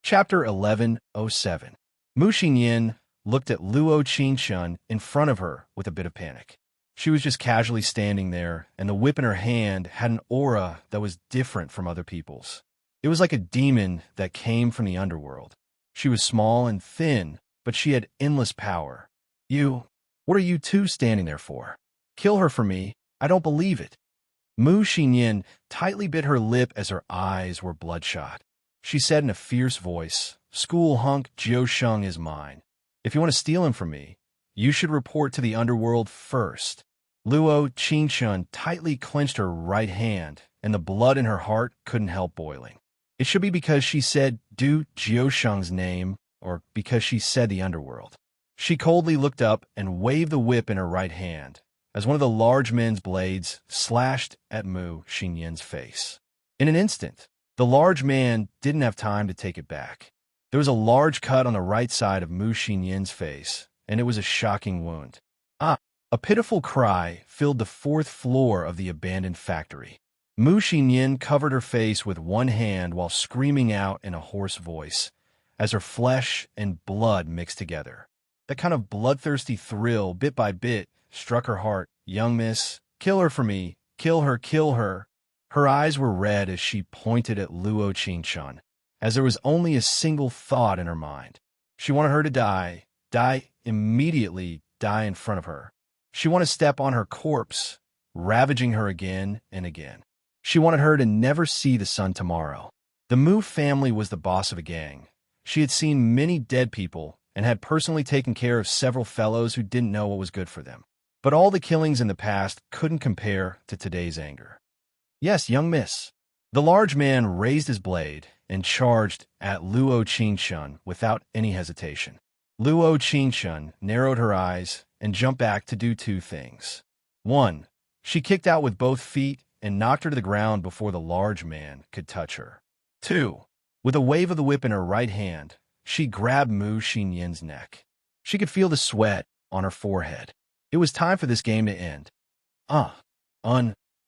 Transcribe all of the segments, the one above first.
Chapter 1107. Mu Xinyin looked at Luo Qingshun in front of her with a bit of panic. She was just casually standing there, and the whip in her hand had an aura that was different from other people's. It was like a demon that came from the underworld. She was small and thin, but she had endless power. What are you two standing there for? Kill her for me. I don't believe it. Mu Xinyin tightly bit her lip as her eyes were bloodshot. She said in a fierce voice, "School hunk Jiu Sheng is mine. If you want to steal him from me, you should report to the underworld first." Luo Qingshun tightly clenched her right hand, and the blood in her heart couldn't help boiling. It should be because she said Du Jiu Sheng's name, or because she said the underworld. She coldly looked up and waved the whip in her right hand, as one of the large men's blades slashed at Mu Xinyin's face. In an instant, the large man didn't have time to take it back. There was a large cut on the right side of Mu Xinyin's face, and it was a shocking wound. A pitiful cry filled the fourth floor of the abandoned factory. Mu Xinyin covered her face with one hand while screaming out in a hoarse voice, as her flesh and blood mixed together. That kind of bloodthirsty thrill, bit by bit, struck her heart. "Young miss, kill her for me. Kill her, kill her." Her eyes were red as she pointed at Luo Qingshun, as there was only a single thought in her mind. She wanted her to die immediately, die in front of her. She wanted to step on her corpse, ravaging her again and again. She wanted her to never see the sun tomorrow. The Mu family was the boss of a gang. She had seen many dead people and had personally taken care of several fellows who didn't know what was good for them. But all the killings in the past couldn't compare to today's anger. "Yes, young miss." The large man raised his blade and charged at Luo Qingshun without any hesitation. Luo Qingshun narrowed her eyes and jumped back to do two things. 1. She kicked out with both feet and knocked her to the ground before the large man could touch her. 2. With a wave of the whip in her right hand, she grabbed Mu Xinyin's neck. She could feel the sweat on her forehead. It was time for this game to end.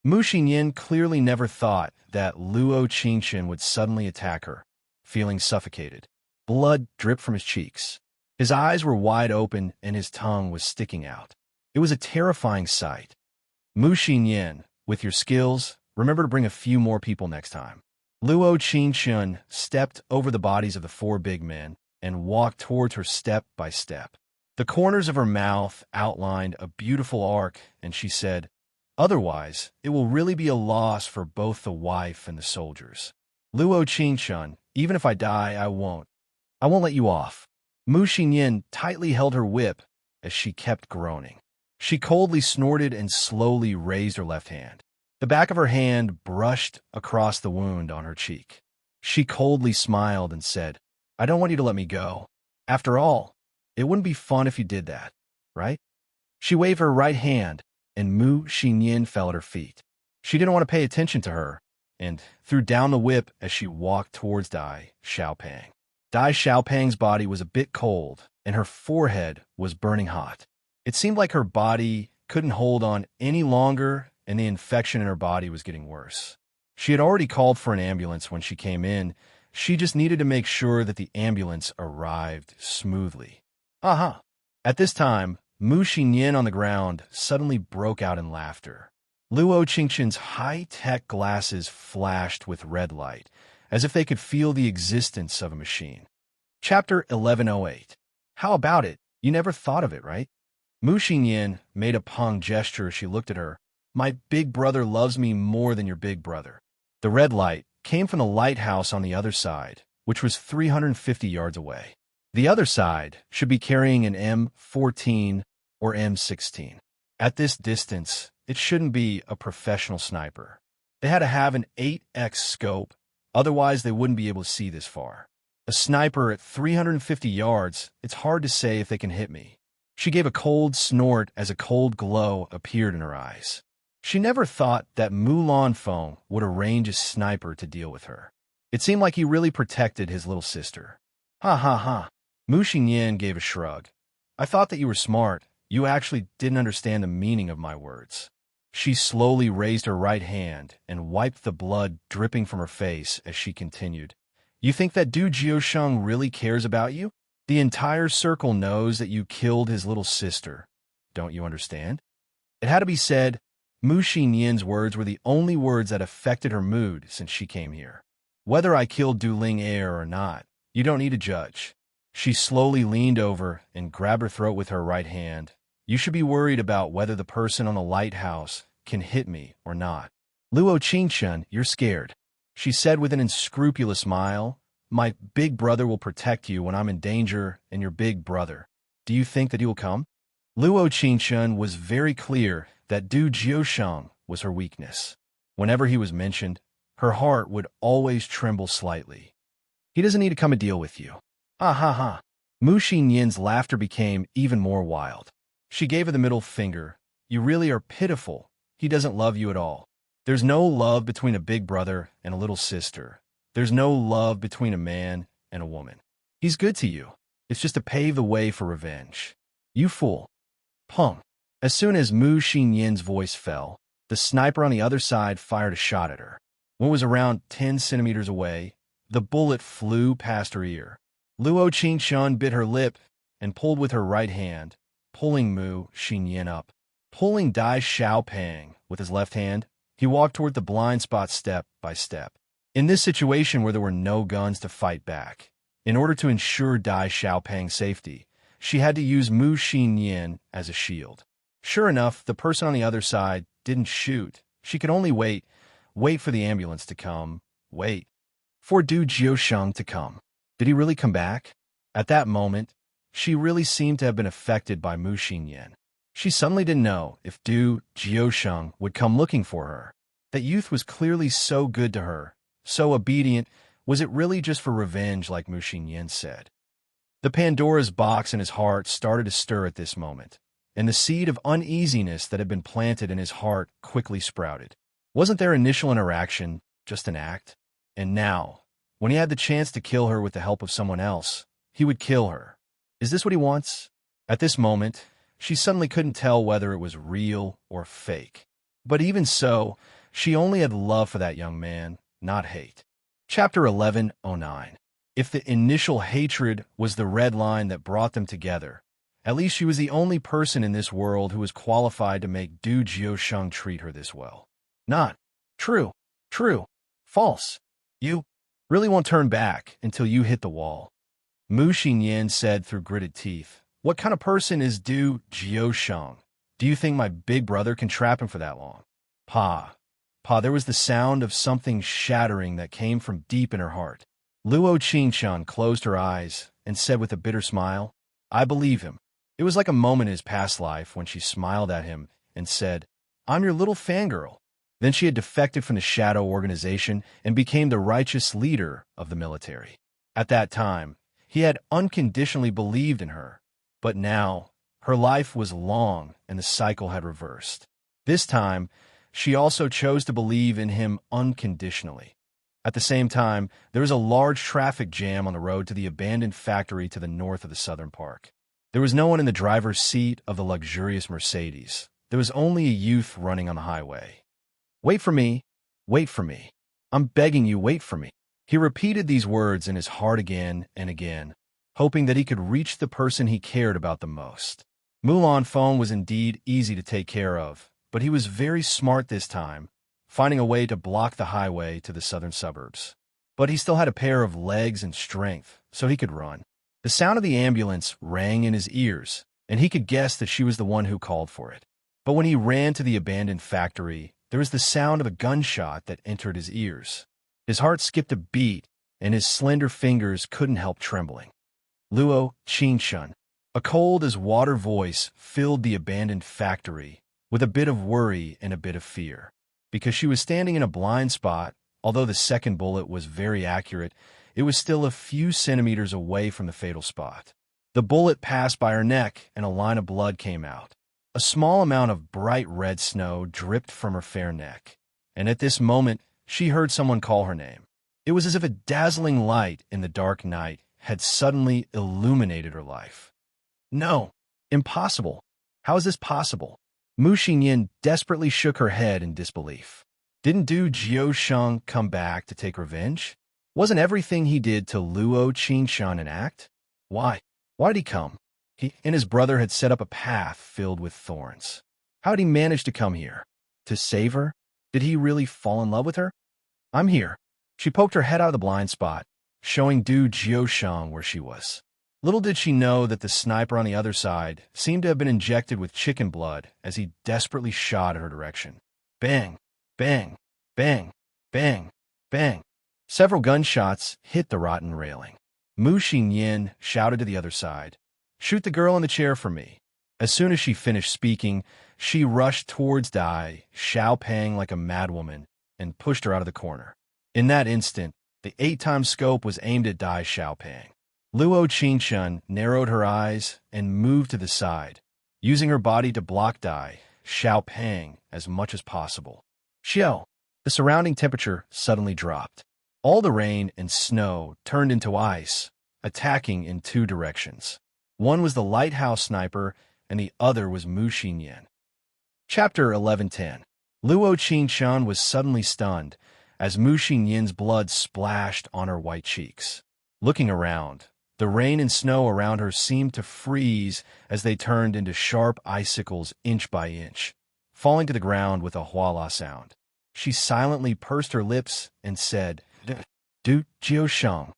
Mu Xinyin clearly never thought that Luo Qingshun would suddenly attack her, feeling suffocated. Blood dripped from his cheeks. His eyes were wide open and his tongue was sticking out. It was a terrifying sight. "Mu Xinyin, with your skills, remember to bring a few more people next time." Luo Qingshun stepped over the bodies of the four big men and walked towards her step by step. The corners of her mouth outlined a beautiful arc, and she said, "Otherwise, it will really be a loss for both the wife and the soldiers. Luo Qingshun, even if I die, I won't let you off." Mu Xinyin tightly held her whip as she kept groaning. She coldly snorted and slowly raised her left hand. The back of her hand brushed across the wound on her cheek. She coldly smiled and said, "I don't want you to let me go. After all, it wouldn't be fun if you did that, right?" She waved her right hand, and Mu Xinyin fell at her feet. She didn't want to pay attention to her, and threw down the whip as she walked towards Dai Xiaopang. Dai Xiaopang's body was a bit cold, and her forehead was burning hot. It seemed like her body couldn't hold on any longer, and the infection in her body was getting worse. She had already called for an ambulance when she came in. She just needed to make sure that the ambulance arrived smoothly. At this time, Mu Xinyin on the ground suddenly broke out in laughter. Luo Qingshun's high-tech glasses flashed with red light, as if they could feel the existence of a machine. Chapter 1108. How about it? You never thought of it, right? Mu Xinyin made a Peng gesture as she looked at her. "My big brother loves me more than your big brother." The red light came from the lighthouse on the other side, which was 350 yards away. The other side should be carrying an M14 or M16. At this distance, it shouldn't be a professional sniper. They had to have an 8x scope, otherwise they wouldn't be able to see this far. A sniper at 350 yards, it's hard to say if they can hit me. She gave a cold snort as a cold glow appeared in her eyes. She never thought that Mu Lanfeng would arrange a sniper to deal with her. It seemed like he really protected his little sister. Mu Xinyin gave a shrug. "I thought that you were smart. You actually didn't understand the meaning of my words." She slowly raised her right hand and wiped the blood dripping from her face as she continued. You think that Du Jiusheng really cares about you? The entire circle knows that you killed his little sister. Don't you understand? It had to be said, Mu Xinyan's words were the only words that affected her mood since she came here. Whether I killed Du Ling or not, you don't need to judge. She slowly leaned over and grabbed her throat with her right hand. You should be worried about whether the person on the lighthouse can hit me or not. Luo Qingshun, you're scared. She said with an unscrupulous smile, my big brother will protect you when I'm in danger, and your big brother. Do you think that he will come? Luo Qingshun was very clear that Du Jiusheng was her weakness. Whenever he was mentioned, her heart would always tremble slightly. He doesn't need to come and deal with you. Ah ha ha. Mu Xinyan's laughter became even more wild. She gave her the middle finger. You really are pitiful. He doesn't love you at all. There's no love between a big brother and a little sister. There's no love between a man and a woman. He's good to you. It's just to pave the way for revenge. You fool. Pum. As soon as Mu Xinyan's voice fell, the sniper on the other side fired a shot at her. When it was around 10 centimeters away, the bullet flew past her ear. Luo Qingshun bit her lip and pulled with her right hand, pulling Mu Xinyan up. Pulling Dai Xiaopeng with his left hand, he walked toward the blind spot step by step. In this situation where there were no guns to fight back, in order to ensure Dai Xiaopeng's safety, she had to use Mu Xinyan as a shield. Sure enough, the person on the other side didn't shoot. She could only wait for the ambulance to come, wait for Du Jiusheng to come. Did he really come back? At that moment, she really seemed to have been affected by Mu Xinyan. She suddenly didn't know if Du Jiusheng would come looking for her. That youth was clearly so good to her, so obedient. Was it really just for revenge like Mu Xinyan said? The Pandora's box in his heart started to stir at this moment, and the seed of uneasiness that had been planted in his heart quickly sprouted. Wasn't their initial interaction just an act? And now, when he had the chance to kill her with the help of someone else, he would kill her. Is this what he wants? At this moment, she suddenly couldn't tell whether it was real or fake. But even so, she only had love for that young man, not hate. Chapter 1109. If the initial hatred was the red line that brought them together, at least she was the only person in this world who was qualified to make Du Jiusheng treat her this well. Not true, false. You really won't turn back until you hit the wall. Mu Xinyan said through gritted teeth. What kind of person is Du Jiusheng? Do you think my big brother can trap him for that long? Pa, there was the sound of something shattering that came from deep in her heart. Luo Qingshun closed her eyes and said with a bitter smile, I believe him. It was like a moment in his past life when she smiled at him and said, I'm your little fangirl. Then she had defected from the Shadow Organization and became the righteous leader of the military. At that time, he had unconditionally believed in her, but now her life was long and the cycle had reversed. This time, she also chose to believe in him unconditionally. At the same time, there was a large traffic jam on the road to the abandoned factory to the north of the southern park. There was no one in the driver's seat of the luxurious Mercedes. There was only a youth running on the highway. Wait for me. Wait for me. I'm begging you, wait for me. He repeated these words in his heart again and again, hoping that he could reach the person he cared about the most. Mulan Feng was indeed easy to take care of, but he was very smart this time, finding a way to block the highway to the southern suburbs. But he still had a pair of legs and strength, so he could run. The sound of the ambulance rang in his ears, and he could guess that she was the one who called for it. But when he ran to the abandoned factory, there was the sound of a gunshot that entered his ears. His heart skipped a beat, and his slender fingers couldn't help trembling. Luo Qingshun. A cold-as-water voice filled the abandoned factory, with a bit of worry and a bit of fear. Because she was standing in a blind spot, although the second bullet was very accurate, it was still a few centimeters away from the fatal spot. The bullet passed by her neck, and a line of blood came out. A small amount of bright red snow dripped from her fair neck, and at this moment, she heard someone call her name. It was as if a dazzling light in the dark night had suddenly illuminated her life. No, impossible. How is this possible? Mu Xinyan desperately shook her head in disbelief. Didn't Du Jiusheng come back to take revenge? Wasn't everything he did to Luo Qingshan an act? Why? Why did he come? He and his brother had set up a path filled with thorns. How did he manage to come here? To save her? Did he really fall in love with her? I'm here. She poked her head out of the blind spot, showing Du Jiusheng where she was. Little did she know that the sniper on the other side seemed to have been injected with chicken blood as he desperately shot at her direction. Bang, bang, bang, bang, bang. Several gunshots hit the rotten railing. Mu Xinyin shouted to the other side, "Shoot the girl in the chair for me." As soon as she finished speaking, she rushed towards Dai Xiaopeng like a madwoman and pushed her out of the corner. In that instant, the 8-times scope was aimed at Dai Xiaopeng. Luo Qingshan narrowed her eyes and moved to the side, using her body to block Dai Xiaopeng as much as possible. Xiao! The surrounding temperature suddenly dropped. All the rain and snow turned into ice, attacking in 2 directions. One was the lighthouse sniper, and the other was Mu Xinyan. Chapter 11:10. Luo Qingshan was suddenly stunned as Mu Xinyan's blood splashed on her white cheeks. Looking around, the rain and snow around her seemed to freeze as they turned into sharp icicles inch by inch, falling to the ground with a huala sound. She silently pursed her lips and said, "Du Jiusheng."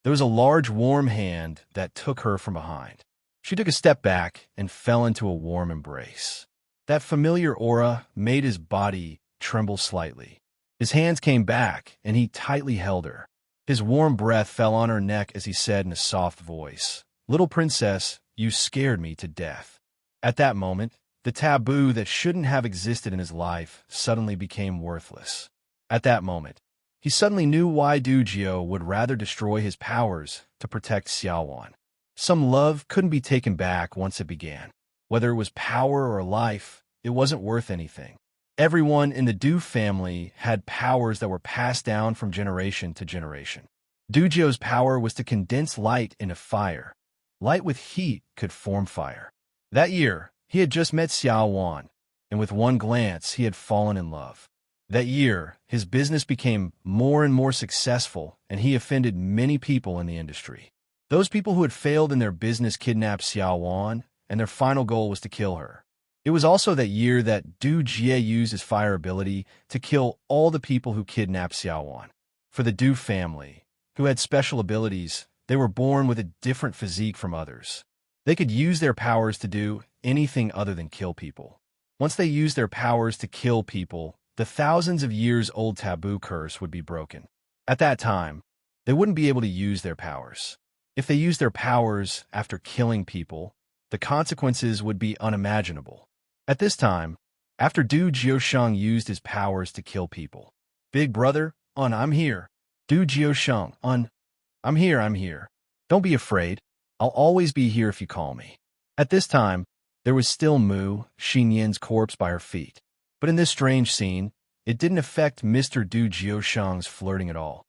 There was a large warm hand that took her from behind. She took a step back and fell into a warm embrace. That familiar aura made his body tremble slightly. His hands came back, and he tightly held her. His warm breath fell on her neck as he said in a soft voice, "Little princess, you scared me to death." At that moment, the taboo that shouldn't have existed in his life suddenly became worthless. At that moment, he suddenly knew why Du Jiu would rather destroy his powers to protect Xiaowan. Some love couldn't be taken back once it began. Whether it was power or life, it wasn't worth anything. Everyone in the Du family had powers that were passed down from generation to generation. Du Jiu's power was to condense light into fire. Light with heat could form fire. That year, he had just met Xiaowan, and with one glance, he had fallen in love. That year, his business became more and more successful, and he offended many people in the industry. Those people who had failed in their business kidnapped Xiaowan, and their final goal was to kill her. It was also that year that Du Jie used his fire ability to kill all the people who kidnapped Xiaowan. For the Du family, who had special abilities, they were born with a different physique from others. They could use their powers to do anything other than kill people. Once they used their powers to kill people, the thousands of years old taboo curse would be broken. At that time, they wouldn't be able to use their powers. If they used their powers after killing people, the consequences would be unimaginable. At this time, after Du Jiusheng used his powers to kill people, "Big brother, I'm here. Du Jiusheng, I'm here. Don't be afraid. I'll always be here if you call me." At this time, there was still Mu Xinyan's corpse by her feet. But in this strange scene, it didn't affect Mr. Du Jiusheng's flirting at all.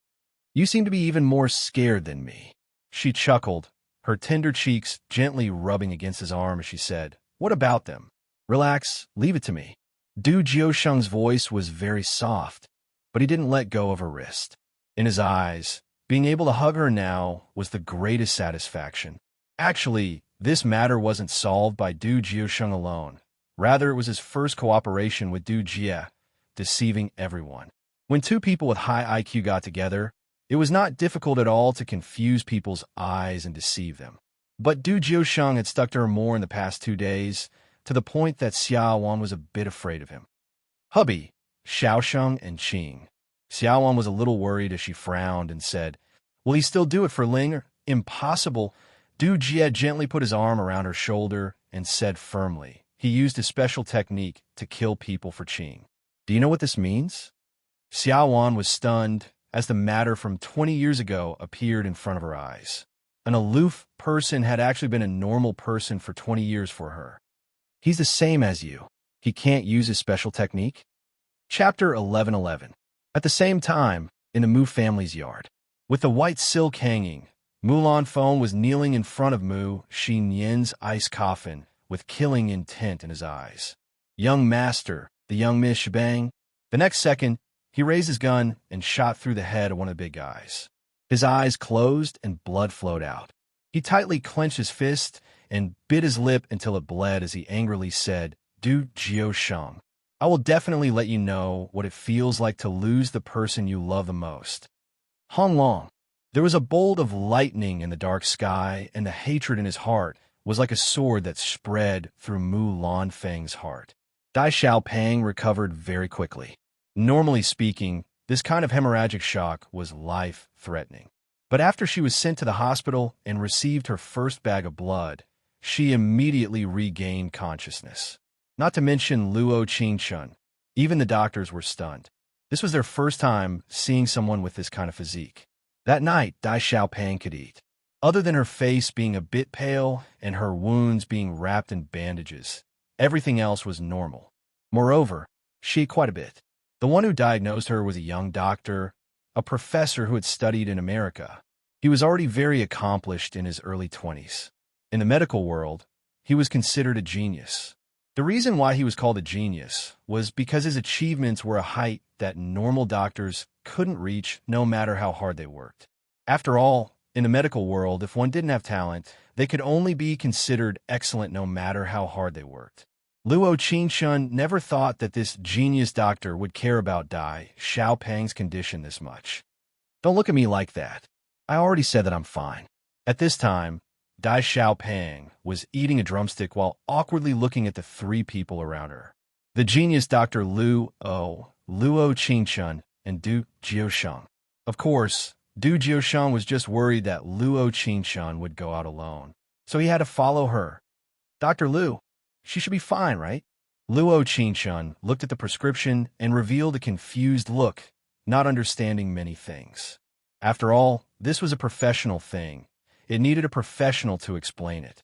"You seem to be even more scared than me." She chuckled, her tender cheeks gently rubbing against his arm as she said, "What about them? Relax, leave it to me." Du Jiusheng's voice was very soft, but he didn't let go of her wrist. In his eyes, being able to hug her now was the greatest satisfaction. Actually, this matter wasn't solved by Du Jiusheng alone. Rather, it was his first cooperation with Du Jie, deceiving everyone. When 2 people with high IQ got together, it was not difficult at all to confuse people's eyes and deceive them. But Du Jiusheng had stuck to her more in the past 2 days, to the point that Xiaowan was a bit afraid of him. "Hubby, Xiaosheng and Qing." Xiaowan was a little worried as she frowned and said, "Will he still do it for Ling?" "Impossible." Du Jie gently put his arm around her shoulder and said firmly, "He used a special technique to kill people for Qing." "Do you know what this means?" Xiaowan was stunned as the matter from 20 years ago appeared in front of her eyes. An aloof person had actually been a normal person for 20 years for her. "He's the same as you. He can't use his special technique?" Chapter 11:11. At the same time, in the Mu family's yard, with the white silk hanging, Mulan Feng was kneeling in front of Mu Xinyan's ice coffin with killing intent in his eyes. "Young master," the young Miss Shebang. The next second, he raised his gun and shot through the head of one of the big guys. His eyes closed and blood flowed out. He tightly clenched his fist and bit his lip until it bled as he angrily said, Du Jiusheng, I will definitely let you know what it feels like to lose the person you love the most. Hong Long. There was a bolt of lightning in the dark sky, and the hatred in his heart was like a sword that spread through Mu Lanfeng's heart. Dai Xiaopeng recovered very quickly. Normally speaking, this kind of hemorrhagic shock was life-threatening. But after she was sent to the hospital and received her first bag of blood, she immediately regained consciousness. Not to mention Luo Qingchun. Even the doctors were stunned. This was their first time seeing someone with this kind of physique. That night, Dai Xiaopeng could eat. Other than her face being a bit pale and her wounds being wrapped in bandages, everything else was normal. Moreover, she ate quite a bit. The one who diagnosed her was a young doctor, a professor who had studied in America. He was already very accomplished in his early 20s. In the medical world, he was considered a genius. The reason why he was called a genius was because his achievements were a height that normal doctors couldn't reach no matter how hard they worked. After all, in the medical world, if one didn't have talent, they could only be considered excellent no matter how hard they worked. Luo Qingchun never thought that this genius doctor would care about Dai Xiaopeng's condition this much. Don't look at me like that. I already said that I'm fine. At this time, Dai Xiaopeng was eating a drumstick while awkwardly looking at the three people around her. The genius Dr. Luo Qingchun, and Du Jiusheng. Of course, Du Jiusheng was just worried that Luo Qingchun would go out alone, so he had to follow her. Dr. Lu, she should be fine, right? Luo Qingchun looked at the prescription and revealed a confused look, not understanding many things. After all, this was a professional thing. It needed a professional to explain it.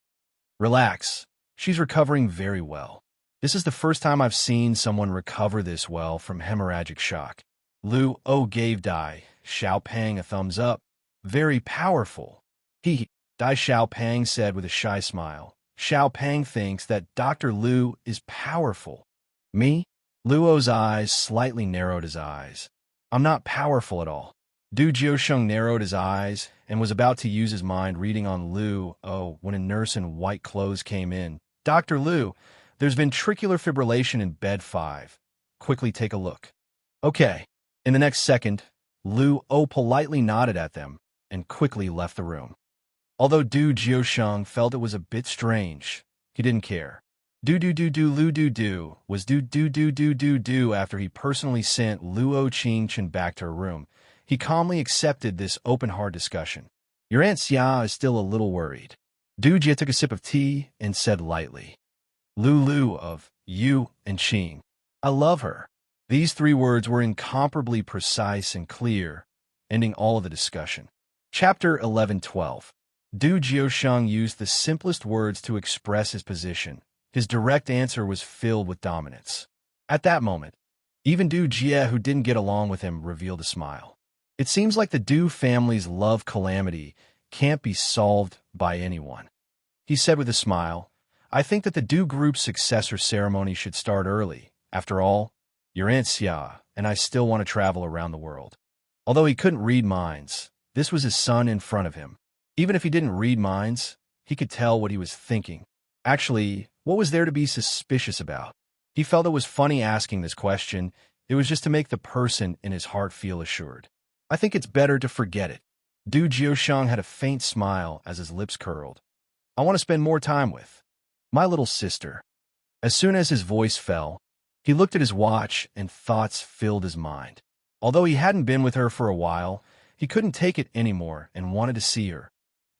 Relax. She's recovering very well. This is the first time I've seen someone recover this well from hemorrhagic shock. Luo gave Dai Xiaopeng a thumbs up. Very powerful. Dai Xiaopeng said with a shy smile. Xiaopeng thinks that Dr. Lu is powerful. Me? Luo's eyes slightly narrowed his eyes. I'm not powerful at all. Du Jiusheng narrowed his eyes and was about to use his mind reading on Luo when a nurse in white clothes came in. Dr. Lu, there's ventricular fibrillation in bed 5. Quickly take a look. Okay. In the next second, Luo politely nodded at them and quickly left the room. Although Du Jiusheng felt it was a bit strange, he didn't care. Lu was do after he personally sent Luo Qingchun back to her room. He calmly accepted this open-heart discussion. Your Aunt Xia is still a little worried. Du Jie took a sip of tea and said lightly, Lu of you and Qing. I love her. These 3 words were incomparably precise and clear, ending all of the discussion. Chapter 11-12. Du Jiusheng used the simplest words to express his position. His direct answer was filled with dominance. At that moment, even Du Jie, who didn't get along with him, revealed a smile. It seems like the Du family's love calamity can't be solved by anyone. He said with a smile, I think that the Du group's successor ceremony should start early. After all, your Aunt Xia and I still want to travel around the world. Although he couldn't read minds, this was his son in front of him. Even if he didn't read minds, he could tell what he was thinking. Actually, what was there to be suspicious about? He felt it was funny asking this question. It was just to make the person in his heart feel assured. I think it's better to forget it. Du Jiusheng had a faint smile as his lips curled. I want to spend more time with my little sister. As soon as his voice fell, he looked at his watch and thoughts filled his mind. Although he hadn't been with her for a while, he couldn't take it anymore and wanted to see her.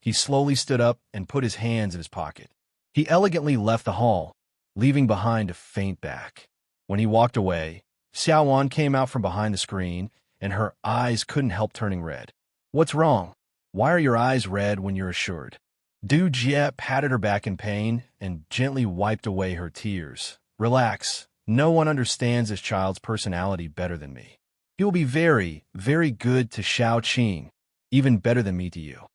He slowly stood up and put his hands in his pocket. He elegantly left the hall, leaving behind a faint back. When he walked away, Xiaowan came out from behind the screen, and her eyes couldn't help turning red. What's wrong? Why are your eyes red when you're assured? Du Jie patted her back in pain and gently wiped away her tears. Relax. No one understands this child's personality better than me. He will be very, very good to Xiao Qing, even better than me to you.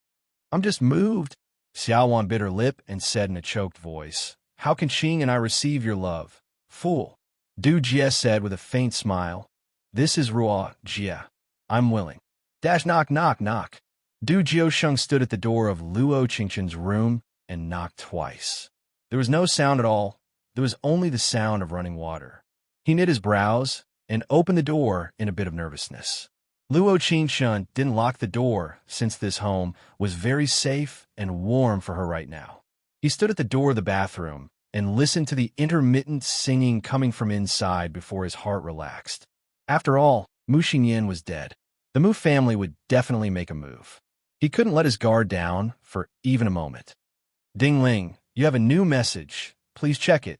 I'm just moved. Xiaowan bit her lip and said in a choked voice, How can Qing and I receive your love? Fool. Du Jie said with a faint smile, This is Ruo Jie. I'm willing. Dash knock knock knock. Du Jiusheng stood at the door of Luo Qingqian's room and knocked twice. There was no sound at all. There was only the sound of running water. He knit his brows and opened the door in a bit of nervousness. Luo Qingqian didn't lock the door since this home was very safe and warm for her right now. He stood at the door of the bathroom and listened to the intermittent singing coming from inside before his heart relaxed. After all, Mu Xingyan was dead. The Mu family would definitely make a move. He couldn't let his guard down for even a moment. Ding Ling, you have a new message. Please check it.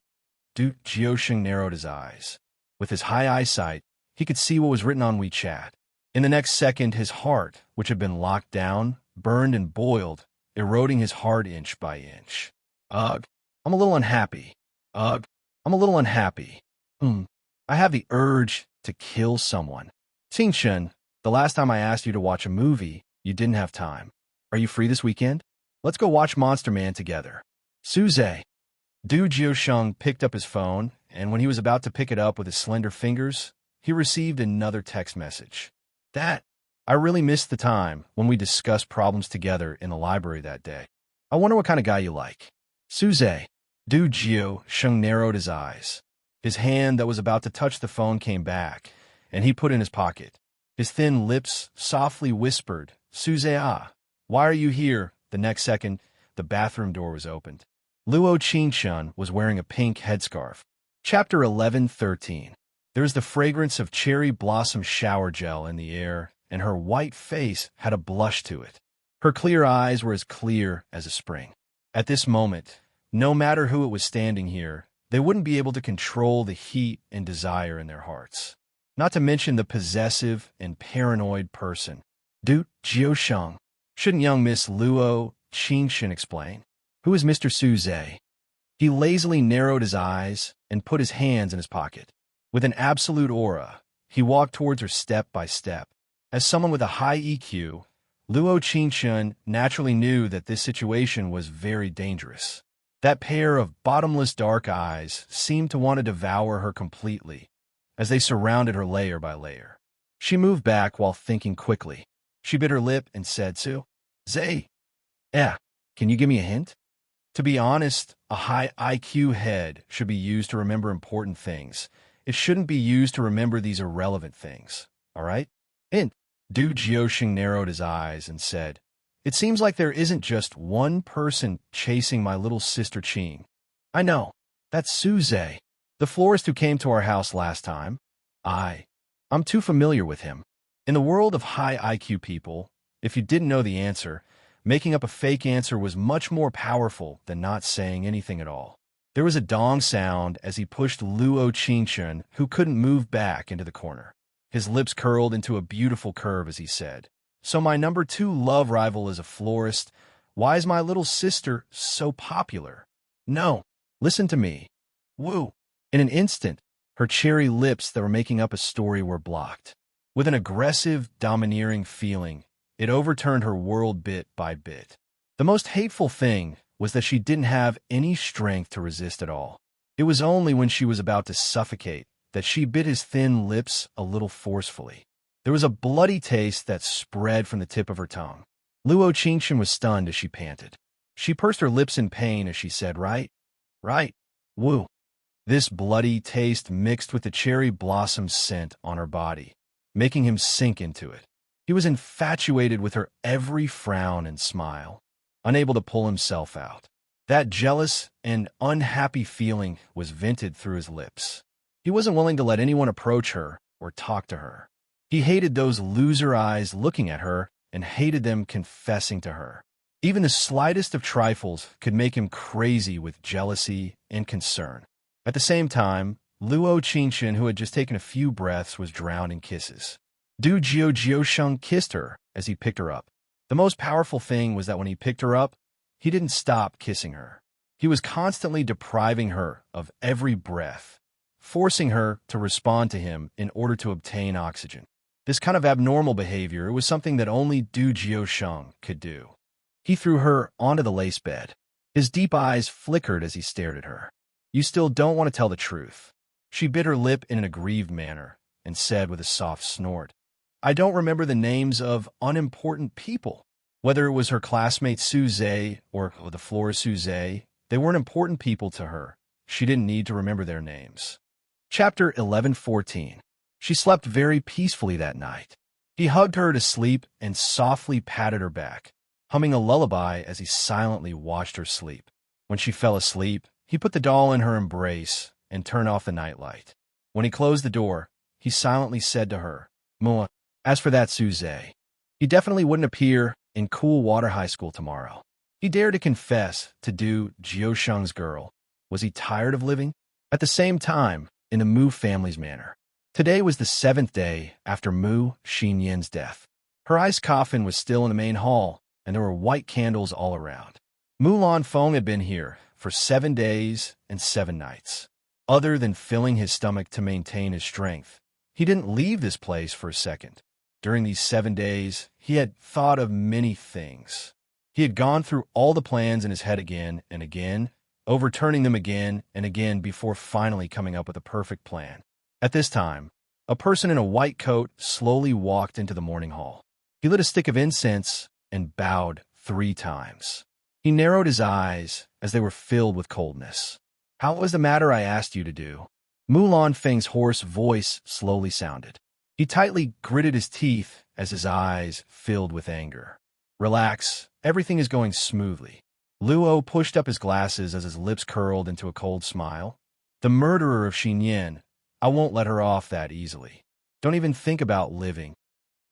Du Jiusheng narrowed his eyes. With his high eyesight, he could see what was written on WeChat. In the next second, his heart, which had been locked down, burned and boiled, eroding his heart inch by inch. Ugh, I'm a little unhappy. Ugh, I'm a little unhappy. I have the urge to kill someone. Qingqian, the last time I asked you to watch a movie, you didn't have time. Are you free this weekend? Let's go watch Monster Man together. Suze. Du Jiusheng picked up his phone, and when he was about to pick it up with his slender fingers, he received another text message. I really missed the time when we discussed problems together in the library that day. I wonder what kind of guy you like. Suze. Du Jiusheng narrowed his eyes. His hand that was about to touch the phone came back, and he put it in his pocket. His thin lips softly whispered, Suze, why are you here? The next second, the bathroom door was opened. Luo Qingqian was wearing a pink headscarf. Chapter 11:13. There was the fragrance of cherry blossom shower gel in the air, and her white face had a blush to it. Her clear eyes were as clear as a spring. At this moment, no matter who it was standing here, they wouldn't be able to control the heat and desire in their hearts. Not to mention the possessive and paranoid person. Du Jiusheng. Shouldn't young Miss Luo Qingqian explain? Who is Mr. Suze? He lazily narrowed his eyes and put his hands in his pocket. With an absolute aura, he walked towards her step by step. As someone with a high EQ, Luo Qingqian naturally knew that this situation was very dangerous. That pair of bottomless dark eyes seemed to want to devour her completely, as they surrounded her layer by layer. She moved back while thinking quickly. She bit her lip and said, Zay, can you give me a hint? To be honest, a high IQ head should be used to remember important things. It shouldn't be used to remember these irrelevant things, all right? Hint. Du Jiusheng narrowed his eyes and said, It seems like there isn't just one person chasing my little sister Qing. I know, that's Suze, the florist who came to our house last time. I'm too familiar with him. In the world of high IQ people, if you didn't know the answer, making up a fake answer was much more powerful than not saying anything at all. There was a dong sound as he pushed Luo Qingqian, who couldn't move back, into the corner. His lips curled into a beautiful curve as he said, So my number 2 love rival is a florist. Why is my little sister so popular? No, listen to me. Woo. In an instant, her cherry lips that were making up a story were blocked. With an aggressive, domineering feeling, it overturned her world bit by bit. The most hateful thing was that she didn't have any strength to resist at all. It was only when she was about to suffocate that she bit his thin lips a little forcefully. There was a bloody taste that spread from the tip of her tongue. Luo Qingqian was stunned as she panted. She pursed her lips in pain as she said, Right. Woo. This bloody taste mixed with the cherry blossom scent on her body, making him sink into it. He was infatuated with her every frown and smile, unable to pull himself out. That jealous and unhappy feeling was vented through his lips. He wasn't willing to let anyone approach her or talk to her. He hated those loser eyes looking at her and hated them confessing to her. Even the slightest of trifles could make him crazy with jealousy and concern. At the same time, Luo Qingqian, who had just taken a few breaths, was drowned in kisses. Du Jiusheng kissed her as he picked her up. The most powerful thing was that when he picked her up, he didn't stop kissing her. He was constantly depriving her of every breath, forcing her to respond to him in order to obtain oxygen. This kind of abnormal behavior was something that only Du Jiusheng could do. He threw her onto the lace bed. His deep eyes flickered as he stared at her. You still don't want to tell the truth. She bit her lip in an aggrieved manner and said with a soft snort, I don't remember the names of unimportant people. Whether it was her classmate Suze or the floor Suze, they weren't important people to her. She didn't need to remember their names. Chapter 11:14. She slept very peacefully that night. He hugged her to sleep and softly patted her back, humming a lullaby as he silently watched her sleep. When she fell asleep, he put the doll in her embrace and turned off the nightlight. When he closed the door, he silently said to her, "Mua, as for that Suze, he definitely wouldn't appear in Cool Water High School tomorrow." He dared to confess to Du Jiusheng's girl. Was he tired of living? At the same time, in the Mu family's manner. Today was the 7th day after Mu Xinyan's death. Her ice coffin was still in the main hall, and there were white candles all around. Mu Lanfeng had been here for 7 days and 7 nights. Other than filling his stomach to maintain his strength, he didn't leave this place for a second. During these 7 days, he had thought of many things. He had gone through all the plans in his head again and again, overturning them again and again before finally coming up with a perfect plan. At this time, a person in a white coat slowly walked into the morning hall. He lit a stick of incense and bowed 3 times. He narrowed his eyes as they were filled with coldness. "How was the matter I asked you to do?" Mu Lanfeng's hoarse voice slowly sounded. He tightly gritted his teeth as his eyes filled with anger. "Relax, everything is going smoothly." Luo pushed up his glasses as his lips curled into a cold smile. "The murderer of Xinyan, I won't let her off that easily. Don't even think about living."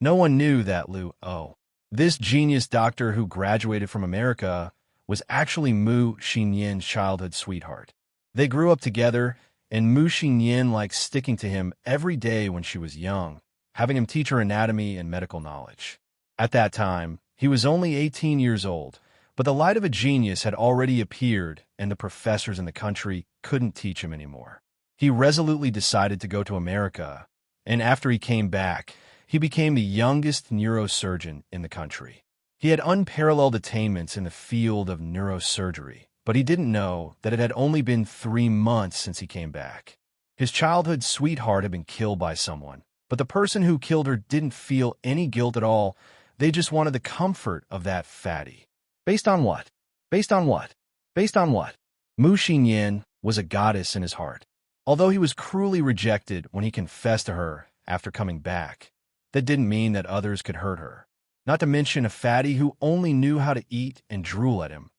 No one knew that Luo, this genius doctor who graduated from America, was actually Mu Xinyan's childhood sweetheart. They grew up together, and Mu Xinyan liked sticking to him every day when she was young, having him teach her anatomy and medical knowledge. At that time, he was only 18 years old, but the light of a genius had already appeared, and the professors in the country couldn't teach him anymore. He resolutely decided to go to America, and after he came back, he became the youngest neurosurgeon in the country. He had unparalleled attainments in the field of neurosurgery, but he didn't know that it had only been 3 months since he came back. His childhood sweetheart had been killed by someone, but the person who killed her didn't feel any guilt at all. They just wanted the comfort of that fatty. Based on what? Based on what? Based on what? Mu Xinyan was a goddess in his heart. Although he was cruelly rejected when he confessed to her after coming back, that didn't mean that others could hurt her. Not to mention a fatty who only knew how to eat and drool at him.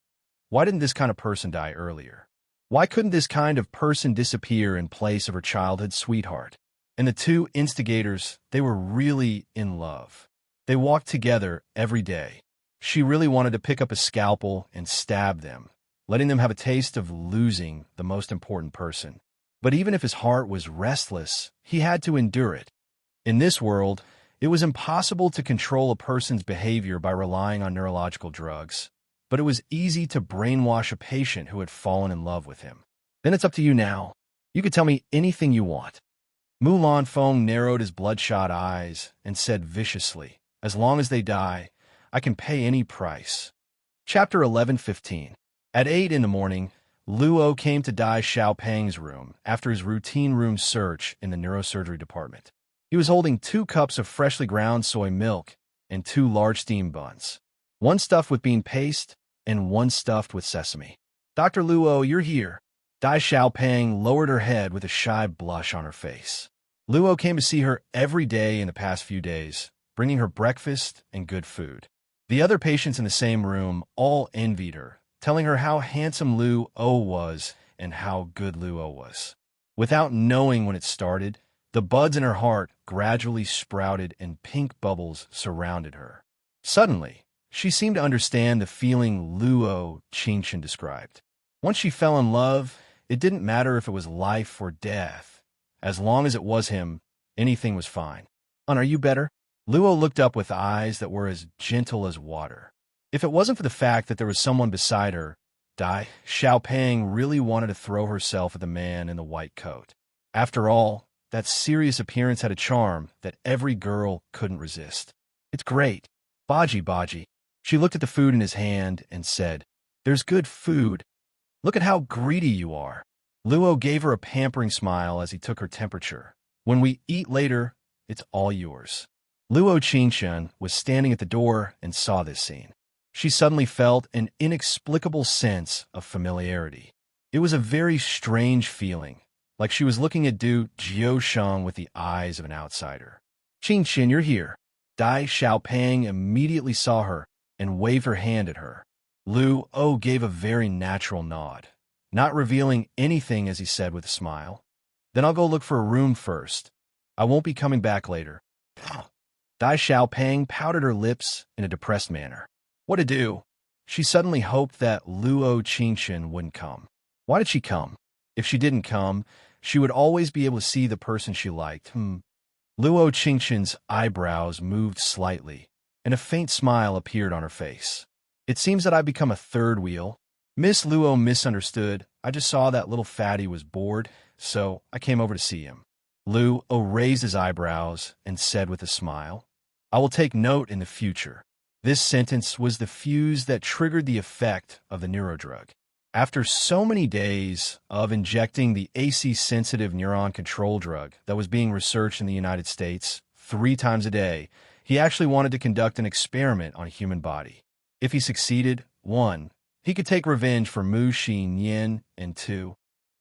Why didn't this kind of person die earlier? Why couldn't this kind of person disappear in place of her childhood sweetheart? And the two instigators, they were really in love. They walked together every day. She really wanted to pick up a scalpel and stab them, letting them have a taste of losing the most important person. But even if his heart was restless, he had to endure it. In this world, it was impossible to control a person's behavior by relying on neurological drugs, but it was easy to brainwash a patient who had fallen in love with him. Then it's up to you now. You could tell me anything you want. Mu Lanfeng narrowed his bloodshot eyes and said viciously, "As long as they die, I can pay any price." Chapter 11:15. At 8 in the morning, Luo came to Dai Xiaopeng's room after his routine room search in the neurosurgery department. He was holding 2 cups of freshly ground soy milk and 2 large steam buns, one stuffed with bean paste and one stuffed with sesame. "Dr. Luo, you're here." Dai Xiaopeng lowered her head with a shy blush on her face. Luo came to see her every day in the past few days, bringing her breakfast and good food. The other patients in the same room all envied her, telling her how handsome Luo was and how good Luo was. Without knowing when it started, the buds in her heart gradually sprouted and pink bubbles surrounded her. Suddenly, she seemed to understand the feeling Luo Qingshan described. Once she fell in love, it didn't matter if it was life or death. As long as it was him, anything was fine. "Are you better?" Luo looked up with eyes that were as gentle as water. If it wasn't for the fact that there was someone beside her, Dai Xiaopeng really wanted to throw herself at the man in the white coat. After all, that serious appearance had a charm that every girl couldn't resist. "It's great. Baji Baji." She looked at the food in his hand and said, "There's good food. Look at how greedy you are." Luo gave her a pampering smile as he took her temperature. "When we eat later, it's all yours." Luo Qingshan was standing at the door and saw this scene. She suddenly felt an inexplicable sense of familiarity. It was a very strange feeling, like she was looking at Du Jiusheng with the eyes of an outsider. Qin, you're here. Dai Xiaopeng immediately saw her and waved her hand at her. Lu O gave a very natural nod, not revealing anything as he said with a smile. Then I'll go look for a room first. I won't be coming back later. Dai Xiaopeng pouted her lips in a depressed manner. What to do? She suddenly hoped that Luo Qingchen wouldn't come. Why did she come? If she didn't come, she would always be able to see the person she liked. Luo Qingchen's eyebrows moved slightly, and a faint smile appeared on her face. It seems that I've become a third wheel. Miss Luo misunderstood. I just saw that little fatty was bored, so I came over to see him. Luo raised his eyebrows and said with a smile, I will take note in the future. This sentence was the fuse that triggered the effect of the neurodrug. After so many days of injecting the AC-sensitive neuron control drug that was being researched in the United States 3 times a day, he actually wanted to conduct an experiment on a human body. If he succeeded, 1, he could take revenge for Mu Xinyan, and 2,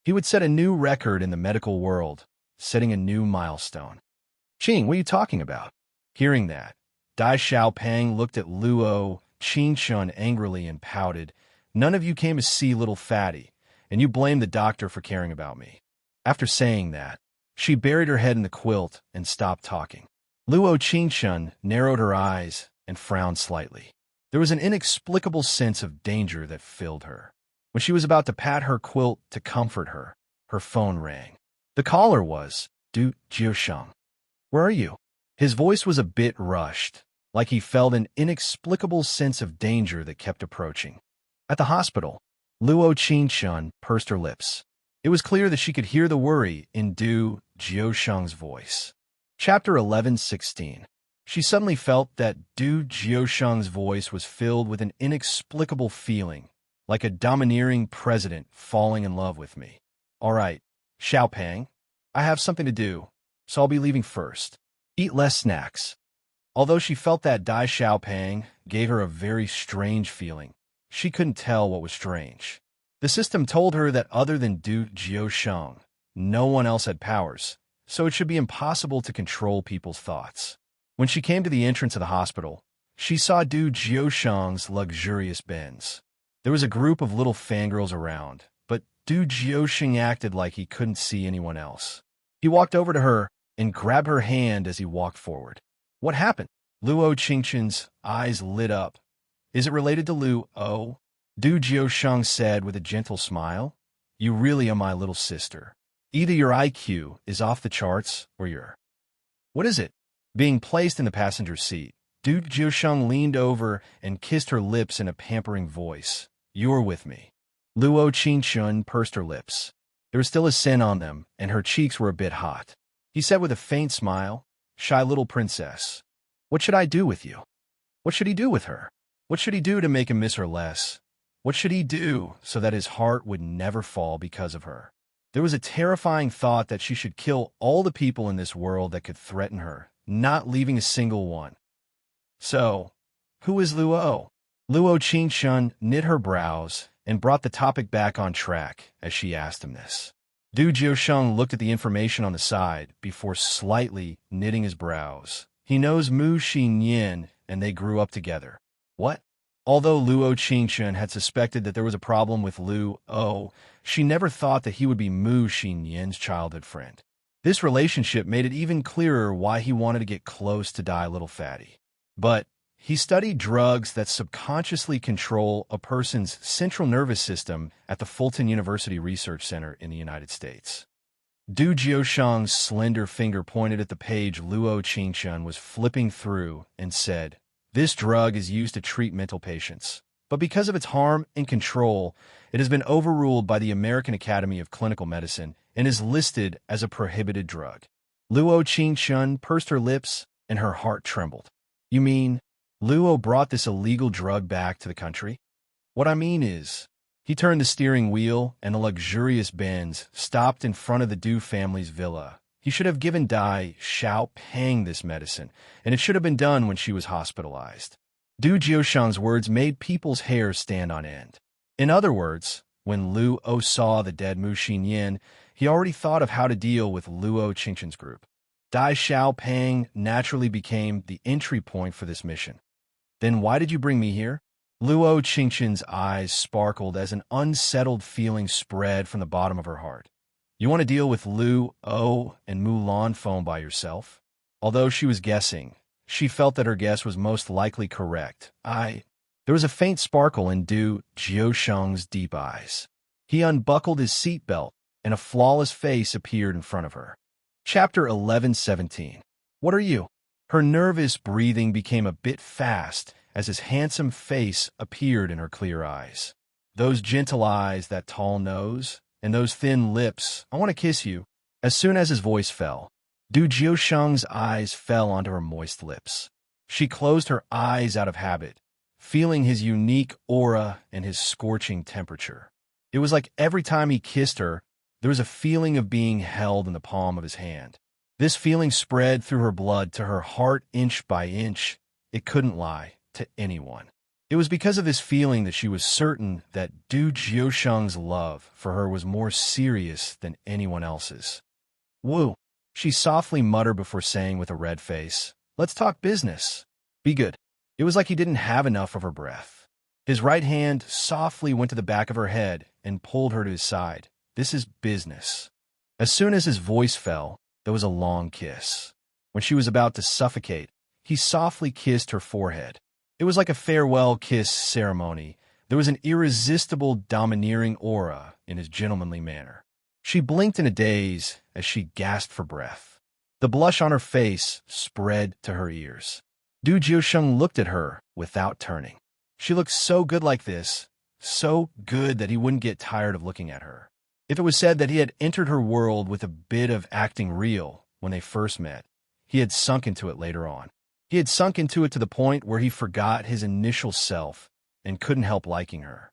he would set a new record in the medical world, setting a new milestone. Qing, what are you talking about? Hearing that, Dai Xiaopeng looked at Luo Qingchen angrily and pouted. None of you came to see little fatty, and you blamed the doctor for caring about me. After saying that, she buried her head in the quilt and stopped talking. Luo Qingchen narrowed her eyes and frowned slightly. There was an inexplicable sense of danger that filled her. When she was about to pat her quilt to comfort her, her phone rang. The caller was Du Jiusheng. Where are you? His voice was a bit rushed, like he felt an inexplicable sense of danger that kept approaching. At the hospital, Luo Qingchen pursed her lips. It was clear that she could hear the worry in Du Jiusheng's voice. Chapter 11:16. She suddenly felt that Du Jiusheng's voice was filled with an inexplicable feeling, like a domineering president falling in love with me. All right, Xiaopeng, I have something to do, so I'll be leaving first. Eat less snacks. Although she felt that Dai Xiaopeng gave her a very strange feeling, she couldn't tell what was strange. The system told her that other than Du Jiusheng, no one else had powers, so it should be impossible to control people's thoughts. When she came to the entrance of the hospital, she saw Du Jiusheng's luxurious Benz. There was a group of little fangirls around, but Du Jiusheng acted like he couldn't see anyone else. He walked over to her and grabbed her hand as he walked forward. What happened? Luo Qingchen's eyes lit up. Is it related to Luo? Du Jiusheng said with a gentle smile. You really are my little sister. Either your IQ is off the charts or you're... What is it? Being placed in the passenger seat, Du Jiusheng leaned over and kissed her lips in a pampering voice. You're with me. Luo Qingchen pursed her lips. There was still a scent on them, and her cheeks were a bit hot. He said with a faint smile, Shy little princess, what should I do with you? What should he do with her? What should he do to make him miss her less? What should he do so that his heart would never fall because of her? There was a terrifying thought that she should kill all the people in this world that could threaten her, not leaving a single one. So, who is Luo? Luo Qingchen knit her brows and brought the topic back on track as she asked him this. Du Jiusheng looked at the information on the side before slightly knitting his brows. He knows Mu Xinyan, and they grew up together. What? Although Luo Qingchen had suspected that there was a problem with Luo, she never thought that he would be Mu Xinyan's childhood friend. This relationship made it even clearer why he wanted to get close to Dai Little Fatty. But he studied drugs that subconsciously control a person's central nervous system at the Fulton University Research Center in the United States. Du Jiusheng's slender finger pointed at the page Luo Qingchen was flipping through and said, This drug is used to treat mental patients, but because of its harm and control, it has been overruled by the American Academy of Clinical Medicine and is listed as a prohibited drug. Luo Qingchen pursed her lips and her heart trembled. You mean Luo brought this illegal drug back to the country? What I mean is, he turned the steering wheel and the luxurious Benz stopped in front of the Du family's villa. He should have given Dai Xiaopeng this medicine, and it should have been done when she was hospitalized. Du Jiusheng's words made people's hair stand on end. In other words, when Luo saw the dead Mu Xinyan, he already thought of how to deal with Luo Qingqian's group. Dai Xiaopeng naturally became the entry point for this mission. Then why did you bring me here? Luo Qingqian's eyes sparkled as an unsettled feeling spread from the bottom of her heart. You want to deal with Luo and Mulan Feng by yourself? Although she was guessing, she felt that her guess was most likely correct. There was a faint sparkle in Du Jiusheng's deep eyes. He unbuckled his seatbelt, and a flawless face appeared in front of her. Chapter 11:17. What are you? Her nervous breathing became a bit fast as his handsome face appeared in her clear eyes. Those gentle eyes, that tall nose, and those thin lips, I want to kiss you. As soon as his voice fell, Du Jiusheng's eyes fell onto her moist lips. She closed her eyes out of habit, feeling his unique aura and his scorching temperature. It was like every time he kissed her, there was a feeling of being held in the palm of his hand. This feeling spread through her blood to her heart inch by inch. It couldn't lie to anyone. It was because of this feeling that she was certain that Du Jiusheng's love for her was more serious than anyone else's. Woo, she softly muttered before saying with a red face, let's talk business. Be good. It was like he didn't have enough of her breath. His right hand softly went to the back of her head and pulled her to his side. This is business. As soon as his voice fell, there was a long kiss. When she was about to suffocate, he softly kissed her forehead. It was like a farewell kiss ceremony. There was an irresistible, domineering aura in his gentlemanly manner. She blinked in a daze as she gasped for breath. The blush on her face spread to her ears. Du Jiusheng looked at her without turning. She looked so good like this, so good that he wouldn't get tired of looking at her. If it was said that he had entered her world with a bit of acting real when they first met, he had sunk into it later on. He had sunk into it to the point where he forgot his initial self and couldn't help liking her.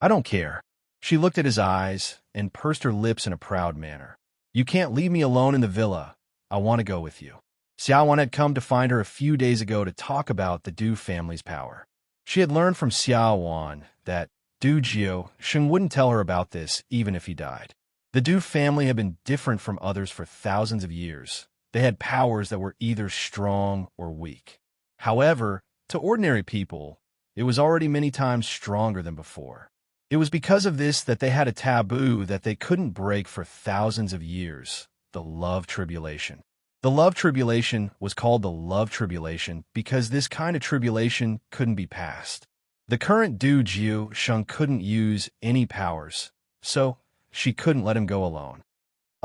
I don't care. She looked at his eyes and pursed her lips in a proud manner. You can't leave me alone in the villa. I want to go with you. Xiaowan had come to find her a few days ago to talk about the Du family's power. She had learned from Xiaowan that Du Jiusheng wouldn't tell her about this even if he died. The Du family had been different from others for thousands of years. They had powers that were either strong or weak. However, to ordinary people, it was already many times stronger than before. It was because of this that they had a taboo that they couldn't break for thousands of years, the love tribulation. The love tribulation was called the love tribulation because this kind of tribulation couldn't be passed. The current Du Jiusheng couldn't use any powers, so she couldn't let him go alone.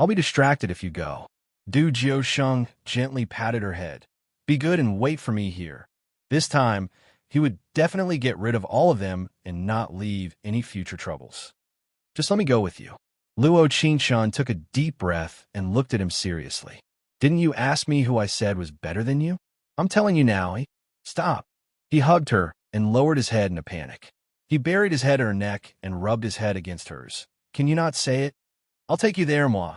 I'll be distracted if you go. Du Jiusheng gently patted her head. Be good and wait for me here. This time, he would definitely get rid of all of them and not leave any future troubles. Just let me go with you. Luo Qingqian took a deep breath and looked at him seriously. Didn't you ask me who I said was better than you? I'm telling you now, Stop. He hugged her and lowered his head in a panic. He buried his head in her neck and rubbed his head against hers. Can you not say it? I'll take you there, moi.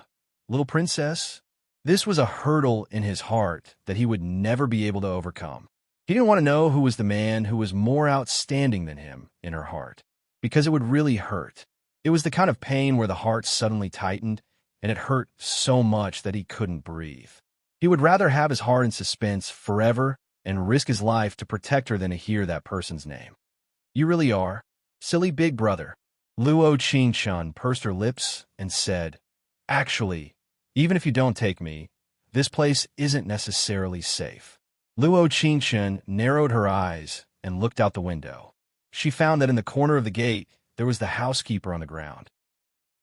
Little princess. This was a hurdle in his heart that he would never be able to overcome. He didn't want to know who was the man who was more outstanding than him in her heart, because it would really hurt. It was the kind of pain where the heart suddenly tightened, and it hurt so much that he couldn't breathe. He would rather have his heart in suspense forever and risk his life to protect her than to hear that person's name. You really are. Silly big brother. Luo Qingqian pursed her lips and said, Actually, even if you don't take me, this place isn't necessarily safe. Luo Qingqian narrowed her eyes and looked out the window. She found that in the corner of the gate, there was the housekeeper on the ground.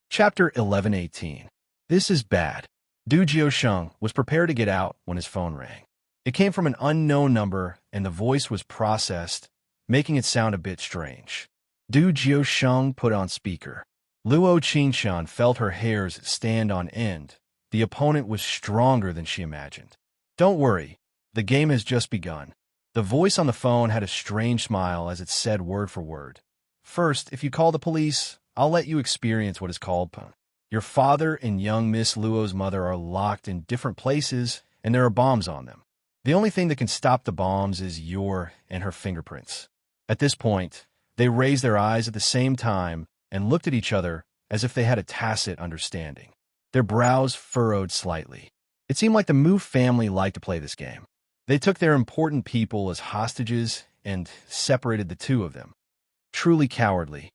Chapter 11:18. This is bad. Du Jiusheng was prepared to get out when his phone rang. It came from an unknown number, and the voice was processed, making it sound a bit strange. Du Jiusheng put on speaker. Luo Qingqian felt her hairs stand on end. The opponent was stronger than she imagined. Don't worry, the game has just begun. The voice on the phone had a strange smile as it said word for word. First, if you call the police, I'll let you experience what is called pun. Your father and young Miss Luo's mother are locked in different places, and there are bombs on them. The only thing that can stop the bombs is your and her fingerprints. At this point, they raised their eyes at the same time and looked at each other as if they had a tacit understanding. Their brows furrowed slightly. It seemed like the Mu family liked to play this game. They took their important people as hostages and separated the two of them. Truly cowardly.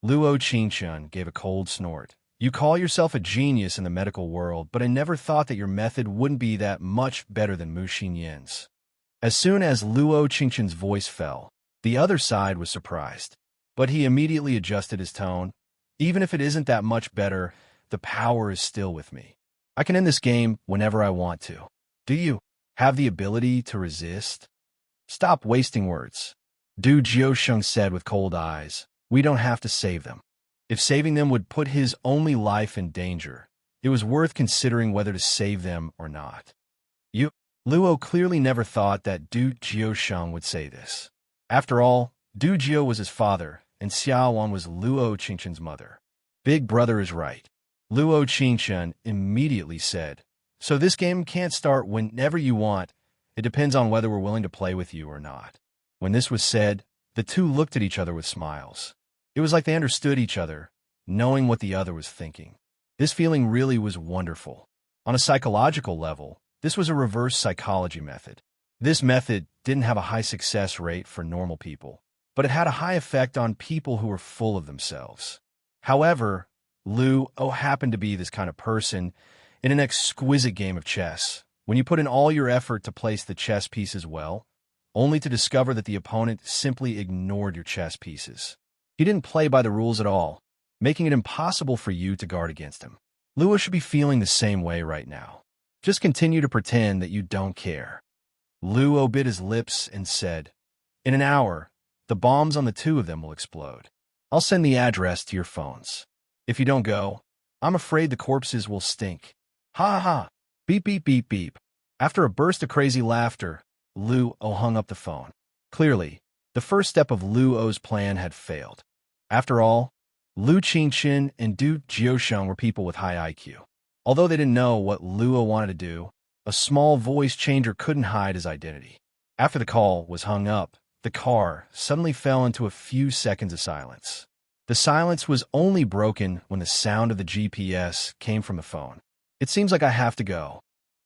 Luo Qingchun gave a cold snort. You call yourself a genius in the medical world, but I never thought that your method wouldn't be that much better than Mu Xinyan's. As soon as Luo Qingchun's voice fell, the other side was surprised. But he immediately adjusted his tone. Even if it isn't that much better, the power is still with me. I can end this game whenever I want to. Do you have the ability to resist? Stop wasting words. Du Jiusheng said with cold eyes. We don't have to save them. If saving them would put his only life in danger, it was worth considering whether to save them or not. Luo clearly never thought that Du Jiusheng would say this. After all, Du Jiu was his father, and Xiaowan was Luo Qingchun's mother. Big brother is right. Luo Qingchun immediately said, so this game can't start whenever you want. It depends on whether we're willing to play with you or not. When this was said, the two looked at each other with smiles. It was like they understood each other, knowing what the other was thinking. This feeling really was wonderful. On a psychological level, this was a reverse psychology method. This method didn't have a high success rate for normal people, but it had a high effect on people who were full of themselves. However, Luo happened to be this kind of person in an exquisite game of chess. When you put in all your effort to place the chess pieces well, only to discover that the opponent simply ignored your chess pieces. He didn't play by the rules at all, making it impossible for you to guard against him. Luo should be feeling the same way right now. Just continue to pretend that you don't care. Luo bit his lips and said, in an hour, the bombs on the two of them will explode. I'll send the address to your phones. If you don't go, I'm afraid the corpses will stink. Ha ha ha. Beep beep beep beep. After a burst of crazy laughter, Luo hung up the phone. Clearly, the first step of Luo's plan had failed. After all, Lu Qingchun and Du Jiusheng were people with high IQ. Although they didn't know what Luo wanted to do, a small voice changer couldn't hide his identity. After the call was hung up, the car suddenly fell into a few seconds of silence. The silence was only broken when the sound of the GPS came from the phone. It seems like I have to go.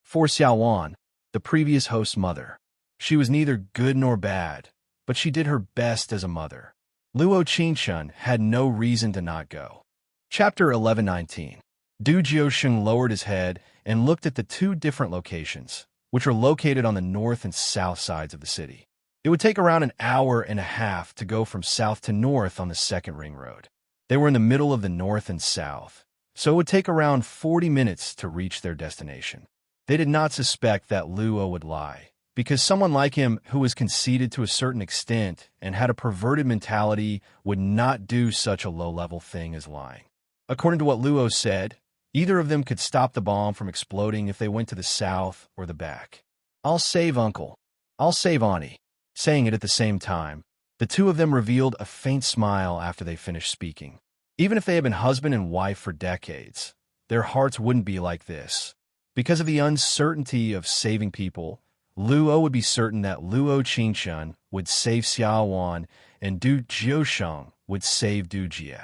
For Xiaowan, the previous host's mother. She was neither good nor bad, but she did her best as a mother. Luo Qingchun had no reason to not go. Chapter 1119. Du Jiusheng lowered his head and looked at the two different locations, which are located on the north and south sides of the city. It would take around an hour and a half to go from south to north on the second ring road. They were in the middle of the north and south, so it would take around 40 minutes to reach their destination. They did not suspect that Luo would lie, because someone like him who was conceited to a certain extent and had a perverted mentality would not do such a low-level thing as lying. According to what Luo said, either of them could stop the bomb from exploding if they went to the south or the back. I'll save Uncle. I'll save Auntie. Saying it at the same time, the two of them revealed a faint smile after they finished speaking. Even if they had been husband and wife for decades, their hearts wouldn't be like this. Because of the uncertainty of saving people, Luo would be certain that Luo Qingchun would save Xiaowan and Du Jiusheng would save Du Jie.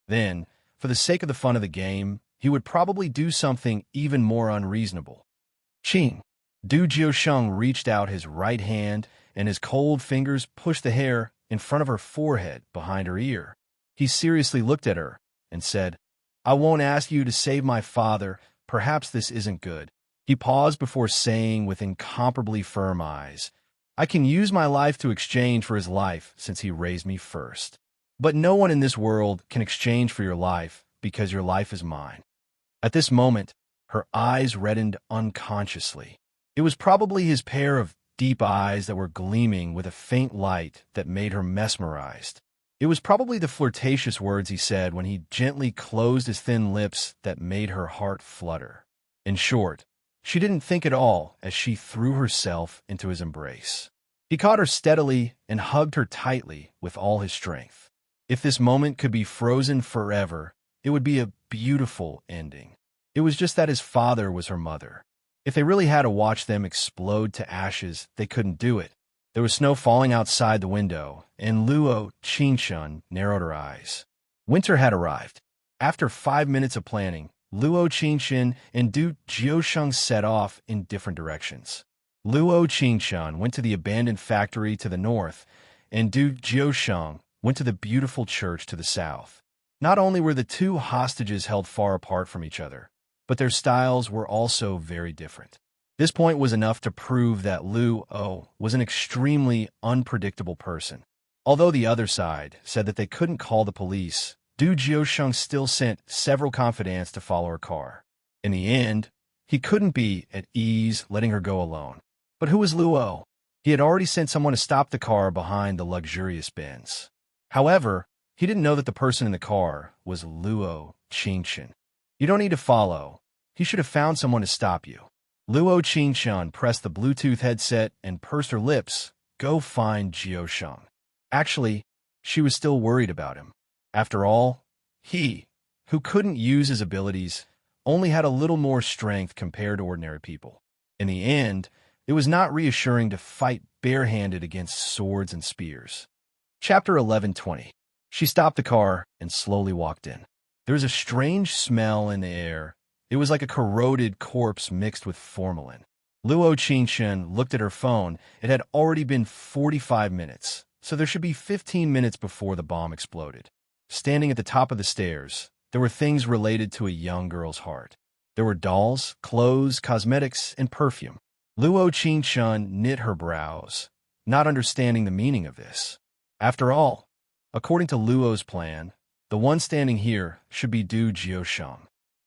Then, for the sake of the fun of the game, he would probably do something even more unreasonable. Qing. Du Jiusheng reached out his right hand, and his cold fingers pushed the hair in front of her forehead behind her ear. He seriously looked at her and said, I won't ask you to save my father. Perhaps this isn't good. He paused before saying with incomparably firm eyes, I can use my life to exchange for his life since he raised me first. But no one in this world can exchange for your life because your life is mine. At this moment, her eyes reddened unconsciously. It was probably his pair of deep eyes that were gleaming with a faint light that made her mesmerized. It was probably the flirtatious words he said when he gently closed his thin lips that made her heart flutter. In short, she didn't think at all as she threw herself into his embrace. He caught her steadily and hugged her tightly with all his strength. If this moment could be frozen forever, it would be a beautiful ending. It was just that his father was her mother. If they really had to watch them explode to ashes, they couldn't do it. There was snow falling outside the window, and Luo Qingshun narrowed her eyes. Winter had arrived. After 5 minutes of planning, Luo Qingshun and Du Jiusheng set off in different directions. Luo Qingshun went to the abandoned factory to the north, and Du Jiusheng went to the beautiful church to the south. Not only were the two hostages held far apart from each other, but their styles were also very different. This point was enough to prove that Luo was an extremely unpredictable person. Although the other side said that they couldn't call the police, Du Jiusheng still sent several confidants to follow her car. In the end, he couldn't be at ease letting her go alone. But who was Luo? He had already sent someone to stop the car behind the luxurious Benz. However, he didn't know that the person in the car was Luo Qingshun. You don't need to follow. He should have found someone to stop you. Luo Qingshun pressed the Bluetooth headset and pursed her lips. Go find Jiusheng. Actually, she was still worried about him. After all, he, who couldn't use his abilities, only had a little more strength compared to ordinary people. In the end, it was not reassuring to fight barehanded against swords and spears. Chapter 11:20. She stopped the car and slowly walked in. There was a strange smell in the air. It was like a corroded corpse mixed with formalin. Luo Qingshun looked at her phone. It had already been 45 minutes, so there should be 15 minutes before the bomb exploded. Standing at the top of the stairs, there were things related to a young girl's heart. There were dolls, clothes, cosmetics, and perfume. Luo Qingshun knit her brows, not understanding the meaning of this. After all, according to Luo's plan, the one standing here should be Du Jiusheng.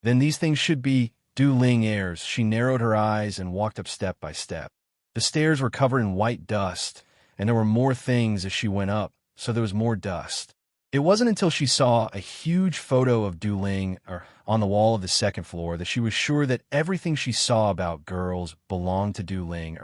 Then these things should be Du Ling heirs. She narrowed her eyes and walked up step by step. The stairs were covered in white dust, and there were more things as she went up, so there was more dust. It wasn't until she saw a huge photo of Du Ling on the wall of the second floor that she was sure that everything she saw about girls belonged to Du Ling.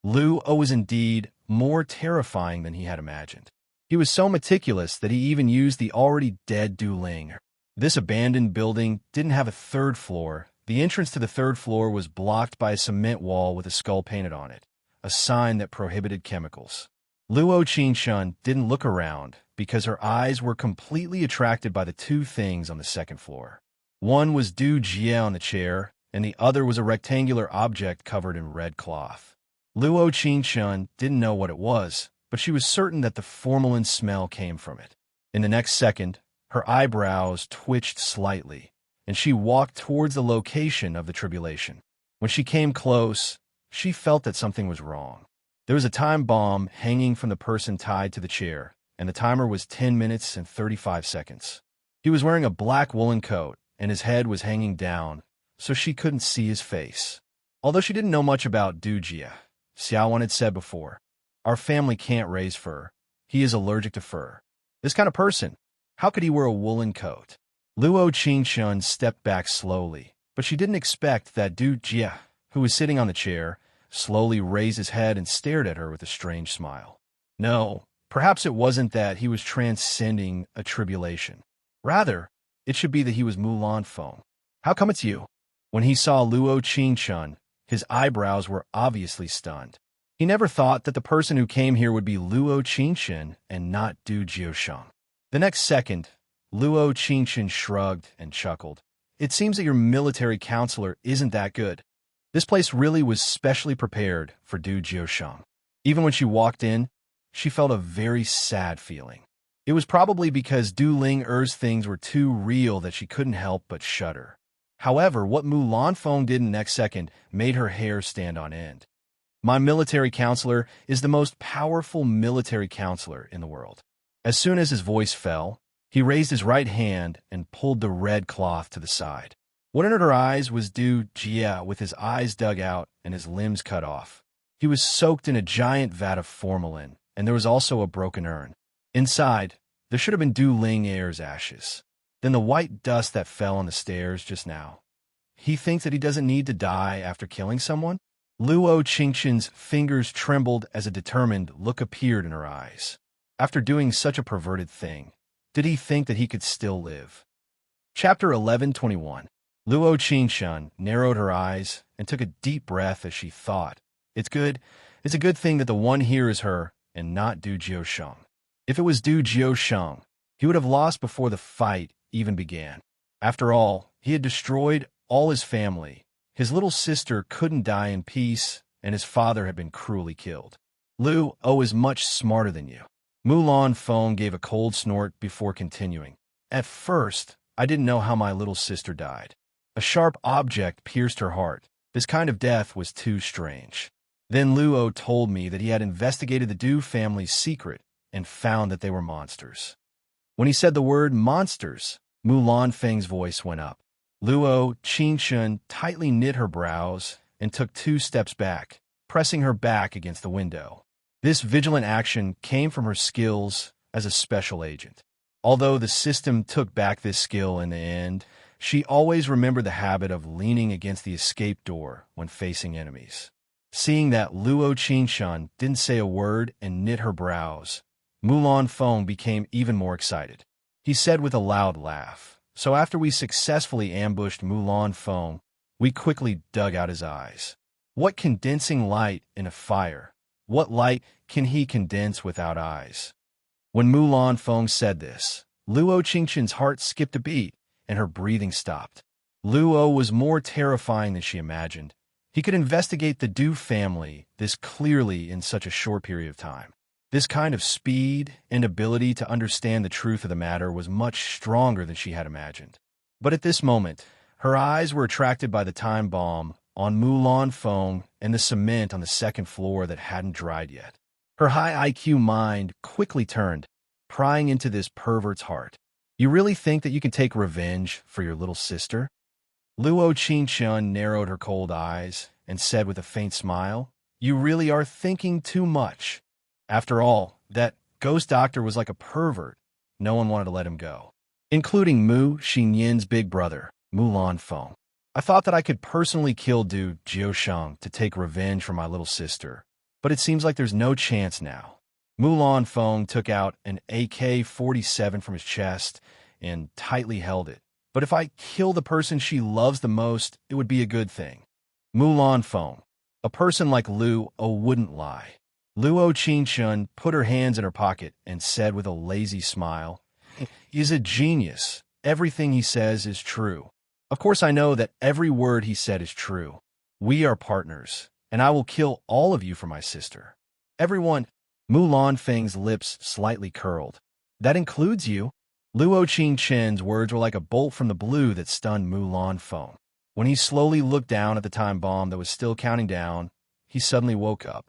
Luo was indeed more terrifying than he had imagined. He was so meticulous that he even used the already dead Du Ling. This abandoned building didn't have a third floor. The entrance to the third floor was blocked by a cement wall with a skull painted on it, a sign that prohibited chemicals. Luo Qingshun didn't look around because her eyes were completely attracted by the two things on the second floor. One was Du Jie on the chair, and the other was a rectangular object covered in red cloth. Luo Qingshun didn't know what it was, but she was certain that the formalin smell came from it. In the next second, her eyebrows twitched slightly, and she walked towards the location of the tribulation. When she came close, she felt that something was wrong. There was a time bomb hanging from the person tied to the chair, and the timer was 10 minutes and 35 seconds. He was wearing a black woolen coat, and his head was hanging down, so she couldn't see his face. Although she didn't know much about Du Jie, Xiaowan had said before, "Our family can't raise fur. He is allergic to fur." This kind of person, how could he wear a woolen coat? Luo Qingshun stepped back slowly, but she didn't expect that Du Jie, who was sitting on the chair, slowly raised his head and stared at her with a strange smile. No, perhaps it wasn't that he was transcending a tribulation. Rather, it should be that he was Mulan Feng. How come it's you? When he saw Luo Qingshun, his eyebrows were obviously stunned. He never thought that the person who came here would be Luo Qingshun and not Du Jiusheng. The next second, Luo Qingshun shrugged and chuckled. It seems that your military counselor isn't that good. This place really was specially prepared for Du Jiusheng. Even when she walked in, she felt a very sad feeling. It was probably because Du Ling Er's things were too real that she couldn't help but shudder. However, what Mulan Feng did in the next second made her hair stand on end. My military counselor is the most powerful military counselor in the world. As soon as his voice fell, he raised his right hand and pulled the red cloth to the side. What entered her eyes was Du Jie with his eyes dug out and his limbs cut off. He was soaked in a giant vat of formalin, and there was also a broken urn. Inside, there should have been Du Ling Er's ashes. Then the white dust that fell on the stairs just now. He thinks that he doesn't need to die after killing someone? Luo Qingshun's fingers trembled as a determined look appeared in her eyes. After doing such a perverted thing, did he think that he could still live? Chapter 11:21. Luo Qingshun narrowed her eyes and took a deep breath as she thought, It's a good thing that the one here is her and not Du Jiusheng. If it was Du Jiusheng, he would have lost before the fight even began. After all, he had destroyed all his family. His little sister couldn't die in peace, and his father had been cruelly killed. Luo is much smarter than you. Mulan Feng gave a cold snort before continuing. At first, I didn't know how my little sister died. A sharp object pierced her heart. This kind of death was too strange. Then Luo told me that he had investigated the Du family's secret and found that they were monsters. When he said the word monsters, Mulan Feng's voice went up. Luo Qingshun tightly knit her brows and took 2 steps back, pressing her back against the window. This vigilant action came from her skills as a special agent. Although the system took back this skill in the end, she always remembered the habit of leaning against the escape door when facing enemies. Seeing that Luo Qingshun didn't say a word and knit her brows, Mulan Feng became even more excited. He said with a loud laugh, So after we successfully ambushed Mulan Feng, we quickly dug out his eyes. What condensing light in a fire? What light can he condense without eyes? When Mulan Feng said this, Luo Qingshun's heart skipped a beat, and her breathing stopped. Luo was more terrifying than she imagined. He could investigate the Du family this clearly in such a short period of time. This kind of speed and ability to understand the truth of the matter was much stronger than she had imagined. But at this moment, her eyes were attracted by the time bomb on Mulan Feng and the cement on the second floor that hadn't dried yet. Her high IQ mind quickly turned, prying into this pervert's heart. You really think that you can take revenge for your little sister? Luo Qingshun narrowed her cold eyes and said with a faint smile, You really are thinking too much. After all, that ghost doctor was like a pervert. No one wanted to let him go, including Mu Xinyan's big brother, Mulan Feng. I thought that I could personally kill Du Jiusheng to take revenge for my little sister, but it seems like there's no chance now. Mulan Feng took out an AK-47 from his chest and tightly held it. But if I kill the person she loves the most, it would be a good thing. Mulan Feng, a person like Luo wouldn't lie. Luo Qingshun put her hands in her pocket and said with a lazy smile, He's a genius. Everything he says is true. Of course I know that every word he said is true. We are partners, and I will kill all of you for my sister. Everyone. Mulan Feng's lips slightly curled. That includes you. Luo Qingshun's words were like a bolt from the blue that stunned Mulan Feng. When he slowly looked down at the time bomb that was still counting down, he suddenly woke up.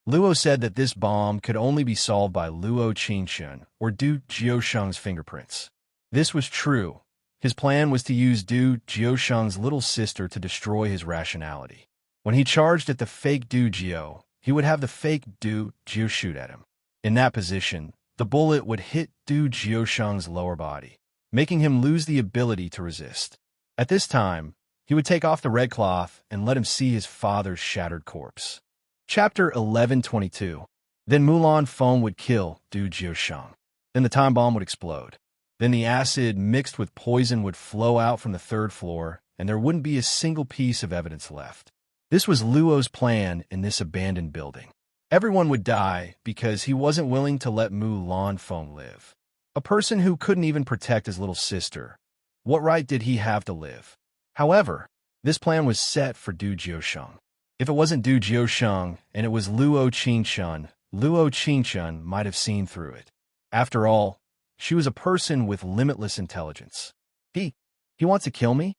Luo said that this bomb could only be solved by Luo Qingshun or Du Jiusheng's fingerprints. This was true. His plan was to use Du Jiusheng's little sister to destroy his rationality. When he charged at the fake Du Jiu, he would have the fake Du Jiu shoot at him. In that position, the bullet would hit Du Jiusheng's lower body, making him lose the ability to resist. At this time, he would take off the red cloth and let him see his father's shattered corpse. Chapter 1122. Then Mulan Feng would kill Du Jiusheng. Then the time bomb would explode. Then the acid mixed with poison would flow out from the 3rd floor, and there wouldn't be a single piece of evidence left. This was Luo's plan in this abandoned building. Everyone would die because he wasn't willing to let Mulan Feng live. A person who couldn't even protect his little sister. What right did he have to live? However, this plan was set for Du Jiusheng. If it wasn't Du Jiusheng and it was Luo Qingshun might have seen through it. After all, she was a person with limitless intelligence. He wants to kill me?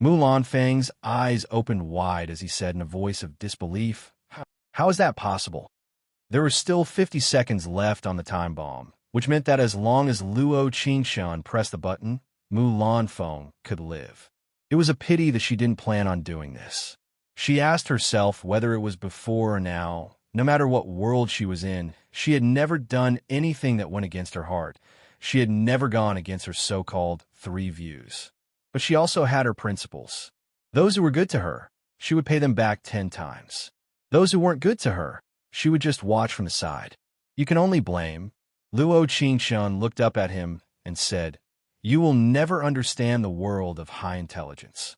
Mulan Feng's eyes opened wide as he said in a voice of disbelief, How is that possible? There were still 50 seconds left on the time bomb, which meant that as long as Luo Qingshun pressed the button, Mulan Feng could live. It was a pity that she didn't plan on doing this. She asked herself whether it was before or now. No matter what world she was in, she had never done anything that went against her heart. She had never gone against her so-called 3 views. But she also had her principles. Those who were good to her, she would pay them back 10 times. Those who weren't good to her, she would just watch from the side. You can only blame. Luo Qingshun looked up at him and said, You will never understand the world of high intelligence.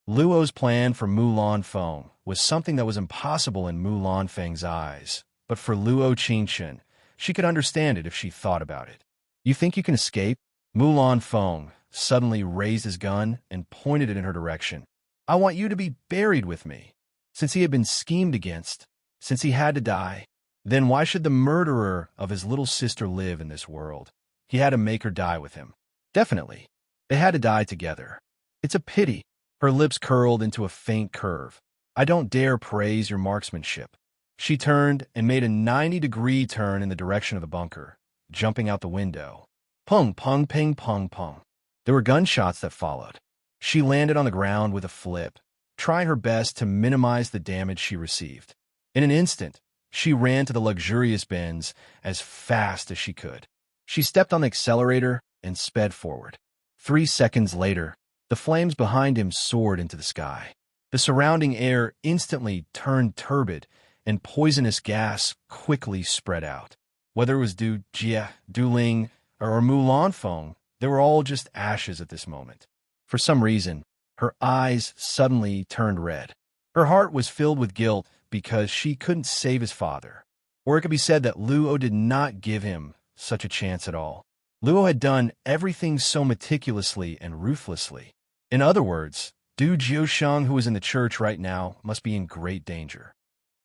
Luo's plan for Mulan Feng was something that was impossible in Mulan Feng's eyes, but for Luo Qingchen, she could understand it if she thought about it. You think you can escape? Mulan Feng suddenly raised his gun and pointed it in her direction. I want you to be buried with me. Since he had been schemed against, since he had to die, then why should the murderer of his little sister live in this world? He had to make her die with him. Definitely. They had to die together. It's a pity. Her lips curled into a faint curve. I don't dare praise your marksmanship. She turned and made a 90-degree turn in the direction of the bunker, jumping out the window. Pung, pung, ping, pung, pung. There were gunshots that followed. She landed on the ground with a flip, trying her best to minimize the damage she received. In an instant, she ran to the luxurious Benz as fast as she could. She stepped on the accelerator and sped forward. 3 seconds later, the flames behind him soared into the sky. The surrounding air instantly turned turbid, and poisonous gas quickly spread out. Whether it was Du Jie, Du Ling, or Mulan Feng, they were all just ashes at this moment. For some reason, her eyes suddenly turned red. Her heart was filled with guilt because she couldn't save his father. Or it could be said that Luo did not give him such a chance at all. Luo had done everything so meticulously and ruthlessly. In other words, Du Jiusheng, who was in the church right now, must be in great danger.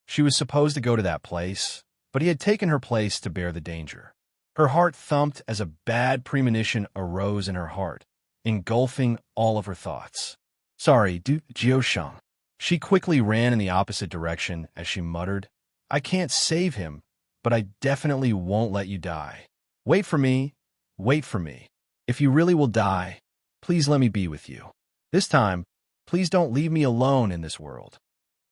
She was supposed to go to that place, but he had taken her place to bear the danger. Her heart thumped as a bad premonition arose in her heart, engulfing all of her thoughts. Sorry, Du Jiusheng. She quickly ran in the opposite direction as she muttered, I can't save him, but I definitely won't let you die. Wait for me. Wait for me. If you really will die, please let me be with you. This time, please don't leave me alone in this world.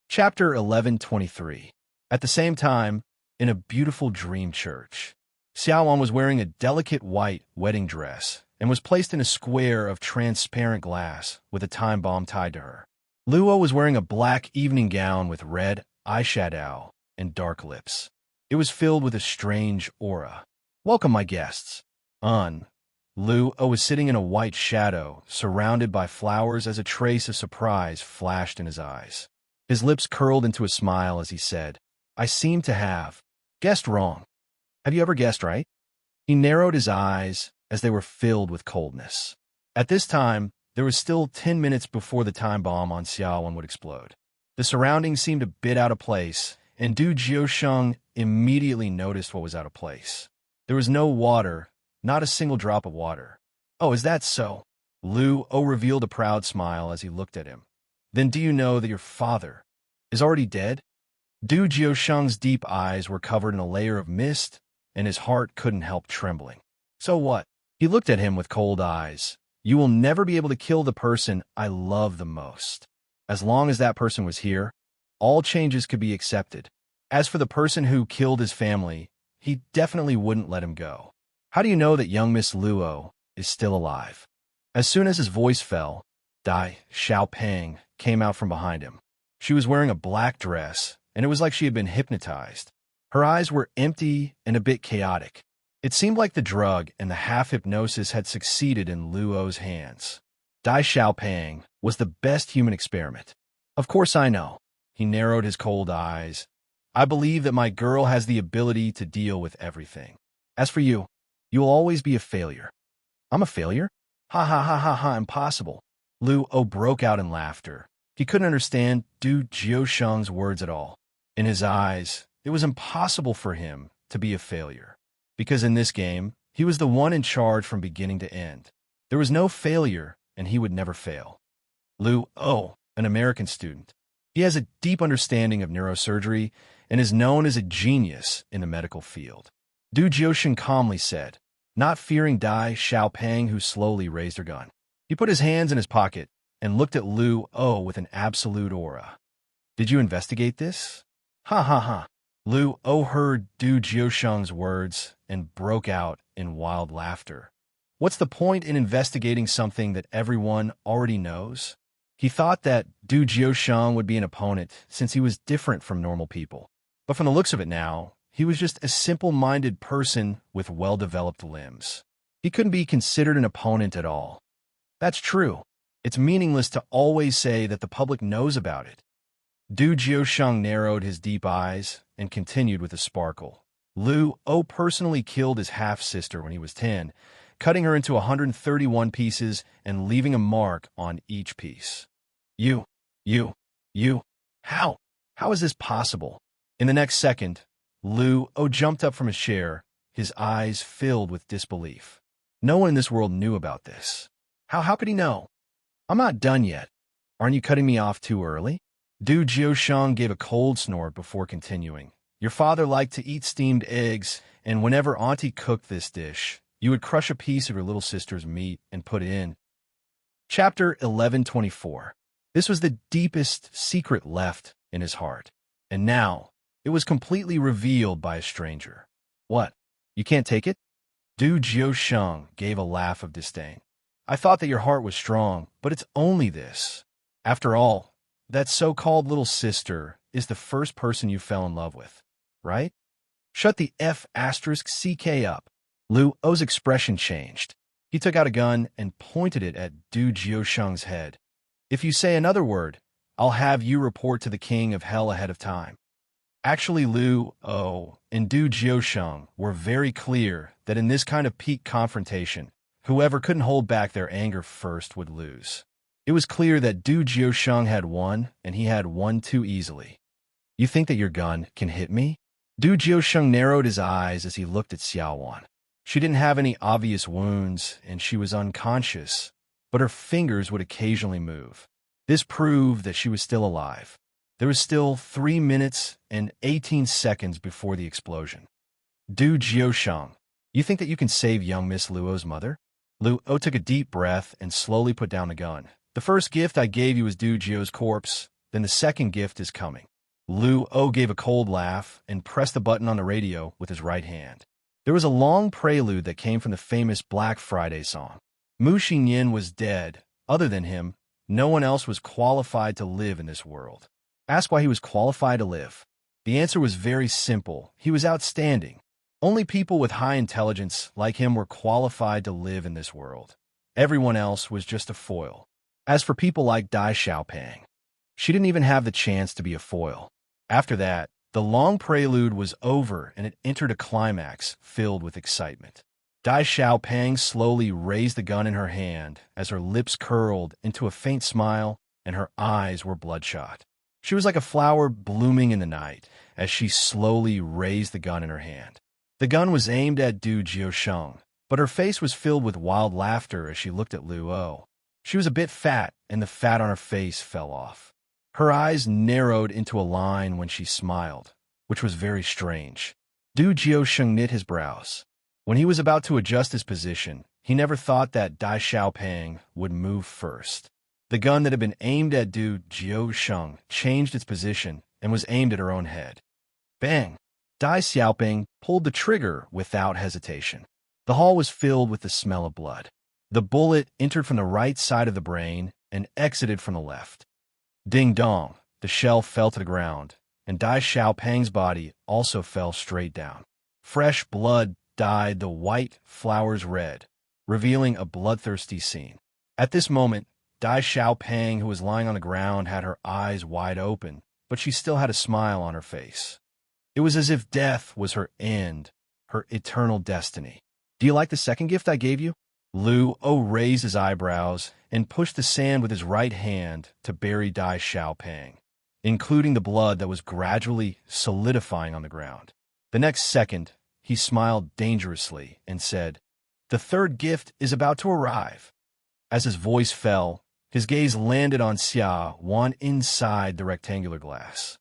Chapter 11:23. At the same time, in a beautiful dream church, Xiaowan was wearing a delicate white wedding dress and was placed in a square of transparent glass with a time bomb tied to her. Luo was wearing a black evening gown with red eyeshadow and dark lips. It was filled with a strange aura. Welcome, my guests. Luo was sitting in a white shadow, surrounded by flowers as a trace of surprise flashed in his eyes. His lips curled into a smile as he said, I seem to have guessed wrong. Have you ever guessed right? He narrowed his eyes as they were filled with coldness. At this time, there was still 10 minutes before the time bomb on Xiaowan would explode. The surroundings seemed a bit out of place, and Du Jiusheng immediately noticed what was out of place. There was no water, not a single drop of water. Oh, is that so? Luo revealed a proud smile as he looked at him. Then do you know that your father is already dead? Du Jiusheng's deep eyes were covered in a layer of mist, and his heart couldn't help trembling. So what? He looked at him with cold eyes. You will never be able to kill the person I love the most. As long as that person was here, all changes could be accepted. As for the person who killed his family, he definitely wouldn't let him go. How do you know that young Miss Luo is still alive? As soon as his voice fell, Dai Xiaopeng came out from behind him. She was wearing a black dress, and it was like she had been hypnotized. Her eyes were empty and a bit chaotic. It seemed like the drug and the half-hypnosis had succeeded in Luo's hands. Dai Xiaopeng was the best human experiment. Of course I know. He narrowed his cold eyes. I believe that my girl has the ability to deal with everything. As for you, you will always be a failure. I'm a failure? Ha ha ha ha ha, impossible. Luo broke out in laughter. He couldn't understand Du Jiusheng's words at all. In his eyes, it was impossible for him to be a failure. Because in this game, he was the one in charge from beginning to end. There was no failure, and he would never fail. Luo, an American student. He has a deep understanding of neurosurgery and is known as a genius in the medical field. Du Jiusheng calmly said, not fearing Dai Xiaopeng, who slowly raised her gun. He put his hands in his pocket and looked at Luo with an absolute aura. Did you investigate this? Ha ha ha. Luo heard Du Jiusheng's words and broke out in wild laughter. What's the point in investigating something that everyone already knows? He thought that Du Jiusheng would be an opponent since he was different from normal people. But from the looks of it now, he was just a simple-minded person with well-developed limbs. He couldn't be considered an opponent at all. That's true. It's meaningless to always say that the public knows about it. Du Jiusheng narrowed his deep eyes and continued with a sparkle. Lu O personally killed his half-sister when he was 10, cutting her into 131 pieces and leaving a mark on each piece. You, you, how? How is this possible? In the next second, Lu O jumped up from his chair, his eyes filled with disbelief. No one in this world knew about this. How could he know? I'm not done yet. Aren't you cutting me off too early? Du Jiusheng gave a cold snort before continuing. Your father liked to eat steamed eggs, and whenever Auntie cooked this dish, you would crush a piece of your little sister's meat and put it in. Chapter 1124. This was the deepest secret left in his heart, and now it was completely revealed by a stranger. What? You can't take it? Du Jiusheng gave a laugh of disdain. I thought that your heart was strong, but it's only this. After all, that so-called little sister is the first person you fell in love with, right? Shut the F***ck up. Lu O's expression changed. He took out a gun and pointed it at Du Jiusheng's head. If you say another word, I'll have you report to the king of hell ahead of time. Actually, Lu O and Du Jiusheng were very clear that in this kind of peak confrontation, whoever couldn't hold back their anger first would lose. It was clear that Du Jiusheng had won, and he had won too easily. You think that your gun can hit me? Du Jiusheng narrowed his eyes as he looked at Xiaowan. She didn't have any obvious wounds, and she was unconscious, but her fingers would occasionally move. This proved that she was still alive. There was still 3 minutes and 18 seconds before the explosion. Du Jiusheng, you think that you can save young Miss Luo's mother? Lu O took a deep breath and slowly put down the gun. The first gift I gave you was Du Jio's corpse, then the second gift is coming. Lu O gave a cold laugh and pressed the button on the radio with his right hand. There was a long prelude that came from the famous Black Friday song. Mu Xingyin was dead. Other than him, no one else was qualified to live in this world. Ask why he was qualified to live. The answer was very simple. He was outstanding. Only people with high intelligence like him were qualified to live in this world. Everyone else was just a foil. As for people like Dai Xiaopeng, she didn't even have the chance to be a foil. After that, the long prelude was over and it entered a climax filled with excitement. Dai Xiaopeng slowly raised the gun in her hand as her lips curled into a faint smile and her eyes were bloodshot. She was like a flower blooming in the night as she slowly raised the gun in her hand. The gun was aimed at Du Jiusheng, but her face was filled with wild laughter as she looked at Lu O. She was a bit fat, and the fat on her face fell off. Her eyes narrowed into a line when she smiled, which was very strange. Du Jiusheng knit his brows. When he was about to adjust his position, he never thought that Dai Xiaopeng would move first. The gun that had been aimed at Du Jiusheng changed its position and was aimed at her own head. Bang! Dai Xiaopeng pulled the trigger without hesitation. The hall was filled with the smell of blood. The bullet entered from the right side of the brain and exited from the left. Ding-dong, the shell fell to the ground, and Dai Xiaopeng's body also fell straight down. Fresh blood dyed the white flowers red, revealing a bloodthirsty scene. At this moment, Dai Xiaopeng, who was lying on the ground, had her eyes wide open, but she still had a smile on her face. It was as if death was her end, her eternal destiny. Do you like the second gift I gave you? Lu O raised his eyebrows and pushed the sand with his right hand to bury Dai Xiaopeng, including the blood that was gradually solidifying on the ground. The next second, he smiled dangerously and said, "The third gift is about to arrive." As his voice fell, his gaze landed on Xiaowan inside the rectangular glass.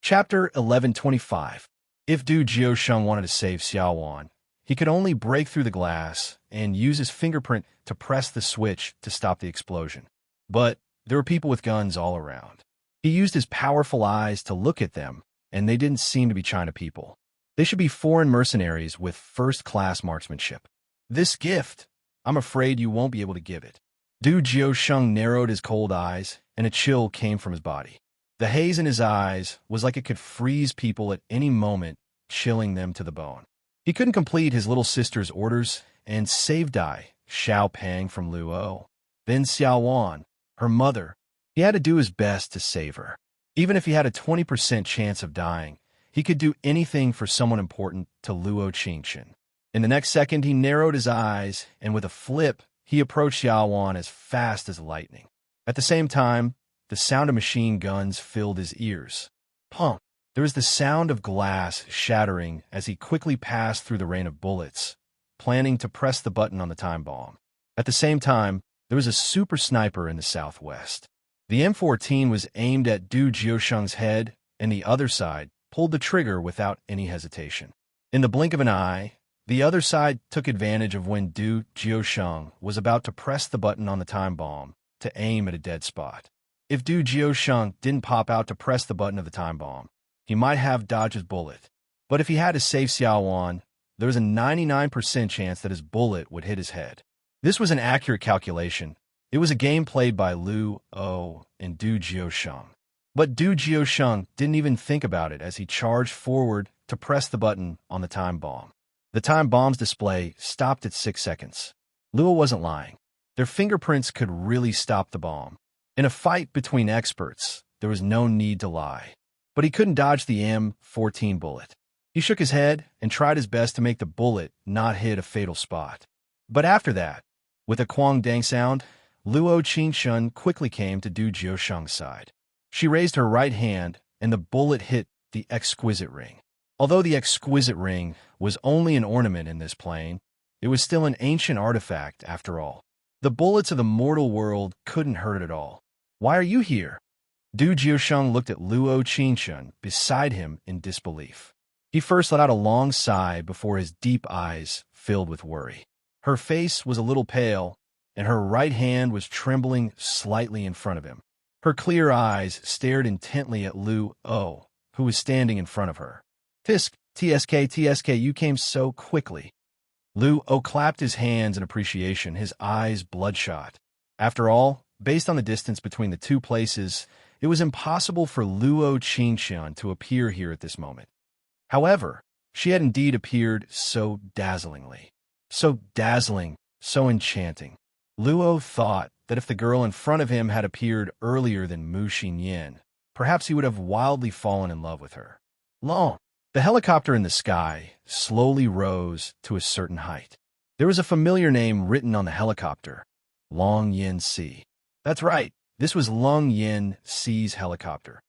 Chapter 1125. If Du Jiusheng wanted to save Xiaowan, he could only break through the glass and use his fingerprint to press the switch to stop the explosion. But there were people with guns all around. He used his powerful eyes to look at them, and they didn't seem to be China people. They should be foreign mercenaries with first-class marksmanship. This gift, I'm afraid you won't be able to give it. Du Jiusheng narrowed his cold eyes, and a chill came from his body. The haze in his eyes was like it could freeze people at any moment, chilling them to the bone. He couldn't complete his little sister's orders and save Dai Xiaopeng from Lu O. Then Xiaowan, her mother. He had to do his best to save her. Even if he had a 20% chance of dying, he could do anything for someone important to Luo Qingchen. In the next second, he narrowed his eyes, and with a flip, he approached Xiaowan as fast as lightning. At the same time, the sound of machine guns filled his ears. Pump! There was the sound of glass shattering as he quickly passed through the rain of bullets, planning to press the button on the time bomb. At the same time, there was a super sniper in the southwest. The M14 was aimed at Du Jiusheng's head, and the other side pulled the trigger without any hesitation. In the blink of an eye, the other side took advantage of when Du Jiusheng was about to press the button on the time bomb to aim at a dead spot. If Du Jiusheng didn't pop out to press the button of the time bomb, he might have dodged his bullet. But if he had to save Xiaowan, there was a 99% chance that his bullet would hit his head. This was an accurate calculation. It was a game played by Luo and Du Jiusheng. But Du Jiusheng didn't even think about it as he charged forward to press the button on the time bomb. The time bomb's display stopped at 6 seconds. Luo wasn't lying. Their fingerprints could really stop the bomb. In a fight between experts, there was no need to lie. But he couldn't dodge the M14 bullet. He shook his head and tried his best to make the bullet not hit a fatal spot. But after that, with a quang dang sound, Luo Qingchen quickly came to Du Jiusheng's side. She raised her right hand, and the bullet hit the exquisite ring. Although the exquisite ring was only an ornament in this plane, it was still an ancient artifact after all. The bullets of the mortal world couldn't hurt it at all. Why are you here? Du Jiusheng looked at Luo Qingchen beside him in disbelief. He first let out a long sigh before his deep eyes filled with worry. Her face was a little pale, and her right hand was trembling slightly in front of him. Her clear eyes stared intently at Luo, who was standing in front of her. TSK, you came so quickly. Luo clapped his hands in appreciation, his eyes bloodshot. After all, based on the distance between the two places, it was impossible for Luo Qingchen to appear here at this moment. However, she had indeed appeared so dazzlingly. So dazzling, so enchanting. Luo thought that if the girl in front of him had appeared earlier than Mu Xinyan, perhaps he would have wildly fallen in love with her. Long. The helicopter in the sky slowly rose to a certain height. There was a familiar name written on the helicopter, Long Yin Si. That's right, this was Long Yin Si's helicopter.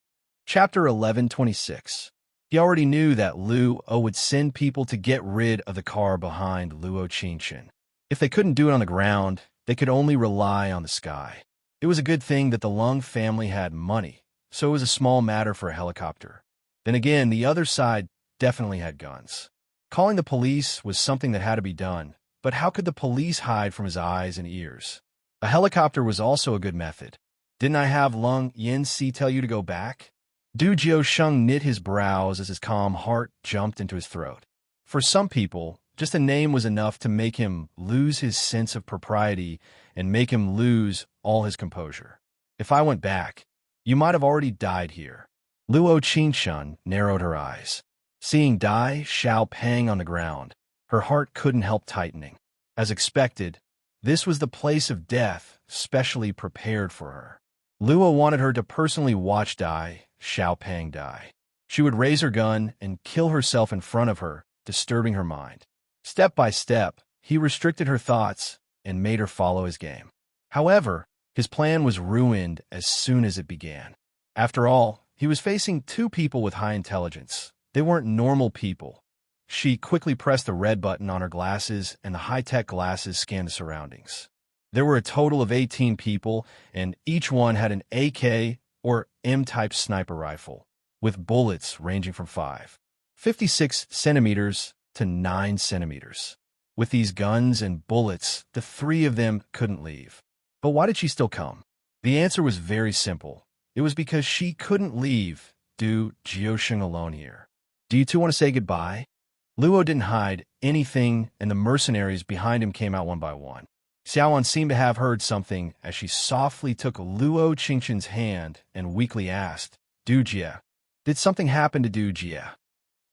Chapter 11:26. He already knew that Luo would send people to get rid of the car behind Luo Qingchen. If they couldn't do it on the ground, they could only rely on the sky. It was a good thing that the Lung family had money, so it was a small matter for a helicopter. Then again, the other side definitely had guns. Calling the police was something that had to be done, but how could the police hide from his eyes and ears? A helicopter was also a good method. Didn't I have Lung Yin Si tell you to go back? Du Jiusheng knit his brows as his calm heart jumped into his throat. For some people, just a name was enough to make him lose his sense of propriety and make him lose all his composure. If I went back, you might have already died here. Luo Qingchen narrowed her eyes. Seeing Dai Xiaopeng on the ground, her heart couldn't help tightening. As expected, this was the place of death specially prepared for her. Luo wanted her to personally watch Dai Xiaopeng die. She would raise her gun and kill herself in front of her, disturbing her mind. Step by step, he restricted her thoughts and made her follow his game. However, his plan was ruined as soon as it began. After all, he was facing two people with high intelligence. They weren't normal people. She quickly pressed the red button on her glasses, and the high-tech glasses scanned the surroundings. There were a total of 18 people, and each one had an AK or M-type sniper rifle, with bullets ranging from 56 centimeters to 9 centimeters. With these guns and bullets, the three of them couldn't leave. But why did she still come? The answer was very simple. It was because she couldn't leave Du Jiusheng alone here. Do you two want to say goodbye? Luo didn't hide anything, and the mercenaries behind him came out one by one. Xiaowan seemed to have heard something as she softly took Luo Qingchen's hand and weakly asked, Du Jie, did something happen to Du Jie?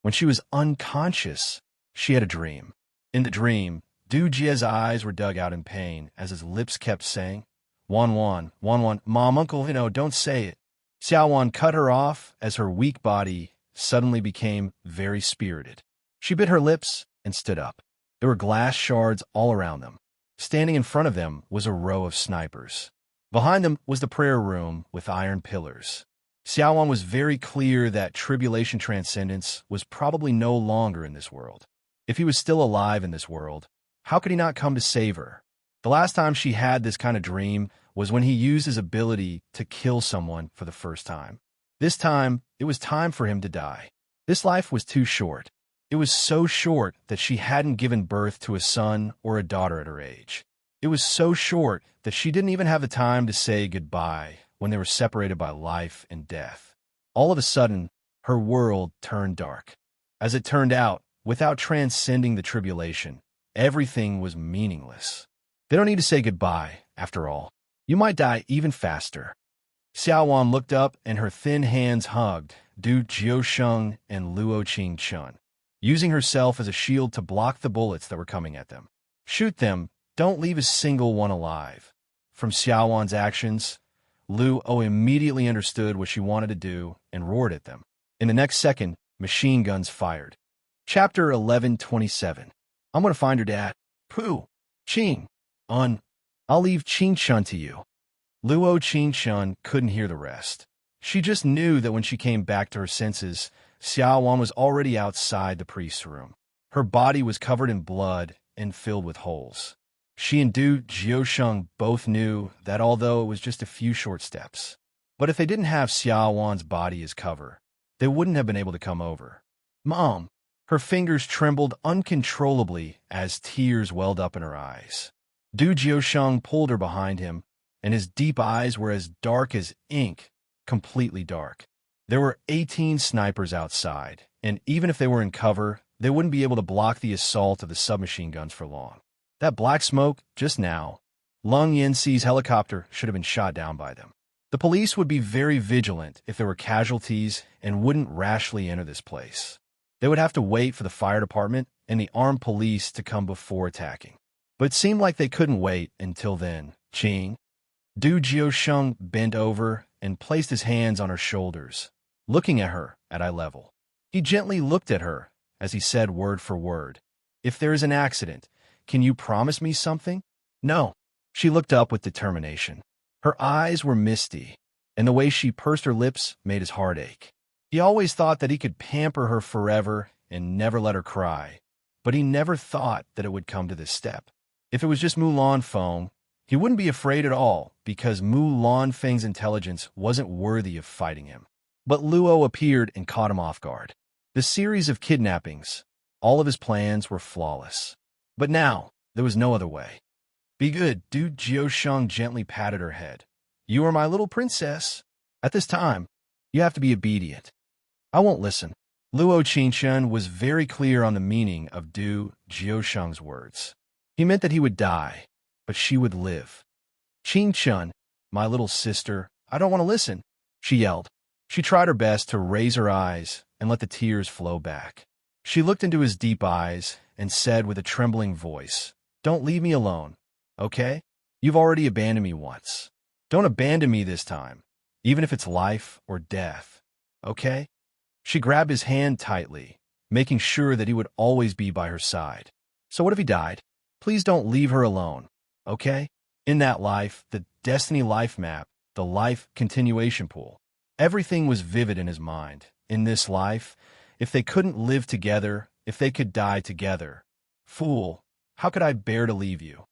When she was unconscious, she had a dream. In the dream, Du Jie's eyes were dug out in pain as his lips kept saying, Wan, Mom, Uncle, don't say it. Xiao Wan cut her off as her weak body suddenly became very spirited. She bit her lips and stood up. There were glass shards all around them. Standing in front of them was a row of snipers. Behind them was the prayer room with iron pillars. Xiao Wan was very clear that tribulation transcendence was probably no longer in this world. If he was still alive in this world, how could he not come to save her? The last time she had this kind of dream was when he used his ability to kill someone for the first time. This time, it was time for him to die. This life was too short. It was so short that she hadn't given birth to a son or a daughter at her age. It was so short that she didn't even have the time to say goodbye when they were separated by life and death. All of a sudden, her world turned dark. As it turned out, without transcending the tribulation, everything was meaningless. They don't need to say goodbye, after all. You might die even faster. Xiao Wan looked up and her thin hands hugged Du Jiusheng and Luo Qingchun, using herself as a shield to block the bullets that were coming at them. Shoot them, don't leave a single one alive. From Xiao Wan's actions, Luo immediately understood what she wanted to do and roared at them. In the next second, machine guns fired. Chapter 11:27. I'm going to find her dad. Pooh. Qing. I'll leave Qingchun to you. Luo Qingchun couldn't hear the rest. She just knew that when she came back to her senses, Xiao Wan was already outside the priest's room. Her body was covered in blood and filled with holes. She and Du Jiusheng both knew that although it was just a few short steps, but if they didn't have Xiao Wan's body as cover, they wouldn't have been able to come over. Mom! Her fingers trembled uncontrollably as tears welled up in her eyes. Du Jiusheng pulled her behind him, and his deep eyes were as dark as ink, completely dark. There were 18 snipers outside, and even if they were in cover, they wouldn't be able to block the assault of the submachine guns for long. That black smoke, just now, Lung Yanxi's helicopter should have been shot down by them. The police would be very vigilant if there were casualties and wouldn't rashly enter this place. They would have to wait for the fire department and the armed police to come before attacking. But it seemed like they couldn't wait until then. Qing. Du Jiusheng bent over and placed his hands on her shoulders, looking at her at eye level. He gently looked at her as he said word for word, "If there is an accident, can you promise me something?" "No." She looked up with determination. Her eyes were misty, and the way she pursed her lips made his heart ache. He always thought that he could pamper her forever and never let her cry, but he never thought that it would come to this step. If it was just Mulan Feng, he wouldn't be afraid at all because Mulan Feng's intelligence wasn't worthy of fighting him. But Luo appeared and caught him off guard. The series of kidnappings, all of his plans were flawless. But now, there was no other way. "Be good," Du Jiusheng gently patted her head. "You are my little princess. At this time, you have to be obedient." "I won't listen." Luo Qingchun was very clear on the meaning of Du Jiusheng's words. He meant that he would die, but she would live. "Qingchun, my little sister, I don't want to listen," she yelled. She tried her best to raise her eyes and let the tears flow back. She looked into his deep eyes and said with a trembling voice, "Don't leave me alone, okay? You've already abandoned me once. Don't abandon me this time, even if it's life or death, okay?" She grabbed his hand tightly, making sure that he would always be by her side. "So what if he died? Please don't leave her alone, okay?" In that life, the Destiny life map, the life continuation pool, everything was vivid in his mind. In this life, if they couldn't live together, if they could die together. "Fool, how could I bear to leave you?"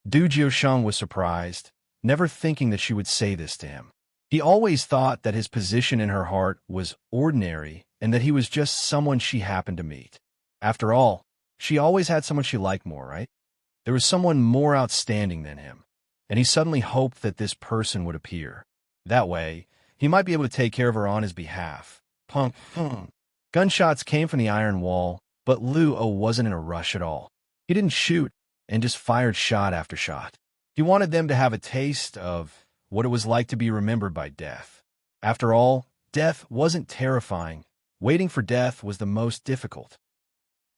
Du Jiusheng was surprised, never thinking that she would say this to him. He always thought that his position in her heart was ordinary and that he was just someone she happened to meet. After all, she always had someone she liked more, right? There was someone more outstanding than him, and he suddenly hoped that this person would appear. That way, he might be able to take care of her on his behalf. Punk. Gunshots came from the iron wall, but Luo wasn't in a rush at all. He didn't shoot and just fired shot after shot. He wanted them to have a taste of what it was like to be remembered by death. After all, death wasn't terrifying. Waiting for death was the most difficult.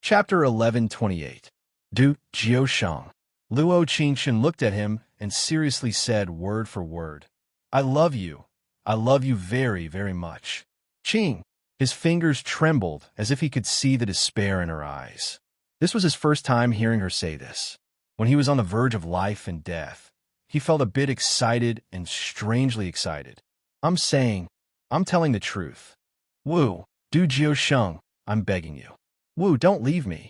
Chapter 11:28. Du Jiusheng. Luo Qingchun looked at him and seriously said word for word, "I love you. I love you very, very much." Ching! His fingers trembled as if he could see the despair in her eyes. This was his first time hearing her say this. When he was on the verge of life and death, he felt a bit excited and strangely excited. I'm telling the truth. Wu, Du Jiusheng, I'm begging you. Wu, don't leave me.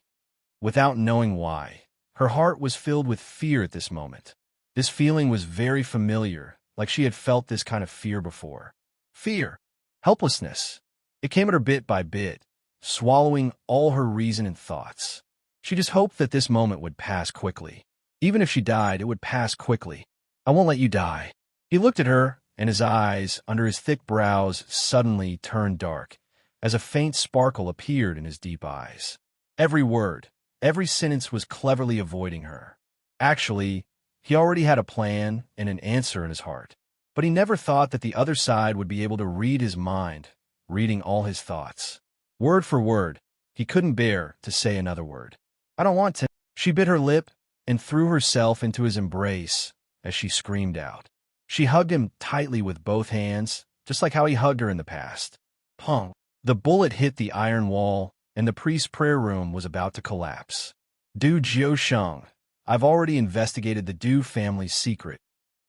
Without knowing why, her heart was filled with fear at this moment. This feeling was very familiar, like she had felt this kind of fear before. Fear. Helplessness. It came at her bit by bit, swallowing all her reason and thoughts. She just hoped that this moment would pass quickly. Even if she died, it would pass quickly. I won't let you die. He looked at her, and his eyes, under his thick brows, suddenly turned dark, as a faint sparkle appeared in his deep eyes. Every word, every sentence was cleverly avoiding her. Actually, he already had a plan and an answer in his heart. But he never thought that the other side would be able to read his mind, reading all his thoughts. Word for word, he couldn't bear to say another word. I don't want to. She bit her lip and threw herself into his embrace as she screamed out. She hugged him tightly with both hands, just like how he hugged her in the past. Pong! The bullet hit the iron wall, and the priest's prayer room was about to collapse. Du Jiusheng, I've already investigated the Du family's secret.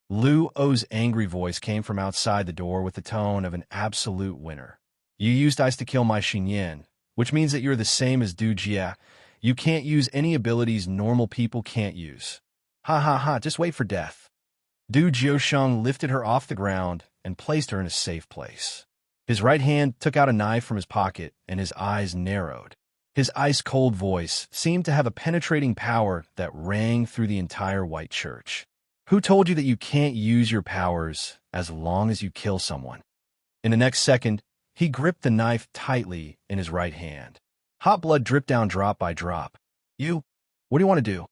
Lu O's angry voice came from outside the door with the tone of an absolute winner. You used ice to kill my Xinyan, which means that you're the same as Du Jia. You can't use any abilities normal people can't use. Ha ha ha, just wait for death. Du Jiusheng lifted her off the ground and placed her in a safe place. His right hand took out a knife from his pocket, and his eyes narrowed. His ice-cold voice seemed to have a penetrating power that rang through the entire white church. Who told you that you can't use your powers as long as you kill someone? In the next second, he gripped the knife tightly in his right hand. Hot blood dripped down drop by drop. What do you want to do?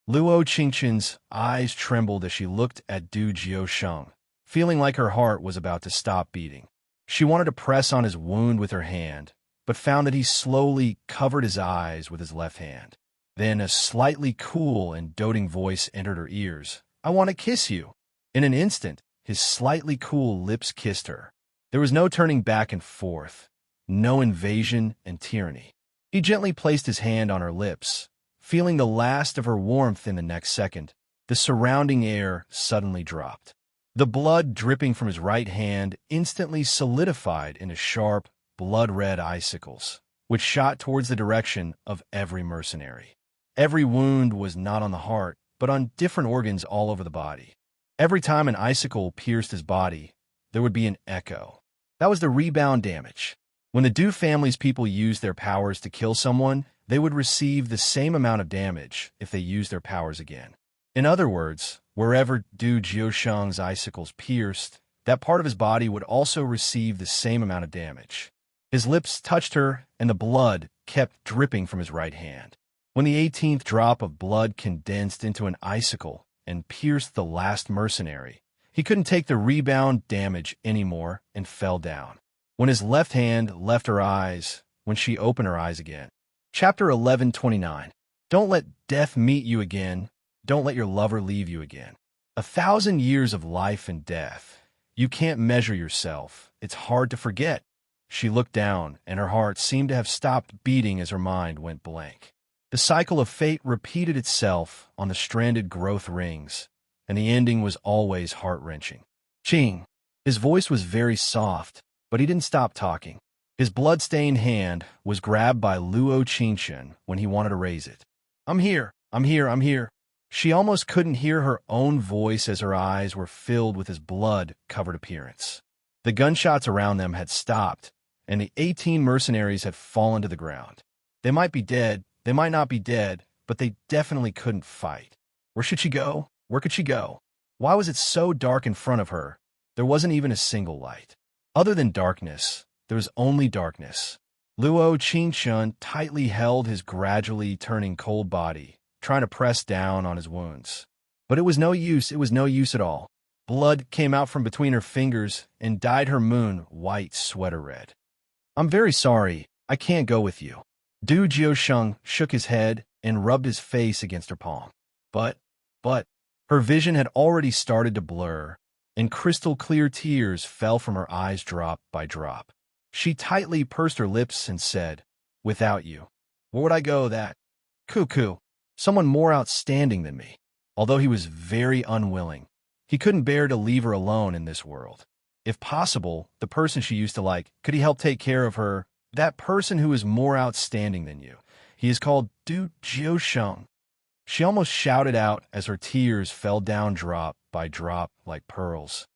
Luo Qingqin's eyes trembled as she looked at Du Jiusheng, feeling like her heart was about to stop beating. She wanted to press on his wound with her hand, but found that he slowly covered his eyes with his left hand. Then a slightly cool and doting voice entered her ears. I want to kiss you. In an instant, his slightly cool lips kissed her. There was no turning back and forth, no invasion and tyranny. He gently placed his hand on her lips, feeling the last of her warmth in the next second. The surrounding air suddenly dropped. The blood dripping from his right hand instantly solidified into sharp, blood-red icicles, which shot towards the direction of every mercenary. Every wound was not on the heart, but on different organs all over the body. Every time an icicle pierced his body, there would be an echo. That was the rebound damage. When the Du family's people used their powers to kill someone, they would receive the same amount of damage if they used their powers again. In other words, wherever Du Jiusheng's icicles pierced, that part of his body would also receive the same amount of damage. His lips touched her, and the blood kept dripping from his right hand. When the 18th drop of blood condensed into an icicle and pierced the last mercenary, he couldn't take the rebound damage anymore and fell down. When his left hand left her eyes, when she opened her eyes again. Chapter 11:29. Don't let death meet you again. Don't let your lover leave you again. 1,000 years of life and death. You can't measure yourself. It's hard to forget. She looked down, and her heart seemed to have stopped beating as her mind went blank. The cycle of fate repeated itself on the stranded growth rings, and the ending was always heart-wrenching. Ching! His voice was very soft, but he didn't stop talking. His blood-stained hand was grabbed by Luo Qingqin when he wanted to raise it. I'm here. She almost couldn't hear her own voice as her eyes were filled with his blood-covered appearance. The gunshots around them had stopped, and the 18 mercenaries had fallen to the ground. They might be dead, they might not be dead, but they definitely couldn't fight. Where should she go? Where could she go? Why was it so dark in front of her? There wasn't even a single light. Other than darkness, there was only darkness. Luo Qingqin tightly held his gradually turning cold body, trying to press down on his wounds. But it was no use at all. Blood came out from between her fingers and dyed her moon white sweater red. I'm very sorry, I can't go with you. Du Jiusheng shook his head and rubbed his face against her palm. But, Her vision had already started to blur, and crystal-clear tears fell from her eyes drop by drop. She tightly pursed her lips and said, "Without you, where would I go that? Cuckoo, someone more outstanding than me." Although he was very unwilling, he couldn't bear to leave her alone in this world. If possible, the person she used to like, could he help take care of her? That person who is more outstanding than you. He is called Du Jiusheng. She almost shouted out as her tears fell down drop by drop like pearls.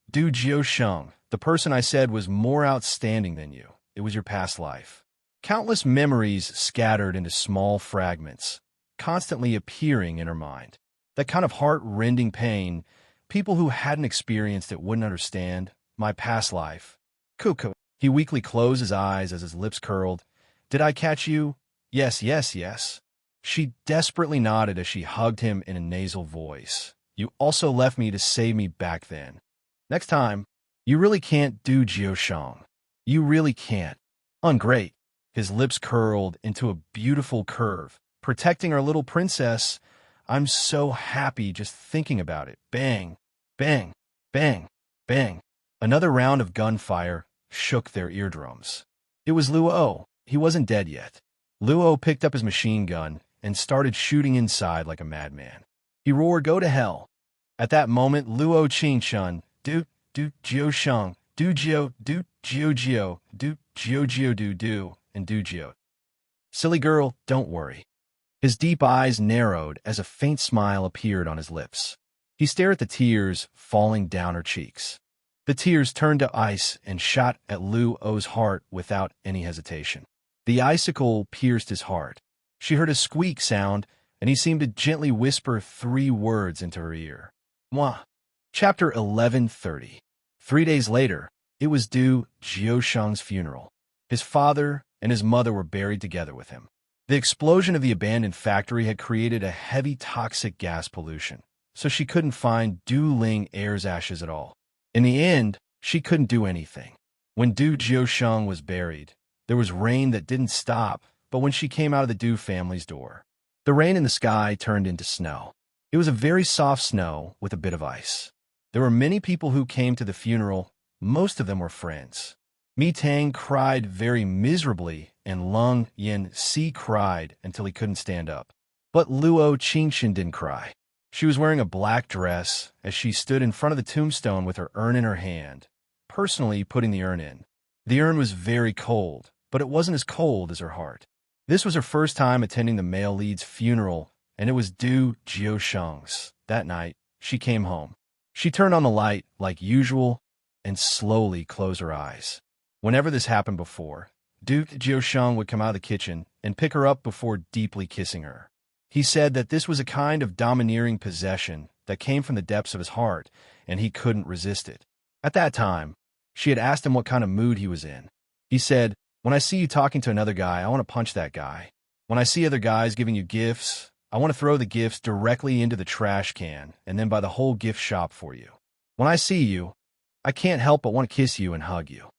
Du Jiusheng, the person I said was more outstanding than you. It was your past life. Countless memories scattered into small fragments, constantly appearing in her mind. That kind of heart-rending pain, people who hadn't experienced it wouldn't understand. My past life. Cuckoo. He weakly closed his eyes as his lips curled. Did I catch you? Yes, yes, yes. She desperately nodded as she hugged him in a nasal voice. You also left me to save me back then. Next time, you really can't do Jiusheng. You really can't. Ungreat. His lips curled into a beautiful curve, protecting our little princess. I'm so happy just thinking about it. Bang, bang, bang, bang. Another round of gunfire shook their eardrums. It was Luo. He wasn't dead yet. Luo picked up his machine gun and started shooting inside like a madman. He roared, "Go to hell." At that moment, Luo Qingshun, du Jiusheng, du Jiu, du Jiu, and du Jiu. Silly girl, don't worry. His deep eyes narrowed as a faint smile appeared on his lips. He stared at the tears falling down her cheeks. The tears turned to ice and shot at Luo's heart without any hesitation. The icicle pierced his heart. She heard a squeak sound, and he seemed to gently whisper 3 words into her ear. Moi. Chapter 1130. 3 days later, it was Du Jiusheng's funeral. His father and his mother were buried together with him. The explosion of the abandoned factory had created a heavy toxic gas pollution, so she couldn't find Du Ling Air's ashes at all. In the end, she couldn't do anything. When Du Jiusheng was buried, there was rain that didn't stop, but when she came out of the Du family's door, the rain in the sky turned into snow. It was a very soft snow with a bit of ice. There were many people who came to the funeral. Most of them were friends. Mi Tang cried very miserably, and Lung Yin-si cried until he couldn't stand up. But Luo Qingxin didn't cry. She was wearing a black dress as she stood in front of the tombstone with her urn in her hand, personally putting the urn in. The urn was very cold, but it wasn't as cold as her heart. This was her first time attending the male lead's funeral, and it was Du Jiusheng's. That night, she came home. She turned on the light, like usual, and slowly closed her eyes. Whenever this happened before, Du Jiusheng would come out of the kitchen and pick her up before deeply kissing her. He said that this was a kind of domineering possession that came from the depths of his heart, and he couldn't resist it. At that time, she had asked him what kind of mood he was in. He said, "When I see you talking to another guy, I want to punch that guy. When I see other guys giving you gifts, I want to throw the gifts directly into the trash can and then buy the whole gift shop for you. When I see you, I can't help but want to kiss you and hug you."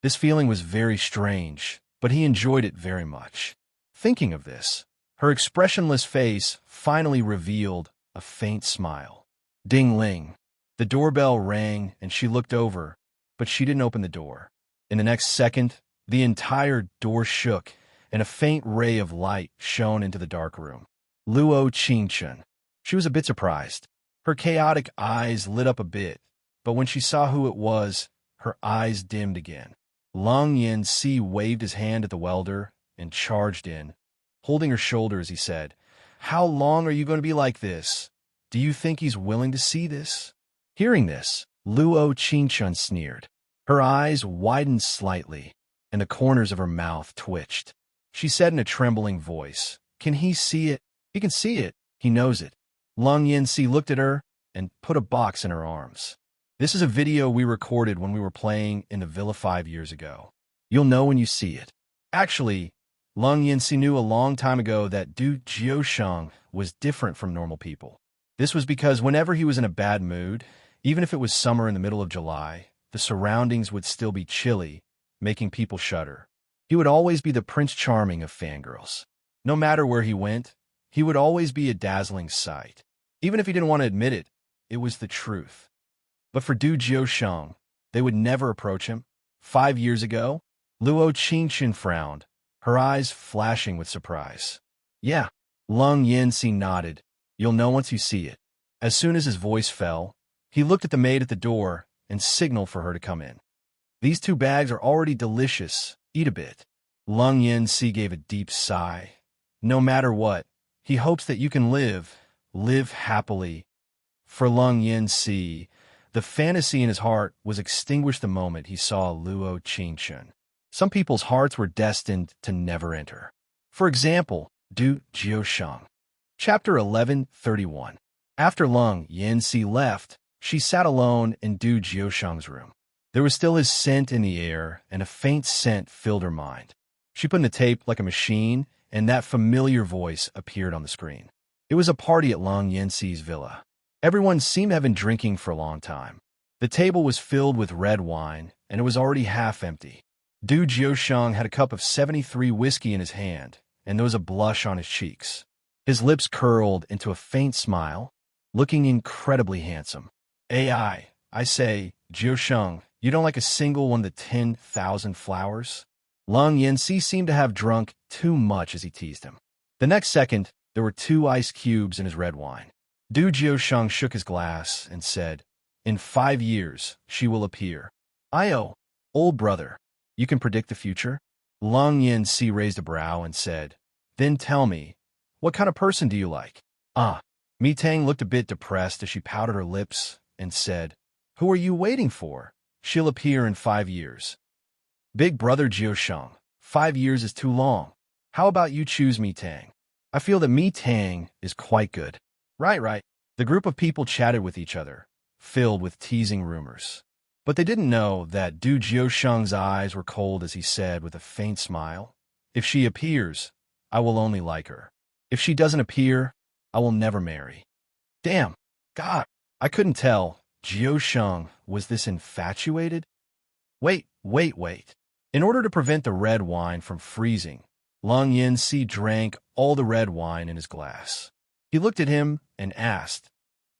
This feeling was very strange, but he enjoyed it very much. Thinking of this, her expressionless face finally revealed a faint smile. Ding-ling. The doorbell rang, and she looked over, but she didn't open the door. In the next second, the entire door shook, and a faint ray of light shone into the dark room. Luo Qingchen. She was a bit surprised. Her chaotic eyes lit up a bit, but when she saw who it was, her eyes dimmed again. Lung Yin-si waved his hand at the welder and charged in. Holding her shoulders, he said, "How long are you going to be like this? Do you think he's willing to see this?" Hearing this, Luo Qingchen sneered. Her eyes widened slightly, and the corners of her mouth twitched. She said in a trembling voice, "Can he see it? He can see it. He knows it." Lung Yin-si looked at her and put a box in her arms. "This is a video we recorded when we were playing in the villa 5 years ago. You'll know when you see it." Actually, Lung Yin-si knew a long time ago that Du Jiusheng was different from normal people. This was because whenever he was in a bad mood, even if it was summer in the middle of July, the surroundings would still be chilly, making people shudder. He would always be the Prince Charming of fangirls. No matter where he went, he would always be a dazzling sight. Even if he didn't want to admit it, it was the truth. But for Du Jiusheng, they would never approach him. 5 years ago, Luo Qingqian frowned, her eyes flashing with surprise. Yeah, Lung Yanxi nodded. You'll know once you see it. As soon as his voice fell, he looked at the maid at the door and signaled for her to come in. These 2 bags are already delicious. Eat a bit. Lung Yanxi gave a deep sigh. No matter what, he hopes that you can live happily. For Lung Yanxi, the fantasy in his heart was extinguished the moment he saw Luo Qingqian. Some people's hearts were destined to never enter. For example, Du Jiusheng. Chapter 11:31. After Lung Yanxi left, she sat alone in Du Jiusheng's room. There was still his scent in the air, and a faint scent filled her mind. She put in the tape like a machine, and that familiar voice appeared on the screen. It was a party at Lung Yanxi's villa. Everyone seemed to have been drinking for a long time. The table was filled with red wine, and it was already half empty. Du Jiusheng had a cup of 73 whiskey in his hand, and there was a blush on his cheeks. His lips curled into a faint smile, looking incredibly handsome. I say, Jiusheng, you don't like a single one of the 10,000 flowers? Lung Yanxi seemed to have drunk too much as he teased him. The next second, there were 2 ice cubes in his red wine. Du Jiusheng shook his glass and said, in 5 years, she will appear. Old brother, you can predict the future? Lung Yanxi raised a brow and said, then tell me, what kind of person do you like? Mi Tang looked a bit depressed as she pouted her lips and said, who are you waiting for? She'll appear in 5 years. Big brother Jiusheng, 5 years is too long. How about you choose Mi Tang? I feel that Mi Tang is quite good. Right. The group of people chatted with each other, filled with teasing rumors. But they didn't know that Du Jiusheng's eyes were cold as he said with a faint smile, if she appears, I will only like her. If she doesn't appear, I will never marry. Damn, God, I couldn't tell. Jiusheng, was this infatuated? Wait. In order to prevent the red wine from freezing, Lung Yanxi drank all the red wine in his glass. He looked at him and asked,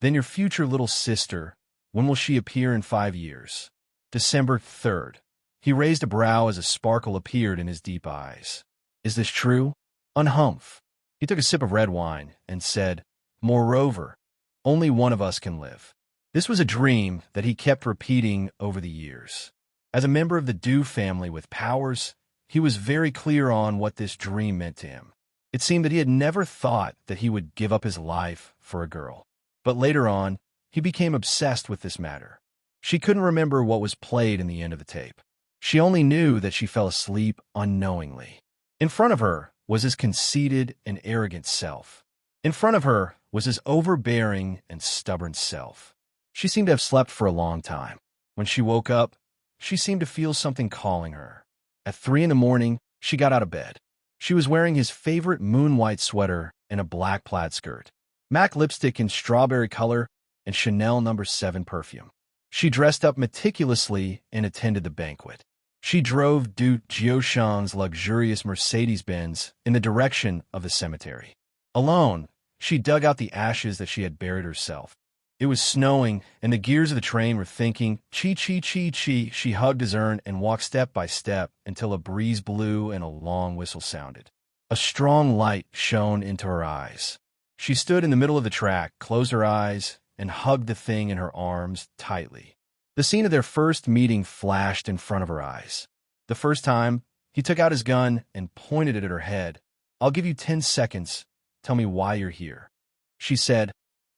then your future little sister, when will she appear in 5 years? December 3rd. He raised a brow as a sparkle appeared in his deep eyes. Is this true? Unhumph. He took a sip of red wine and said, moreover, only one of us can live. This was a dream that he kept repeating over the years. As a member of the Du family with powers, he was very clear on what this dream meant to him. It seemed that he had never thought that he would give up his life for a girl. But later on, he became obsessed with this matter. She couldn't remember what was played in the end of the tape. She only knew that she fell asleep unknowingly. In front of her was his conceited and arrogant self. In front of her was his overbearing and stubborn self. She seemed to have slept for a long time. When she woke up, she seemed to feel something calling her. At 3 in the morning, she got out of bed. She was wearing his favorite moon-white sweater and a black plaid skirt, MAC lipstick in strawberry color, and Chanel No. 7 perfume. She dressed up meticulously and attended the banquet. She drove Du Jiusheng's luxurious Mercedes-Benz in the direction of the cemetery. Alone, she dug out the ashes that she had buried herself. It was snowing, and the gears of the train were thinking, "Chee, chee, chee, chee." She hugged his urn and walked step by step until a breeze blew and a long whistle sounded. A strong light shone into her eyes. She stood in the middle of the track, closed her eyes, and hugged the thing in her arms tightly. The scene of their first meeting flashed in front of her eyes. The first time, he took out his gun and pointed it at her head. "I'll give you 10 seconds. Tell me why you're here." She said,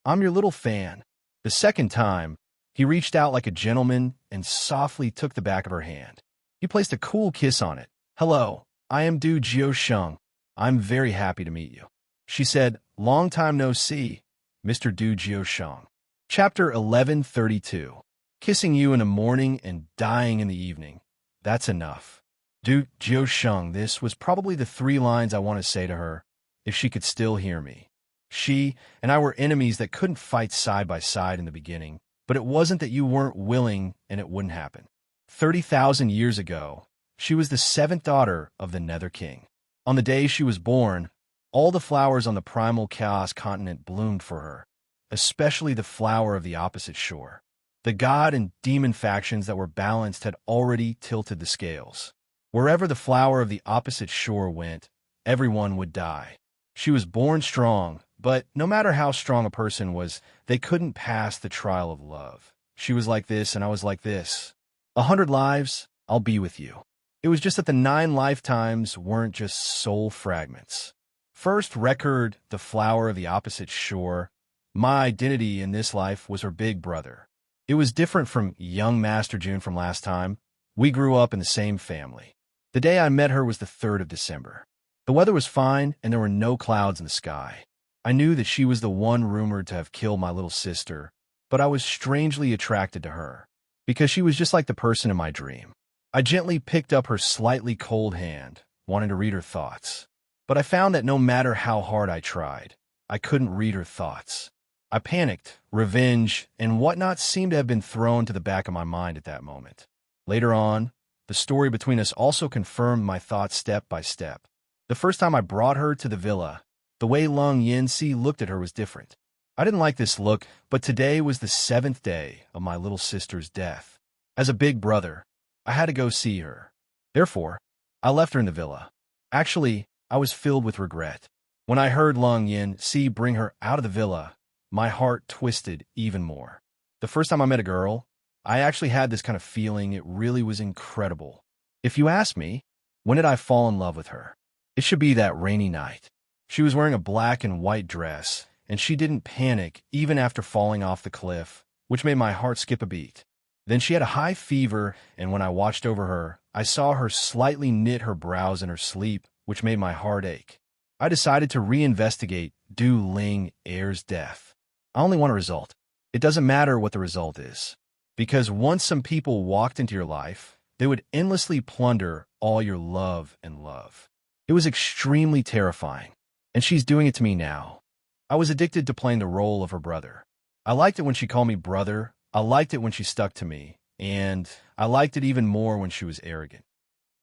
"I'm your little fan." The second time, he reached out like a gentleman and softly took the back of her hand. He placed a cool kiss on it. "Hello, I am Du Jiusheng. I'm very happy to meet you." She said, "Long time no see, Mr. Du Jiusheng." Chapter 1132. Kissing you in the morning and dying in the evening. That's enough. Du Jiusheng, this was probably the 3 lines I want to say to her, if she could still hear me. She and I were enemies that couldn't fight side by side in the beginning, but it wasn't that you weren't willing and it wouldn't happen. 30,000 years ago, she was the 7th daughter of the Nether King. On the day she was born, all the flowers on the primal chaos continent bloomed for her. especially the flower of the opposite shore. The god and demon factions that were balanced had already tilted the scales. Wherever the flower of the opposite shore went, everyone would die. She was born strong, but no matter how strong a person was, they couldn't pass the trial of love. She was like this, and I was like this. 100 lives, I'll be with you. It was just that the 9 lifetimes weren't just soul fragments. First record, the flower of the opposite shore. My identity in this life was her big brother. It was different from young Master June from last time. We grew up in the same family. The day I met her was the 3rd of December. The weather was fine, and there were no clouds in the sky. I knew that she was the one rumored to have killed my little sister, but I was strangely attracted to her, because she was just like the person in my dream. I gently picked up her slightly cold hand, wanting to read her thoughts. But I found that no matter how hard I tried, I couldn't read her thoughts. I panicked, revenge, and whatnot seemed to have been thrown to the back of my mind at that moment. Later on, the story between us also confirmed my thoughts step by step. The first time I brought her to the villa, the way Lung Yin-si looked at her was different. I didn't like this look, but today was the 7th day of my little sister's death. As a big brother, I had to go see her. Therefore, I left her in the villa. Actually, I was filled with regret. When I heard Lung Yin-si bring her out of the villa, my heart twisted even more. The first time I met a girl, I actually had this kind of feeling. It really was incredible. If you ask me, when did I fall in love with her? It should be that rainy night. She was wearing a black and white dress, and she didn't panic even after falling off the cliff, which made my heart skip a beat. Then she had a high fever, and when I watched over her, I saw her slightly knit her brows in her sleep, which made my heart ache. I decided to reinvestigate Du Ling Er's death. I only want a result. It doesn't matter what the result is. Because once some people walked into your life, they would endlessly plunder all your love and love. It was extremely terrifying, and she's doing it to me now. I was addicted to playing the role of her brother. I liked it when she called me brother, I liked it when she stuck to me, and I liked it even more when she was arrogant.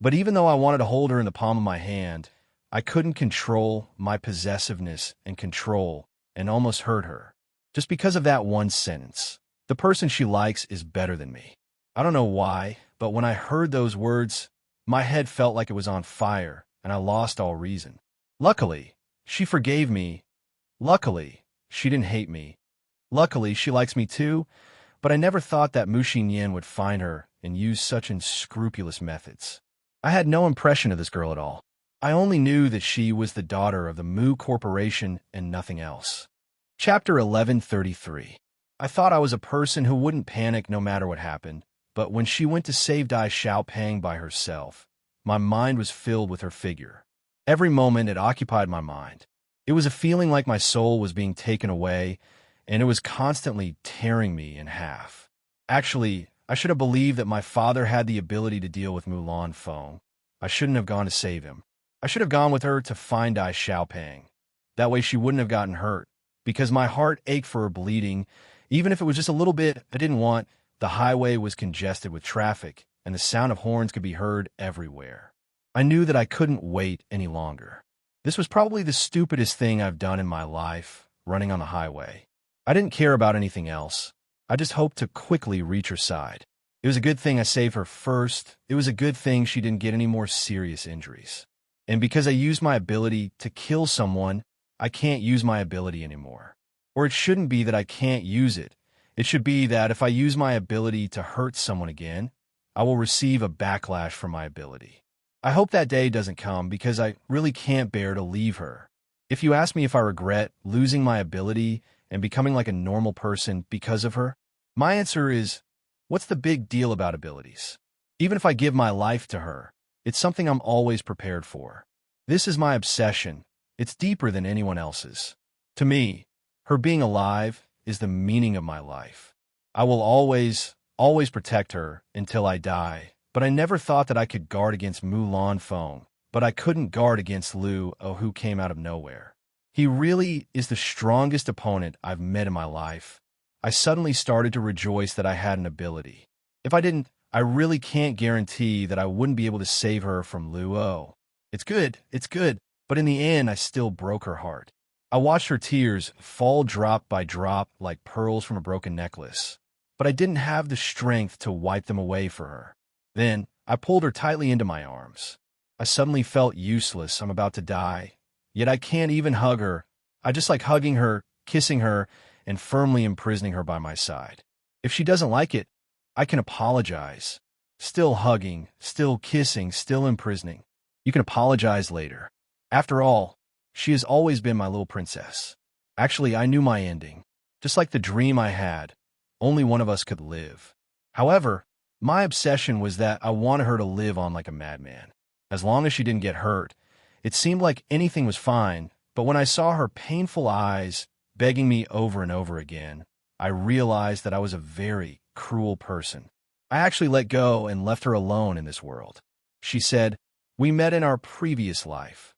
But even though I wanted to hold her in the palm of my hand, I couldn't control my possessiveness and control and almost hurt her. Just because of that one sentence. The person she likes is better than me. I don't know why, but when I heard those words, my head felt like it was on fire, and I lost all reason. Luckily, she forgave me. Luckily, she didn't hate me. Luckily, she likes me too, but I never thought that Mu Xinyan would find her and use such unscrupulous methods. I had no impression of this girl at all. I only knew that she was the daughter of the Mu Corporation and nothing else. Chapter 1133. I thought I was a person who wouldn't panic no matter what happened, but when she went to save Dai Xiaopeng by herself, my mind was filled with her figure. Every moment it occupied my mind. It was a feeling like my soul was being taken away, and it was constantly tearing me in half. Actually, I should have believed that my father had the ability to deal with Mulan Feng. I shouldn't have gone to save him. I should have gone with her to find Dai Xiaopeng. That way she wouldn't have gotten hurt, because my heart ached for her bleeding. Even if it was just a little bit, I didn't want. The highway was congested with traffic, and the sound of horns could be heard everywhere. I knew that I couldn't wait any longer. This was probably the stupidest thing I've done in my life, running on the highway. I didn't care about anything else. I just hoped to quickly reach her side. It was a good thing I saved her first. It was a good thing she didn't get any more serious injuries. And because I used my ability to kill someone, I can't use my ability anymore. Or it shouldn't be that I can't use it. It should be that if I use my ability to hurt someone again, I will receive a backlash from my ability. I hope that day doesn't come because I really can't bear to leave her. If you ask me if I regret losing my ability and becoming like a normal person because of her, my answer is, what's the big deal about abilities? Even if I give my life to her, it's something I'm always prepared for. This is my obsession. It's deeper than anyone else's. To me, her being alive is the meaning of my life. I will always protect her until I die, but I never thought that I could guard against Mulan Feng, but I couldn't guard against Lu O, who came out of nowhere. He really is the strongest opponent I've met in my life. I suddenly started to rejoice that I had an ability. If I didn't, I really can't guarantee that I wouldn't be able to save her from Lu O. It's good, but in the end I still broke her heart. I watched her tears fall drop by drop like pearls from a broken necklace, but I didn't have the strength to wipe them away for her. Then, I pulled her tightly into my arms. I suddenly felt useless. I'm about to die. Yet I can't even hug her. I just like hugging her, kissing her, and firmly imprisoning her by my side. If she doesn't like it, I can apologize. Still hugging, still kissing, still imprisoning. You can apologize later. After all, she has always been my little princess. Actually, I knew my ending. Just like the dream I had, only one of us could live. However, my obsession was that I wanted her to live on like a madman. As long as she didn't get hurt, it seemed like anything was fine, but when I saw her painful eyes begging me over and over again, I realized that I was a very cruel person. I actually let go and left her alone in this world. She said, "We met in our previous life."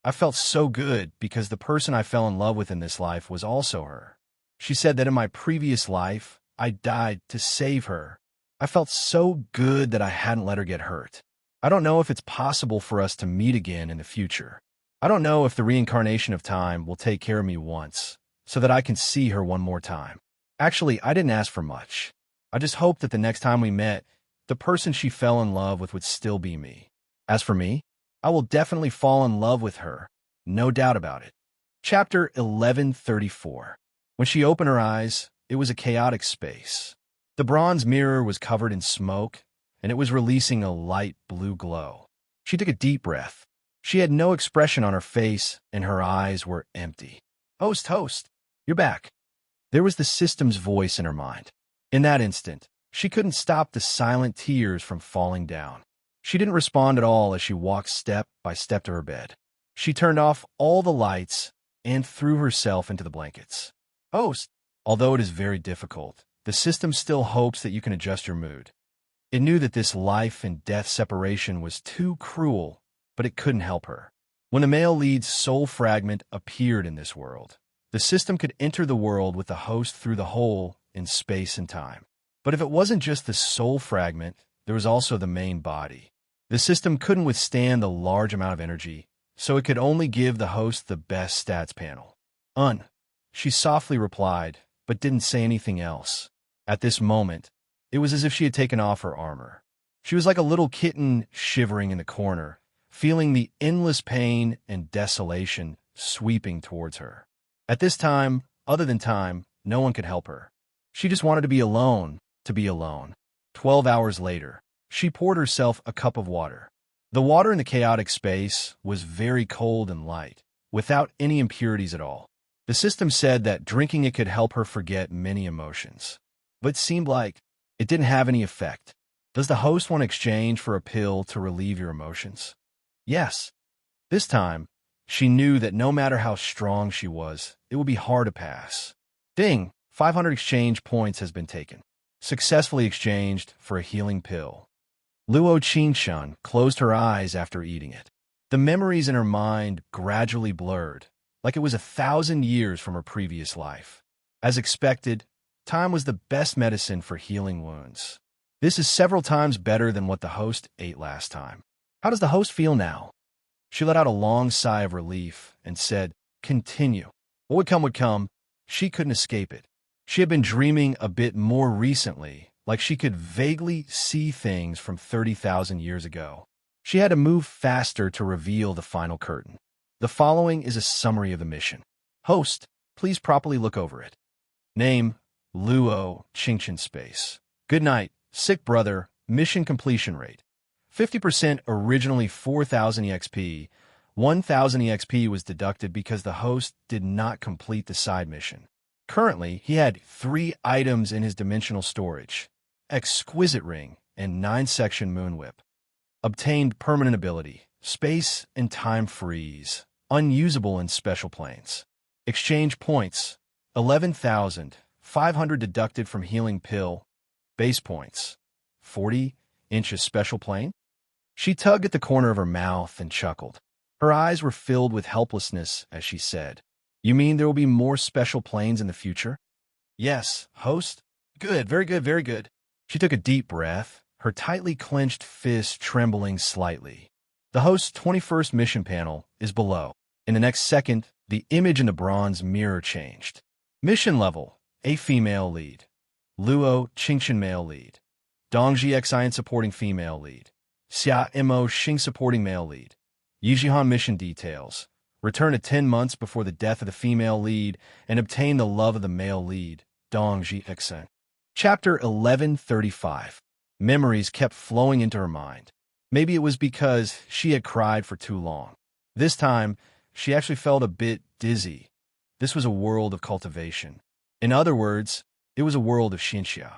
I felt so good because the person I fell in love with in this life was also her. She said that in my previous life, I died to save her. I felt so good that I hadn't let her get hurt. I don't know if it's possible for us to meet again in the future. I don't know if the reincarnation of time will take care of me once, so that I can see her one more time. Actually, I didn't ask for much. I just hoped that the next time we met, the person she fell in love with would still be me. As for me, I will definitely fall in love with her, no doubt about it. Chapter 1134. When she opened her eyes, it was a chaotic space. The bronze mirror was covered in smoke, and it was releasing a light blue glow. She took a deep breath. She had no expression on her face, and her eyes were empty. Host, you're back." There was the system's voice in her mind. In that instant, she couldn't stop the silent tears from falling down. She didn't respond at all as she walked step by step to her bed. She turned off all the lights and threw herself into the blankets. Host, although it is very difficult, the system still hopes that you can adjust your mood. It knew that this life and death separation was too cruel, but it couldn't help her. When the male lead's soul fragment appeared in this world, the system could enter the world with the host through the hole in space and time. But if it wasn't just the soul fragment, there was also the main body. The system couldn't withstand the large amount of energy, so it could only give the host the best stats panel. She softly replied, but didn't say anything else. At this moment, it was as if she had taken off her armor. She was like a little kitten shivering in the corner, feeling the endless pain and desolation sweeping towards her. At this time, other than time, no one could help her. She just wanted to be alone, to be alone. 12 hours later, she poured herself a cup of water. The water in the chaotic space was very cold and light, without any impurities at all. The system said that drinking it could help her forget many emotions. But it seemed like it didn't have any effect. Does the host want to exchange for a pill to relieve your emotions? Yes. This time, she knew that no matter how strong she was, it would be hard to pass. Ding! 500 exchange points has been taken. Successfully exchanged for a healing pill. Luo Qingshan closed her eyes after eating it. The memories in her mind gradually blurred, like it was 1,000 years from her previous life. As expected, time was the best medicine for healing wounds. This is several times better than what the host ate last time. How does the host feel now? She let out a long sigh of relief and said, "Continue." What would come, she couldn't escape it. She had been dreaming a bit more recently, like she could vaguely see things from 30,000 years ago. She had to move faster to reveal the final curtain. The following is a summary of the mission. Host, please properly look over it. Name, Luo Qingshan Space. Good night, sick brother, mission completion rate. 50% originally 4,000 EXP. 1,000 EXP was deducted because the host did not complete the side mission. Currently, he had 3 items in his dimensional storage: Exquisite Ring and 9-section Moon Whip. Obtained permanent ability, Space and Time Freeze, unusable in special planes. Exchange points, 11,500 deducted from Healing Pill. Base points, 40 inches special plane. She tugged at the corner of her mouth and chuckled. Her eyes were filled with helplessness as she said, "You mean there will be more special planes in the future?" "Yes, host." "Good, very good, very good." She took a deep breath, her tightly clenched fist trembling slightly. The host's 21st mission panel is below. In the next second, The image in the bronze mirror changed. Mission level: a female lead. Luo Qingchen male lead. Dongji Xian supporting female lead. Xia Mo Xing supporting male lead. Yijihan mission details: return to 10 months before the death of the female lead and obtain the love of the male lead. Dongji Xian. Chapter 1135. Memories kept flowing into her mind. Maybe it was because she had cried for too long. This time, she actually felt a bit dizzy. This was a world of cultivation. In other words, it was a world of Xinxia.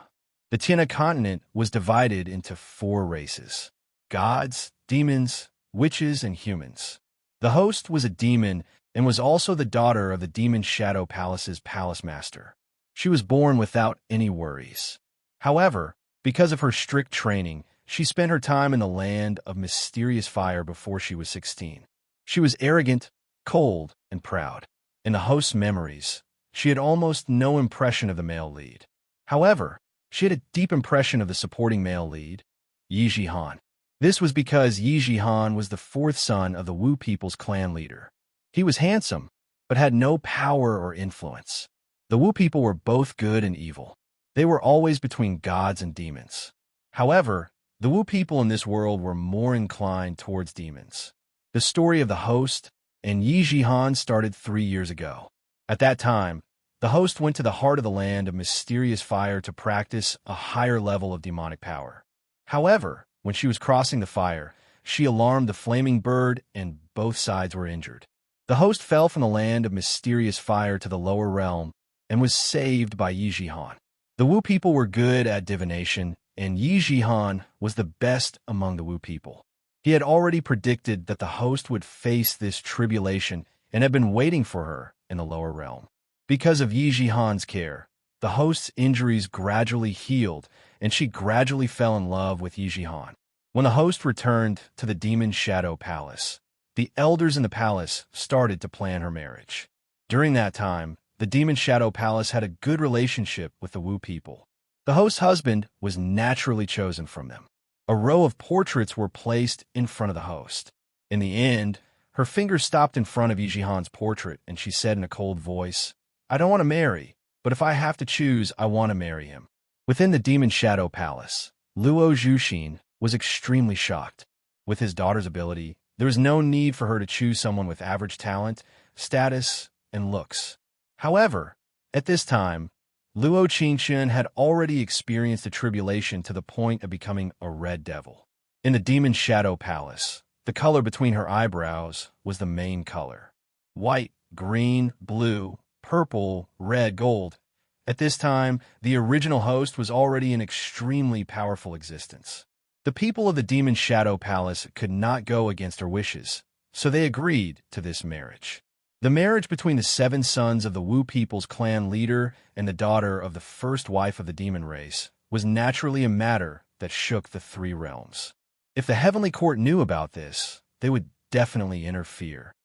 The Tiana continent was divided into 4 races: gods, demons, witches, and humans. The host was a demon and was also the daughter of the Demon Shadow Palace's palace master. She was born without any worries. However, because of her strict training, she spent her time in the land of mysterious fire before she was 16. She was arrogant, cold, and proud. In the host's memories, she had almost no impression of the male lead. However, she had a deep impression of the supporting male lead, Yi Jihan. This was because Yi Jihan was the 4th son of the Wu people's clan leader. He was handsome, but had no power or influence. The Wu people were both good and evil. They were always between gods and demons. However, the Wu people in this world were more inclined towards demons. The story of the host and Yi Jihan started 3 years ago. At that time, the host went to the heart of the land of mysterious fire to practice a higher level of demonic power. However, when she was crossing the fire, she alarmed the flaming bird and both sides were injured. The host fell from the land of mysterious fire to the lower realm and was saved by Yi Jihan. The Wu people were good at divination, and Yi Jihan was the best among the Wu people. He had already predicted that the host would face this tribulation and had been waiting for her in the lower realm. Because of Yi Jihan's care, the host's injuries gradually healed, and she gradually fell in love with Yi Jihan. When the host returned to the Demon Shadow Palace, the elders in the palace started to plan her marriage. During that time, the Demon Shadow Palace had a good relationship with the Wu people. The host's husband was naturally chosen from them. A row of portraits were placed in front of the host. In the end, her finger stopped in front of Yi Jihan's portrait, and she said in a cold voice, "I don't want to marry, but if I have to choose, I want to marry him." Within the Demon Shadow Palace, Luo Zhuxin was extremely shocked. With his daughter's ability, there was no need for her to choose someone with average talent, status, and looks. However, at this time, Luo Qingchen had already experienced the tribulation to the point of becoming a red devil. In the Demon Shadow Palace, the color between her eyebrows was the main color. White, green, blue, purple, red, gold. At this time, the original host was already in extremely powerful existence. The people of the Demon Shadow Palace could not go against her wishes, so they agreed to this marriage. The marriage between the 7 sons of the Wu people's clan leader and the daughter of the first wife of the demon race was naturally a matter that shook the 3 realms. If the Heavenly Court knew about this, they would definitely interfere.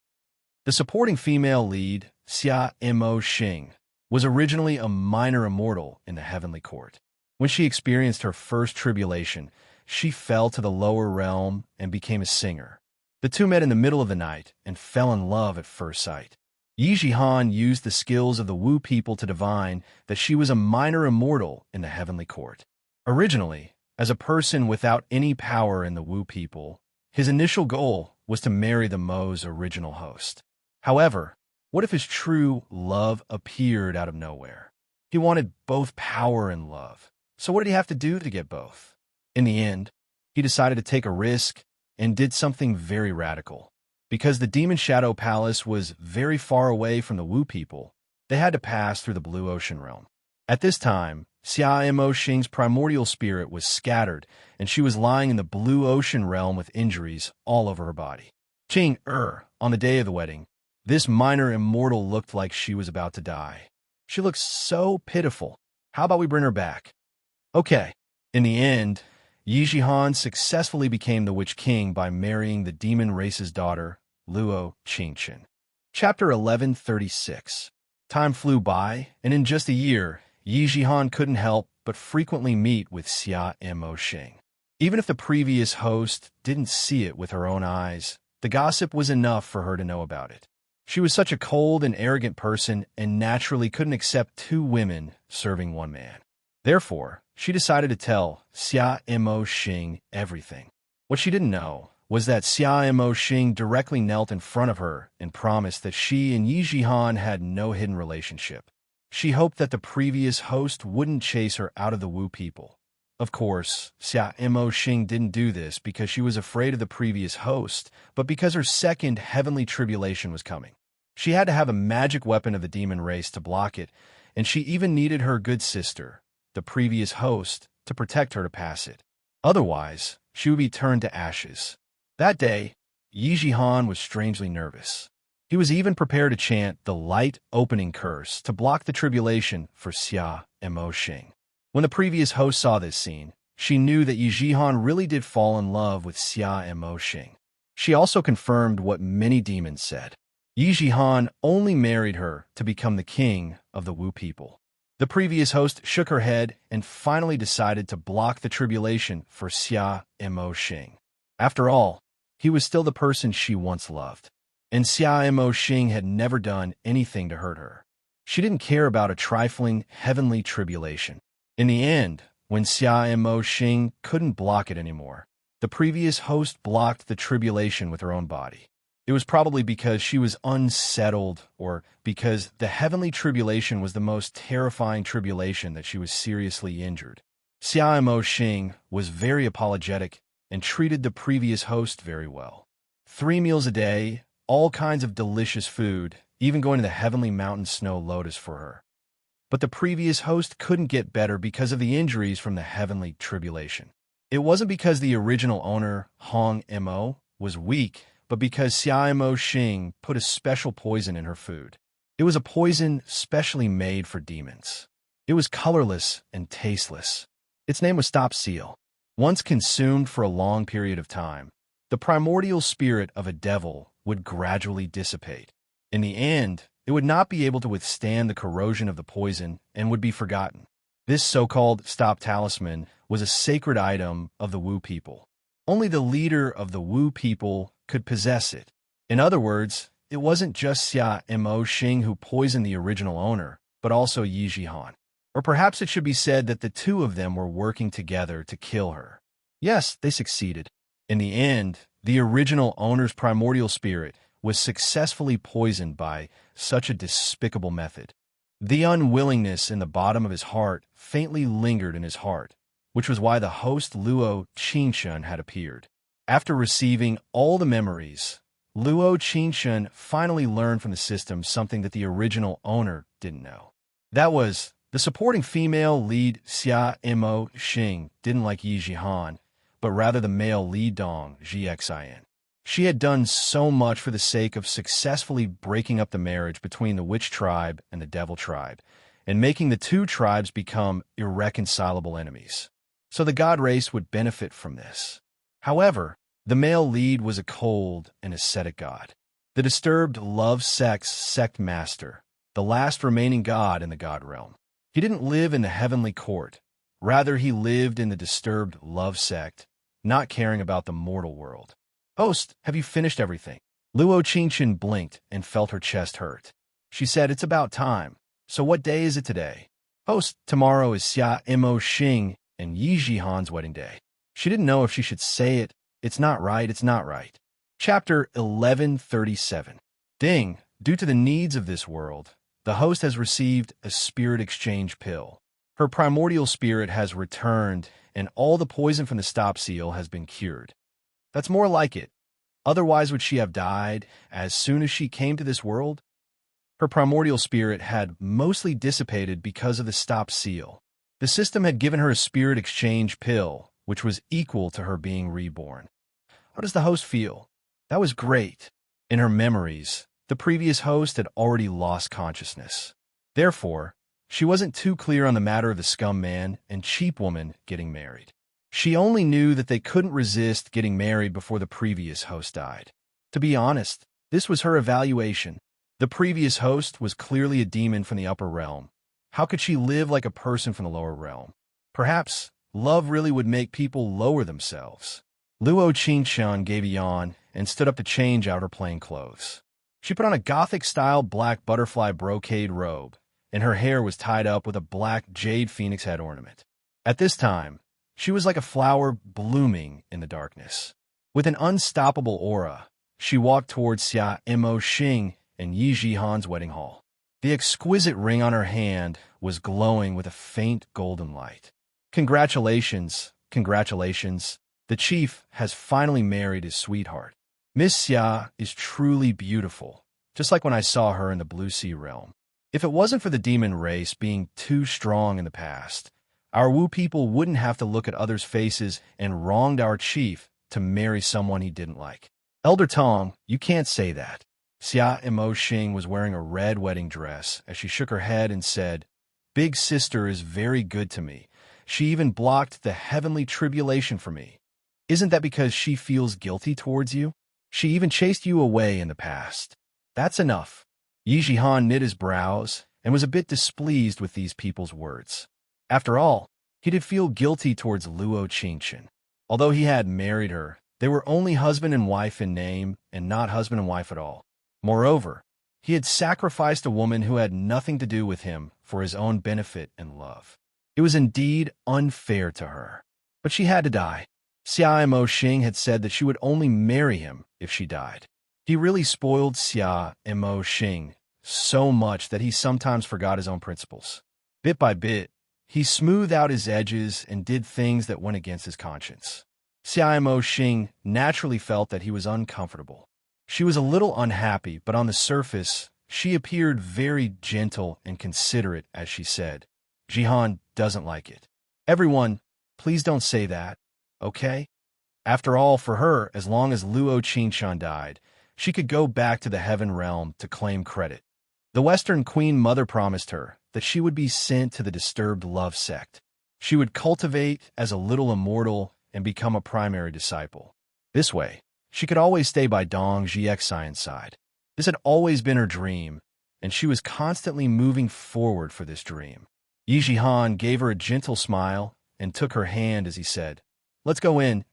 The supporting female lead, Xia Mo Xing, was originally a minor immortal in the Heavenly Court. When she experienced her first tribulation, she fell to the lower realm and became a singer. The 2 met in the middle of the night and fell in love at first sight. Yi Jihan used the skills of the Wu people to divine that she was a minor immortal in the Heavenly Court. Originally, as a person without any power in the Wu people, his initial goal was to marry the Mo's original host. However, what if his true love appeared out of nowhere? He wanted both power and love. So what did he have to do to get both? In the end, he decided to take a risk and did something very radical. Because the Demon Shadow Palace was very far away from the Wu people, they had to pass through the Blue Ocean realm. At this time, Xia Mo Xing's primordial spirit was scattered, and she was lying in the Blue Ocean realm with injuries all over her body. On the day of the wedding, this minor immortal looked like she was about to die. She looked so pitiful. How about we bring her back? Okay. In the end, Yi Jihan successfully became the Witch King by marrying the demon race's daughter, Luo Qingchen. Chapter 1136. Time flew by, and in just a year, Yi Jihan couldn't help but frequently meet with Xia Mo Xing. Even if the previous host didn't see it with her own eyes, the gossip was enough for her to know about it. She was such a cold and arrogant person and naturally couldn't accept two women serving one man. Therefore, she decided to tell Xia Mo Xing everything. What she didn't know was that Xia Mo Xing directly knelt in front of her and promised that she and Yi Jihan had no hidden relationship. She hoped that the previous host wouldn't chase her out of the Wu people. Of course, Xia Mo Xing didn't do this because she was afraid of the previous host, but because her second heavenly tribulation was coming. She had to have a magic weapon of the demon race to block it, and she even needed her good sister, the previous host, to protect her to pass it. Otherwise, she would be turned to ashes. That day, Yi Jihan was strangely nervous. He was even prepared to chant the light opening curse to block the tribulation for Xia Mo Xing. When the previous host saw this scene, she knew that Yi Jihan really did fall in love with Xia Mo Xing. She also confirmed what many demons said. Yi Jihan only married her to become the king of the Wu people. The previous host shook her head and finally decided to block the tribulation for Xia Mo Xing. After all, he was still the person she once loved, and Xia Mo Xing had never done anything to hurt her. She didn't care about a trifling heavenly tribulation. In the end, when Xia Mo Xing couldn't block it anymore, the previous host blocked the tribulation with her own body. It was probably because she was unsettled or because the heavenly tribulation was the most terrifying tribulation that she was seriously injured. Xia Mo Xing was very apologetic and treated the previous host very well. 3 meals a day, all kinds of delicious food, even going to the heavenly mountain snow lotus for her. But the previous host couldn't get better because of the injuries from the heavenly tribulation. It wasn't because the original owner, Hong Mo, was weak, but because Xia Mo Xing put a special poison in her food. It was a poison specially made for demons. It was colorless and tasteless. Its name was Stop Seal. Once consumed for a long period of time, the primordial spirit of a devil would gradually dissipate. In the end, it would not be able to withstand the corrosion of the poison and would be forgotten. This so-called Stop Talisman was a sacred item of the Wu people. Only the leader of the Wu people could possess it. In other words, it wasn't just Xia Mo Xing who poisoned the original owner, but also Yi Jihan. Or perhaps it should be said that the two of them were working together to kill her. Yes, they succeeded. In the end, the original owner's primordial spirit was successfully poisoned by such a despicable method. The unwillingness in the bottom of his heart faintly lingered in his heart, which was why the host Luo Qingshun had appeared. After receiving all the memories, Luo Qingshun finally learned from the system something that the original owner didn't know. That was, the supporting female lead Xia Mo Xing didn't like Yi Jihan, but rather the male lead Dong Zhixin. She had done so much for the sake of successfully breaking up the marriage between the witch tribe and the devil tribe, and making the two tribes become irreconcilable enemies. So the god race would benefit from this. However, the male lead was a cold and ascetic god. The disturbed love-sex sect master, the last remaining god in the god realm. He didn't live in the heavenly court. Rather, he lived in the disturbed love sect, not caring about the mortal world. Host, have you finished everything? Luo Qingqin blinked and felt her chest hurt. She said, it's about time. So what day is it today? Host, tomorrow is Xia Mo Xing and Yi Jihan's wedding day. She didn't know if she should say it. It's not right, it's not right. Chapter 1137. Ding, due to the needs of this world, the host has received a spirit exchange pill. Her primordial spirit has returned, and all the poison from the stop seal has been cured. That's more like it. Otherwise would she have died as soon as she came to this world? Her primordial spirit had mostly dissipated because of the stop seal. The system had given her a spirit exchange pill, which was equal to her being reborn. How does the host feel? That was great. In her memories, the previous host had already lost consciousness. Therefore, she wasn't too clear on the matter of the scum man and cheap woman getting married. She only knew that they couldn't resist getting married before the previous host died. To be honest, this was her evaluation. The previous host was clearly a demon from the upper realm. How could she live like a person from the lower realm? Perhaps love really would make people lower themselves. Luo Qingxian gave a yawn and stood up to change out her plain clothes. She put on a Gothic-style black butterfly brocade robe, and her hair was tied up with a black jade phoenix head ornament. At this time, she was like a flower blooming in the darkness. With an unstoppable aura, she walked towards Xia Mo Xing and Yi Jihan's wedding hall. The exquisite ring on her hand was glowing with a faint golden light. Congratulations, congratulations. The chief has finally married his sweetheart. Miss Xia is truly beautiful, just like when I saw her in the Blue Sea realm. If it wasn't for the demon race being too strong in the past, our Wu people wouldn't have to look at others' faces and wronged our chief to marry someone he didn't like. Elder Tong, you can't say that. Xia Mo Xing was wearing a red wedding dress as she shook her head and said, Big sister is very good to me. She even blocked the heavenly tribulation for me. Isn't that because she feels guilty towards you? She even chased you away in the past. That's enough. Yi Jihan knit his brows and was a bit displeased with these people's words. After all, he did feel guilty towards Luo Qingchen. Although he had married her, they were only husband and wife in name and not husband and wife at all. Moreover, he had sacrificed a woman who had nothing to do with him for his own benefit and love. It was indeed unfair to her. But she had to die. Xia Mo Xing had said that she would only marry him if she died. He really spoiled Xia Mo Xing so much that he sometimes forgot his own principles. Bit by bit, he smoothed out his edges and did things that went against his conscience. Xia Mo Xing naturally felt that he was uncomfortable. She was a little unhappy, but on the surface, she appeared very gentle and considerate as she said, Jihan doesn't like it. Everyone, please don't say that, okay? After all, for her, as long as Luo Qingshan died, she could go back to the heaven realm to claim credit. The Western Queen Mother promised her that she would be sent to the disturbed love sect. She would cultivate as a little immortal and become a primary disciple. This way, she could always stay by Dong Jiexion's side. This had always been her dream, and she was constantly moving forward for this dream. Yi Jihan gave her a gentle smile and took her hand as he said, Let's go in.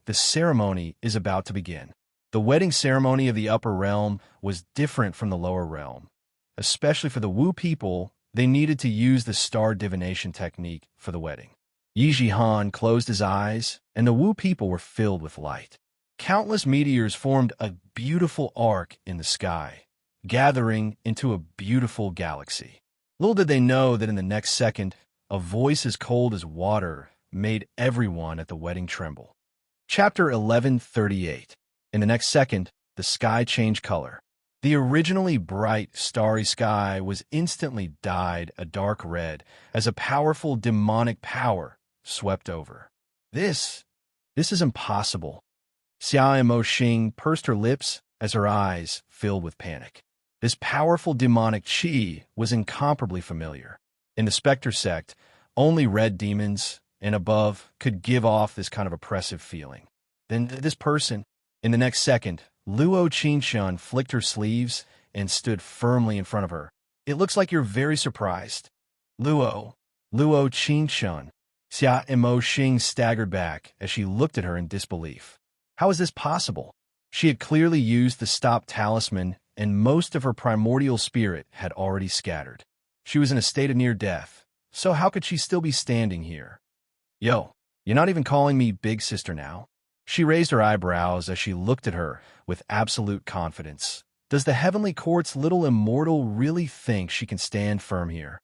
The ceremony is about to begin. The wedding ceremony of the upper realm was different from the lower realm. Especially for the Wu people, they needed to use the star divination technique for the wedding. Yi Jihan closed his eyes, and the Wu people were filled with light. Countless meteors formed a beautiful arc in the sky, gathering into a beautiful galaxy. Little did they know that in the next second, a voice as cold as water made everyone at the wedding tremble. Chapter 1138. In the next second, the sky changed color. The originally bright, starry sky was instantly dyed a dark red as a powerful demonic power swept over. This is impossible. Xia Mo Xing pursed her lips as her eyes filled with panic. This powerful demonic qi was incomparably familiar. In the Spectre sect, only red demons and above could give off this kind of oppressive feeling. Then this person, in the next second, Luo Qingshan flicked her sleeves and stood firmly in front of her. It looks like you're very surprised. Luo Qingshan. Xia Mo Xing staggered back as she looked at her in disbelief. How is this possible? She had clearly used the stop talisman, and most of her primordial spirit had already scattered. She was in a state of near death, so how could she still be standing here? Yo, you're not even calling me big sister now? She raised her eyebrows as she looked at her with absolute confidence. Does the heavenly court's little immortal really think she can stand firm here?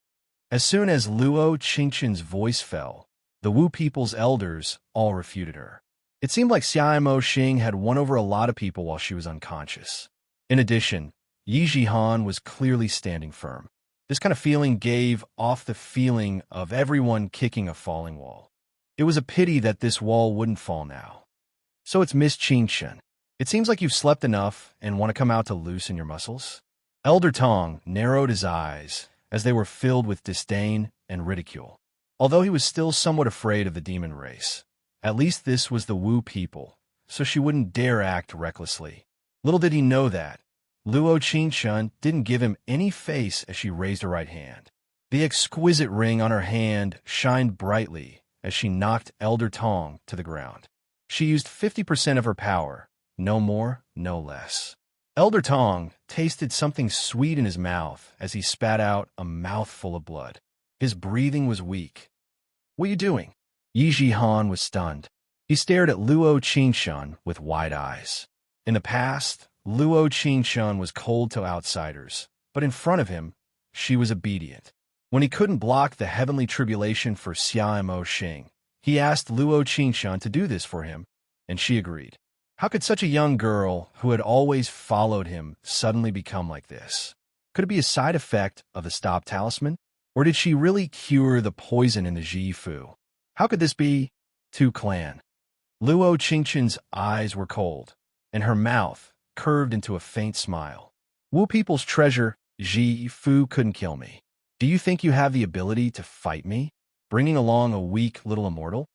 As soon as Luo Qingshan's voice fell, the Wu people's elders all refuted her. It seemed like Xia Mo Xing had won over a lot of people while she was unconscious. In addition, Yi Jihan was clearly standing firm. This kind of feeling gave off the feeling of everyone kicking a falling wall. It was a pity that this wall wouldn't fall now. So it's Miss Qingshan. It seems like you've slept enough and want to come out to loosen your muscles. Elder Tong narrowed his eyes as they were filled with disdain and ridicule. Although he was still somewhat afraid of the demon race, at least this was the Wu people, so she wouldn't dare act recklessly. Little did he know that Luo Qingshan didn't give him any face as she raised her right hand. The exquisite ring on her hand shined brightly as she knocked Elder Tong to the ground. She used 50% of her power, no more, no less. Elder Tong tasted something sweet in his mouth as he spat out a mouthful of blood. His breathing was weak. "What are you doing?" Yi Jihan was stunned. He stared at Luo Qingshun with wide eyes. In the past, Luo Qingshun was cold to outsiders, but in front of him, she was obedient. When he couldn't block the heavenly tribulation for Xia Mo Xing, he asked Luo Qingshun to do this for him, and she agreed. How could such a young girl, who had always followed him, suddenly become like this? Could it be a side effect of the stop talisman? Or did she really cure the poison in the Ji Fu? How could this be? Tu Clan. Luo Qingchun's eyes were cold, and her mouth curved into a faint smile. Wu people's treasure, Ji Fu couldn't kill me. Do you think you have the ability to fight me, bringing along a weak little immortal?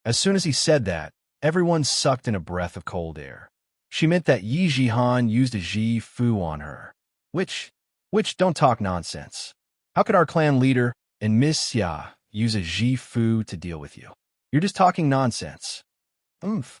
As soon as he said that, everyone sucked in a breath of cold air. She meant that Yi Jihan used a Ji Fu on her. Which don't talk nonsense. How could our clan leader and Miss Xia use a Ji Fu to deal with you? You're just talking nonsense. Luo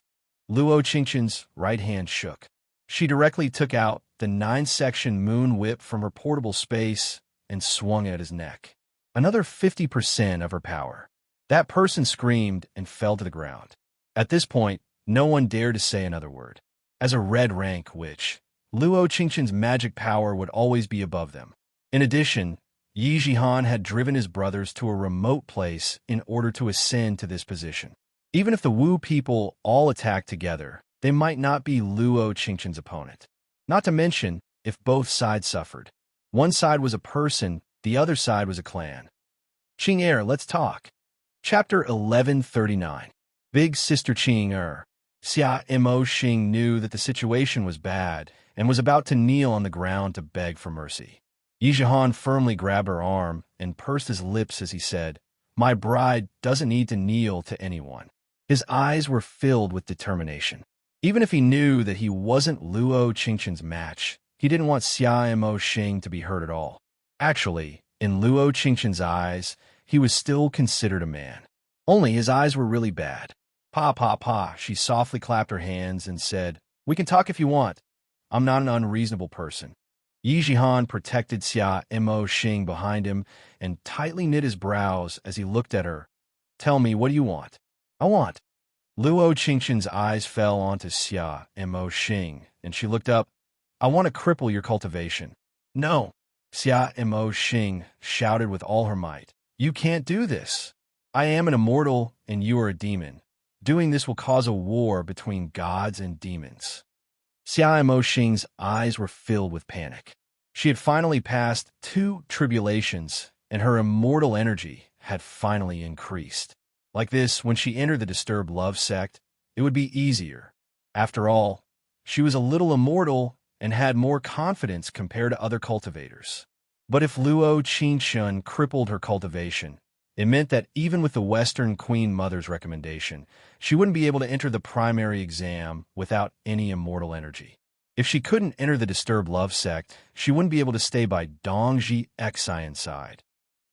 Qingchun's right hand shook. She directly took out the 9-section moon whip from her portable space and swung at his neck. Another 50% of her power. That person screamed and fell to the ground. At this point, no one dared to say another word. As a red rank witch, Luo Qingchun's magic power would always be above them. In addition, Yi Jihan had driven his brothers to a remote place in order to ascend to this position. Even if the Wu people all attacked together, they might not be Luo Qingchun's opponent. Not to mention, if both sides suffered. One side was a person, the other side was a clan. Qing Er, let's talk. Chapter 1139. Big Sister Qing Er. Xia Mo Xing knew that the situation was bad and was about to kneel on the ground to beg for mercy. Yi Jihan firmly grabbed her arm and pursed his lips as he said, "My bride doesn't need to kneel to anyone." His eyes were filled with determination. Even if he knew that he wasn't Luo Qingchun's match, he didn't want Xia Mo Xing to be hurt at all. Actually, in Luo Qingchun's eyes, he was still considered a man. Only his eyes were really bad. Pa, she softly clapped her hands and said, "We can talk if you want. I'm not an unreasonable person." Yi Jihan protected Xia Mo Xing behind him and tightly knit his brows as he looked at her. "Tell me, what do you want?" "I want." Luo Qingchun's eyes fell onto Xia Mo Xing, and she looked up. "I want to cripple your cultivation." "No," Xia Mo Xing shouted with all her might. "You can't do this. I am an immortal, and you are a demon. Doing this will cause a war between gods and demons." Xia Mo Xing's eyes were filled with panic. She had finally passed 2 tribulations, and her immortal energy had finally increased. Like this, when she entered the disturbed love sect, it would be easier. After all, she was a little immortal and had more confidence compared to other cultivators. But if Luo Qingchun crippled her cultivation, it meant that even with the Western Queen Mother's recommendation, she wouldn't be able to enter the primary exam without any immortal energy. If she couldn't enter the disturbed love sect, she wouldn't be able to stay by Dongji Xian's side.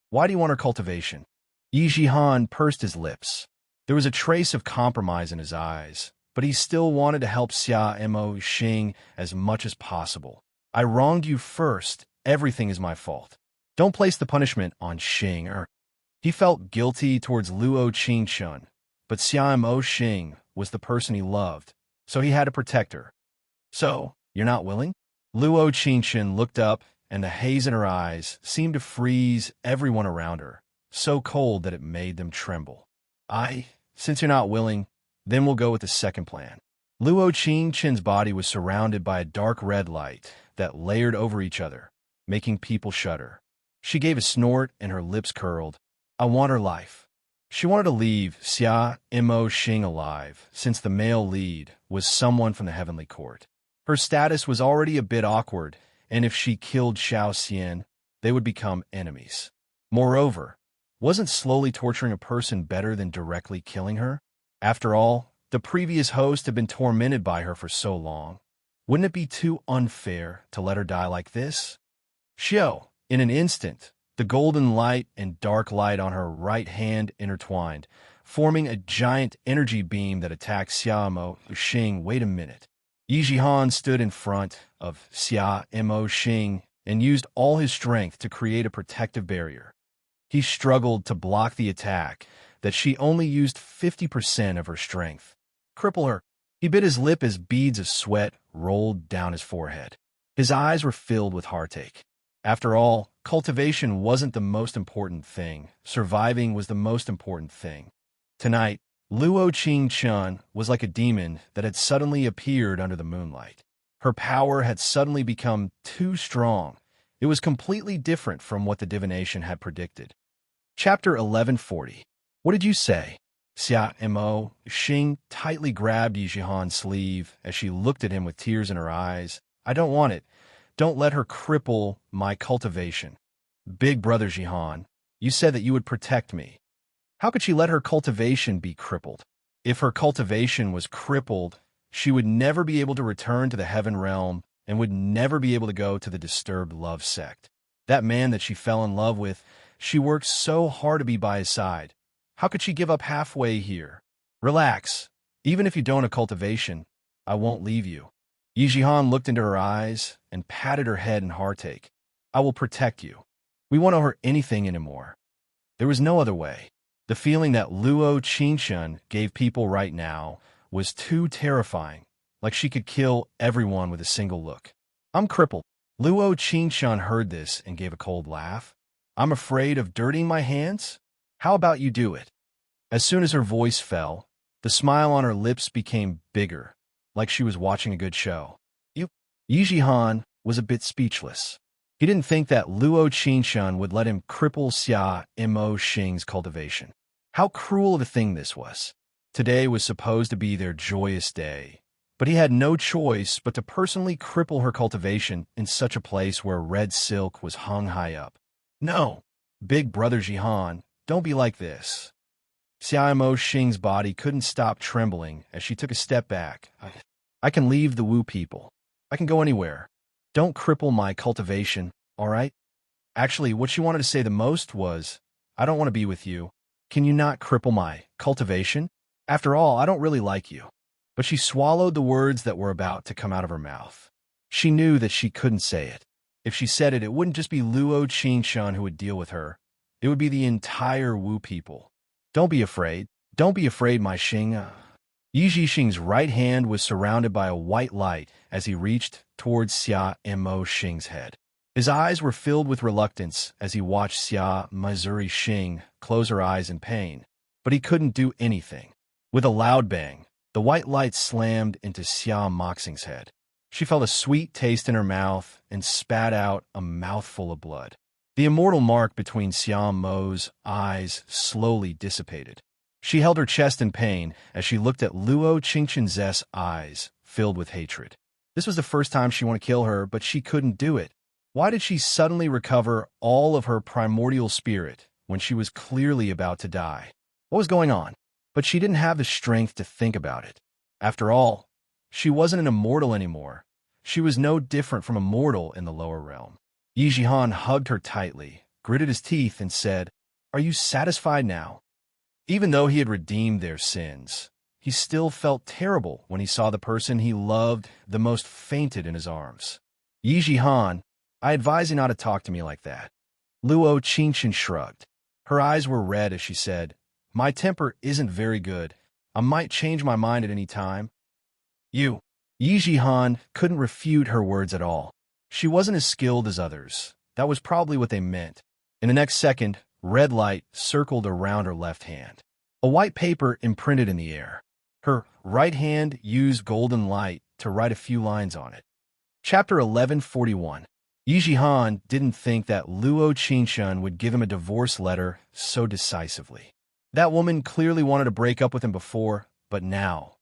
"Why do you want her cultivation?" Yi Jihan pursed his lips. There was a trace of compromise in his eyes, but he still wanted to help Xia Mo Xing as much as possible. "I wronged you first. Everything is my fault. Don't place the punishment on Xing Er." He felt guilty towards Luo Qingchun, but Xia Mo Xing was the person he loved, so he had to protect her. "So, you're not willing?" Luo Qingchun looked up, and the haze in her eyes seemed to freeze everyone around her, so cold that it made them tremble. Since you're not willing, then we'll go with the second plan." Luo Qingchun's body was surrounded by a dark red light that layered over each other, making people shudder. She gave a snort and her lips curled. "I want her life." She wanted to leave Xia Mo Xing alive, since the male lead was someone from the heavenly court. Her status was already a bit awkward, and if she killed Xiao Xian, they would become enemies. Moreover, wasn't slowly torturing a person better than directly killing her? After all, the previous host had been tormented by her for so long. Wouldn't it be too unfair to let her die like this? Xiao, in an instant, the golden light and dark light on her right hand intertwined, forming a giant energy beam that attacked Xia Mo Xing. "Wait a minute." Yi Jihan stood in front, of Xia Mo Xing and used all his strength to create a protective barrier. He struggled to block the attack that she only used 50% of her strength. Cripple her. He bit his lip as beads of sweat rolled down his forehead. His eyes were filled with heartache. After all, cultivation wasn't the most important thing. Surviving was the most important thing. Tonight, Luo Qingchun was like a demon that had suddenly appeared under the moonlight. Her power had suddenly become too strong. It was completely different from what the divination had predicted. Chapter 1140. What did you say? Xia Mo Xing tightly grabbed Yi Jihan's sleeve as she looked at him with tears in her eyes. I don't want it. Don't let her cripple my cultivation. Big brother Jihan, you said that you would protect me. How could she let her cultivation be crippled? If her cultivation was crippled, she would never be able to return to the heaven realm and would never be able to go to the disturbed love sect. That man that she fell in love with, she worked so hard to be by his side. How could she give up halfway here? Relax. Even if you don't have cultivation, I won't leave you. Yi Jihan looked into her eyes and patted her head in heartache. I will protect you. We won't owe her anything anymore. There was no other way. The feeling that Luo Qingchun gave people right now was too terrifying, like she could kill everyone with a single look. I'm crippled. Luo Qingchun heard this and gave a cold laugh. I'm afraid of dirtying my hands? How about you do it? As soon as her voice fell, the smile on her lips became bigger, like she was watching a good show. Yi Jihan was a bit speechless. He didn't think that Luo Qingchun would let him cripple Xia Mo Xing's cultivation. How cruel of a thing this was. Today was supposed to be their joyous day, but he had no choice but to personally cripple her cultivation in such a place where red silk was hung high up. No, big brother Jihan, don't be like this. Xia Mo Xing's body couldn't stop trembling as she took a step back. I can leave the Wu people. I can go anywhere. Don't cripple my cultivation, all right? Actually, what she wanted to say the most was, I don't want to be with you. Can you not cripple my cultivation? After all, I don't really like you. But she swallowed the words that were about to come out of her mouth. She knew that she couldn't say it. If she said it, it wouldn't just be Luo Qingchun who would deal with her. It would be the entire Wu people. Don't be afraid. Don't be afraid, my Xing. Yi Jixing's right hand was surrounded by a white light as he reached towards Xia Mo Xing's head. His eyes were filled with reluctance as he watched Xia Missouri Xing close her eyes in pain, but he couldn't do anything. With a loud bang, the white light slammed into Xia Moxing's head. She felt a sweet taste in her mouth and spat out a mouthful of blood. The immortal mark between Xia Mo's eyes slowly dissipated. She held her chest in pain as she looked at Luo Qingchun's eyes, filled with hatred. This was the first time she wanted to kill her, but she couldn't do it. Why did she suddenly recover all of her primordial spirit when she was clearly about to die? What was going on? But she didn't have the strength to think about it. After all, she wasn't an immortal anymore. She was no different from a mortal in the lower realm. Yi Jihan hugged her tightly, gritted his teeth, and said, Are you satisfied now? Even though he had redeemed their sins, he still felt terrible when he saw the person he loved the most fainted in his arms. Yi Jihan, I advise you not to talk to me like that. Luo Qingchun shrugged. Her eyes were red as she said, My temper isn't very good. I might change my mind at any time. Yi Jihan couldn't refute her words at all. She wasn't as skilled as others. That was probably what they meant. In the next second, red light circled around her left hand. A white paper imprinted in the air. Her right hand used golden light to write a few lines on it. Chapter 1141. Yi Jihan didn't think that Luo Qingchun would give him a divorce letter so decisively. That woman clearly wanted to break up with him before, but now.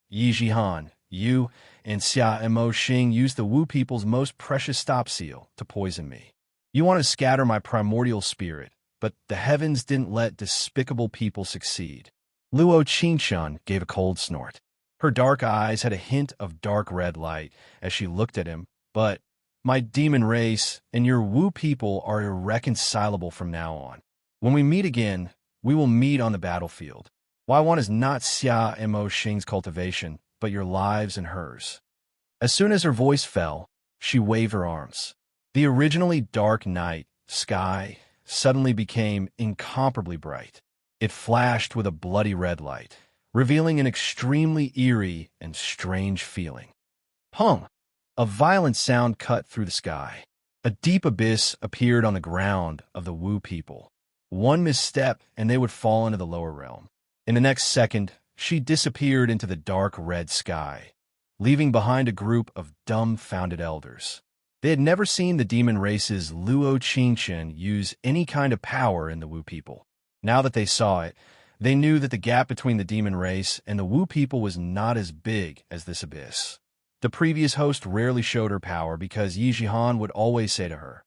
Yi Jihan, you and Xia Mo Xing used the Wu people's most precious stop seal to poison me. You want to scatter my primordial spirit, but the heavens didn't let despicable people succeed. Luo Qingchun gave a cold snort. Her dark eyes had a hint of dark red light as she looked at him, but my demon race and your Wu people are irreconcilable from now on. When we meet again, we will meet on the battlefield. What I want is not Xia Mo Xing's cultivation, but your lives and hers. As soon as her voice fell, She waved her arms. The originally dark night sky suddenly became incomparably bright. It flashed with a bloody red light, revealing an extremely eerie and strange feeling. Pong! A violent sound cut through the sky. A deep abyss appeared on the ground of the Wu people. One misstep and they would fall into the lower realm. In the next second, she disappeared into the dark red sky, leaving behind a group of dumbfounded elders. They had never seen the demon race's Luo Qingchen use any kind of power in the Wu people. Now that they saw it, they knew that the gap between the demon race and the Wu people was not as big as this abyss. The previous host rarely showed her power because Yi Jihan would always say to her,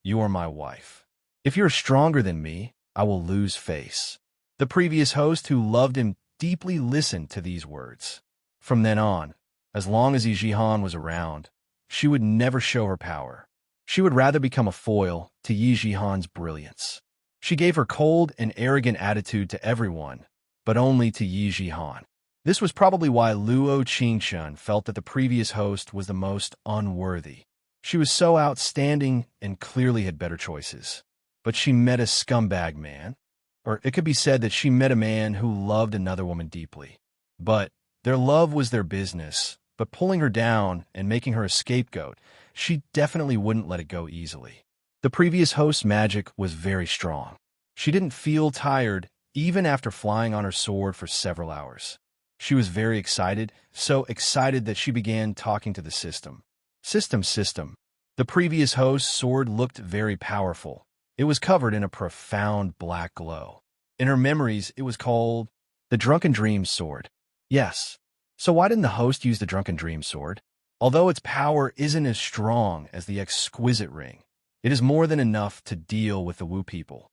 "You are my wife. If you're stronger than me, I will lose face." The previous host, who loved him deeply, listened to these words. From then on, as long as Yi Jihan was around, she would never show her power. She would rather become a foil to Yi Jihan's brilliance. She gave her cold and arrogant attitude to everyone, but only to Yi Jihan. This was probably why Luo Qingchen felt that the previous host was the most unworthy. She was so outstanding and clearly had better choices. But she met a scumbag man. Or it could be said that she met a man who loved another woman deeply. But their love was their business. But pulling her down and making her a scapegoat, she definitely wouldn't let it go easily. The previous host's magic was very strong. She didn't feel tired even after flying on her sword for several hours. She was very excited, so excited that she began talking to the system. System. The previous host's sword looked very powerful. It was covered in a profound black glow. In her memories, it was called the Drunken Dreams Sword. Yes. So why didn't the host use the Drunken Dreams Sword? Although its power isn't as strong as the exquisite ring, it is more than enough to deal with the Wu people.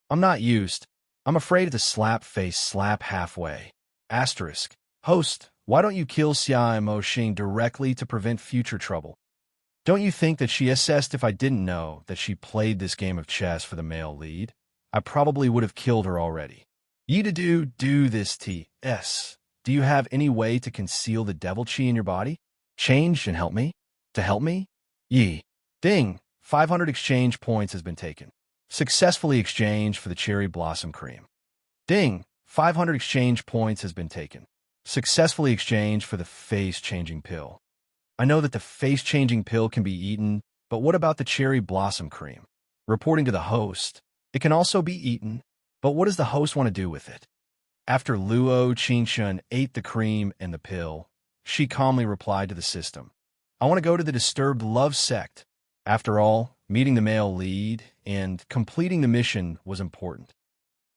I'm not used. I'm afraid of the slap face slap halfway. Asterisk. Host, why don't you kill Xia and Mo Xing directly to prevent future trouble? Don't you think that she assessed if I didn't know that she played this game of chess for the male lead? I probably would have killed her already. Yi to do this T.S. Do you have any way to conceal the devil chi in your body? Change and help me? To help me? Yi. Ding. 500 exchange points has been taken. Successfully exchanged for the cherry blossom cream. Ding. 500 exchange points has been taken. Successfully exchanged for the face-changing pill. I know that the face-changing pill can be eaten, but what about the cherry blossom cream? Reporting to the host, it can also be eaten, but what does the host want to do with it? After Luo Qingchen ate the cream and the pill, she calmly replied to the system, "I want to go to the Disturbed Love Sect." After all, meeting the male lead and completing the mission was important.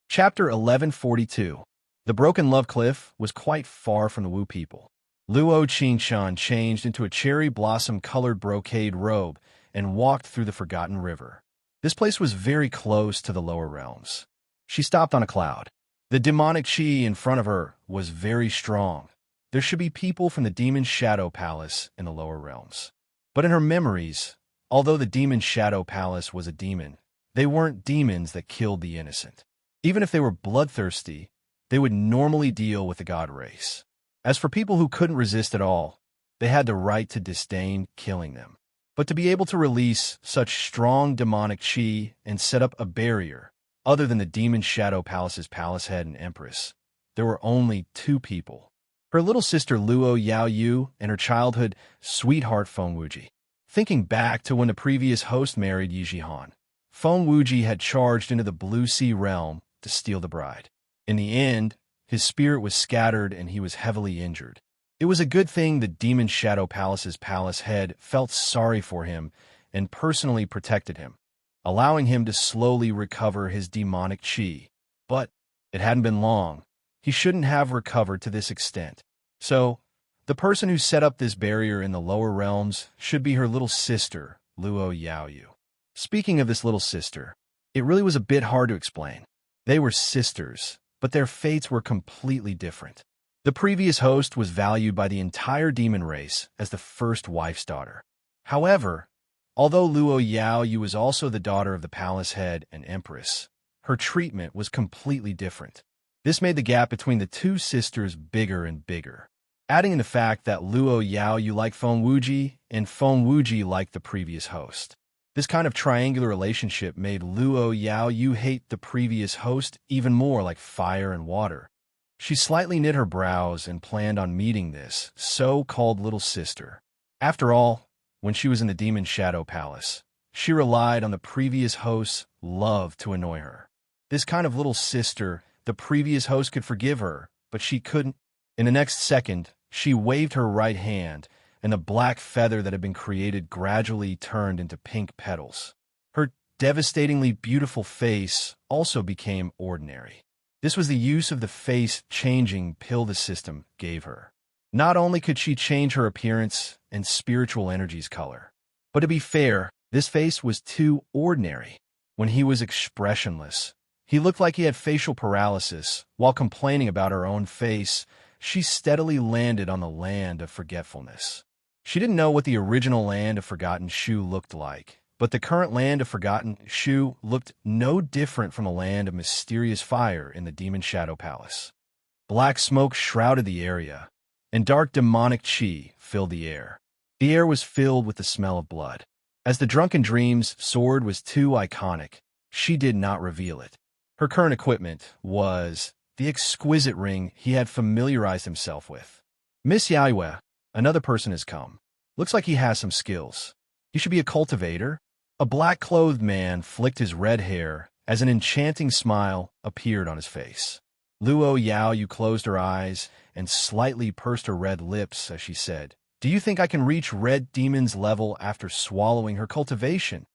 Chapter 1142. The Broken Love Cliff was quite far from the Wu people. Luo Qingchen changed into a cherry blossom-colored brocade robe and walked through the Forgotten River. This place was very close to the lower realms. She stopped on a cloud. The demonic chi in front of her was very strong. There should be people from the Demon Shadow Palace in the lower realms. But in her memories, although the Demon Shadow Palace was a demon, they weren't demons that killed the innocent. Even if they were bloodthirsty, they would normally deal with the god race. As for people who couldn't resist at all, they had the right to disdain killing them. But to be able to release such strong demonic chi and set up a barrier, other than the Demon Shadow Palace's palace head and empress, there were only two people. Her little sister Luo Yaoyu and her childhood sweetheart Feng Wuji. Thinking back to when the previous host married Yi Jihan, Feng Wuji had charged into the Blue Sea realm to steal the bride. In the end, his spirit was scattered and he was heavily injured. It was a good thing the Demon Shadow Palace's palace head felt sorry for him and personally protected him, allowing him to slowly recover his demonic chi. But it hadn't been long. He shouldn't have recovered to this extent. So, the person who set up this barrier in the lower realms should be her little sister, Luo Yaoyu. Speaking of this little sister, it really was a bit hard to explain. They were sisters, but their fates were completely different. The previous host was valued by the entire demon race as the first wife's daughter. However, although Luo Yaoyu was also the daughter of the palace head and empress, her treatment was completely different. This made the gap between the two sisters bigger and bigger. adding in the fact that Luo Yao you like Feng Wuji and Feng Wuji liked the previous host. This kind of triangular relationship made Luo Yao you hate the previous host even more, like fire and water. She slightly knit her brows and planned on meeting this so-called little sister. After all, when she was in the Demon Shadow Palace, she relied on the previous host's love to annoy her. This kind of little sister, the previous host could forgive her, but she couldn't. In the next second, she waved her right hand, and the black feather that had been created gradually turned into pink petals. Her devastatingly beautiful face also became ordinary. This was the use of the face-changing pill the system gave her. Not only could she change her appearance and spiritual energy's color, but to be fair, this face was too ordinary. When he was expressionless, he looked like he had facial paralysis. While complaining about her own face, she steadily landed on the land of forgetfulness. She didn't know what the original land of Forgotten Shu looked like, but the current land of Forgotten Shu looked no different from the land of mysterious fire in the Demon Shadow Palace. Black smoke shrouded the area, and dark demonic chi filled the air. The air was filled with the smell of blood. As the Drunken Dream's sword was too iconic, she did not reveal it. Her current equipment was the exquisite ring he had familiarized himself with. Miss Yaoyue, another person has come. Looks like he has some skills. He should be a cultivator. A black-clothed man flicked his red hair as an enchanting smile appeared on his face. Luo Yao you closed her eyes and slightly pursed her red lips as she said, "Do you think I can reach Red Demon's level after swallowing her cultivation?"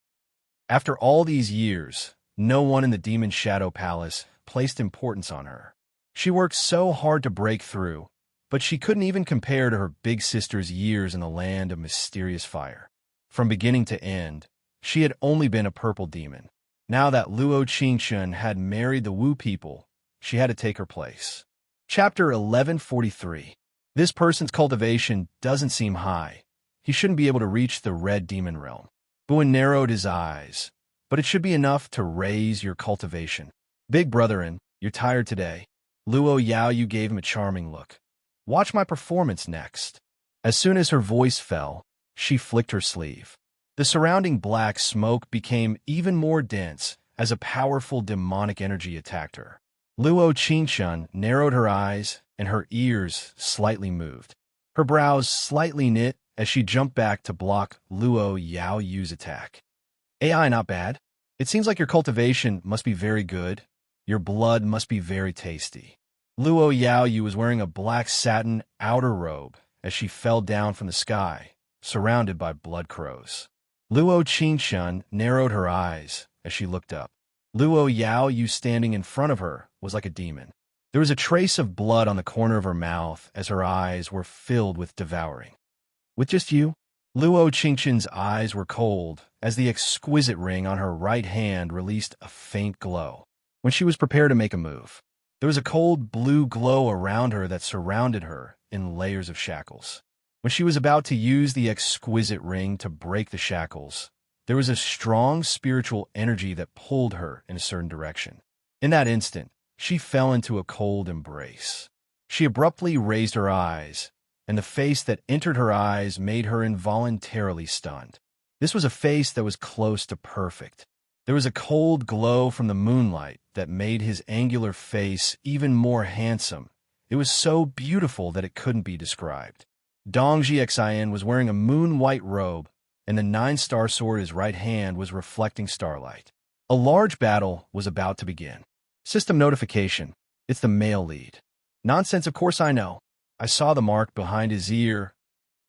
After all these years, no one in the Demon Shadow Palace placed importance on her. She worked so hard to break through, but she couldn't even compare to her big sister's years in the land of mysterious fire. From beginning to end, she had only been a purple demon. Now that Luo Qingshun had married the Wu people, she had to take her place. Chapter 1143. This person's cultivation doesn't seem high. He shouldn't be able to reach the Red Demon realm. Buin narrowed his eyes, but it should be enough to raise your cultivation. Big brotherin, you're tired today. Luo Yao you gave him a charming look. Watch my performance next. As soon as her voice fell, she flicked her sleeve. The surrounding black smoke became even more dense as a powerful demonic energy attacked her. Luo Qingshun narrowed her eyes and her ears slightly moved. Her brows slightly knit as she jumped back to block Luo Yao Yu's attack. AI not bad. It seems like your cultivation must be very good. Your blood must be very tasty. Luo Yao Yu was wearing a black satin outer robe as she fell down from the sky, surrounded by blood crows. Luo Qingshun narrowed her eyes as she looked up. Luo Yao Yu standing in front of her was like a demon. There was a trace of blood on the corner of her mouth as her eyes were filled with devouring. With just you? Luo Qingshun's eyes were cold as the exquisite ring on her right hand released a faint glow. When she was prepared to make a move, there was a cold blue glow around her that surrounded her in layers of shackles. When she was about to use the exquisite ring to break the shackles, there was a strong spiritual energy that pulled her in a certain direction. In that instant, she fell into a cold embrace. She abruptly raised her eyes, and the face that entered her eyes made her involuntarily stunned. This was a face that was close to perfect. There was a cold glow from the moonlight that made his angular face even more handsome. It was so beautiful that it couldn't be described. Dong Jixian was wearing a moon-white robe, and the 9-star sword in his right hand was reflecting starlight. A large battle was about to begin. System notification. It's the male lead. Nonsense, of course I know. I saw the mark behind his ear.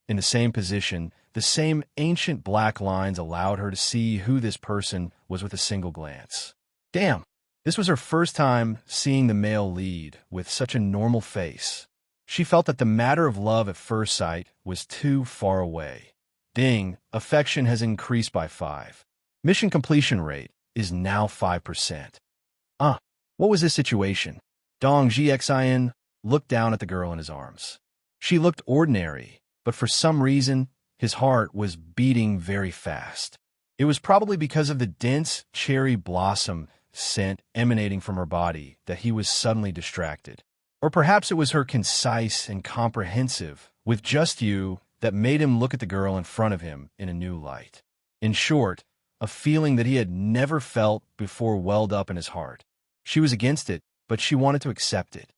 In the same position, the same ancient black lines allowed her to see who this person was with a single glance. Damn, this was her first time seeing the male lead with such a normal face. She felt that the matter of love at first sight was too far away. Ding, affection has increased by 5. Mission completion rate is now 5%. What was this situation? Dong Jixian looked down at the girl in his arms. She looked ordinary, but for some reason, his heart was beating very fast. It was probably because of the dense cherry blossom scent emanating from her body that he was suddenly distracted. Or perhaps it was her concise and comprehensive, with just you, that made him look at the girl in front of him in a new light. In short, a feeling that he had never felt before welled up in his heart. She was against it, but she wanted to accept it.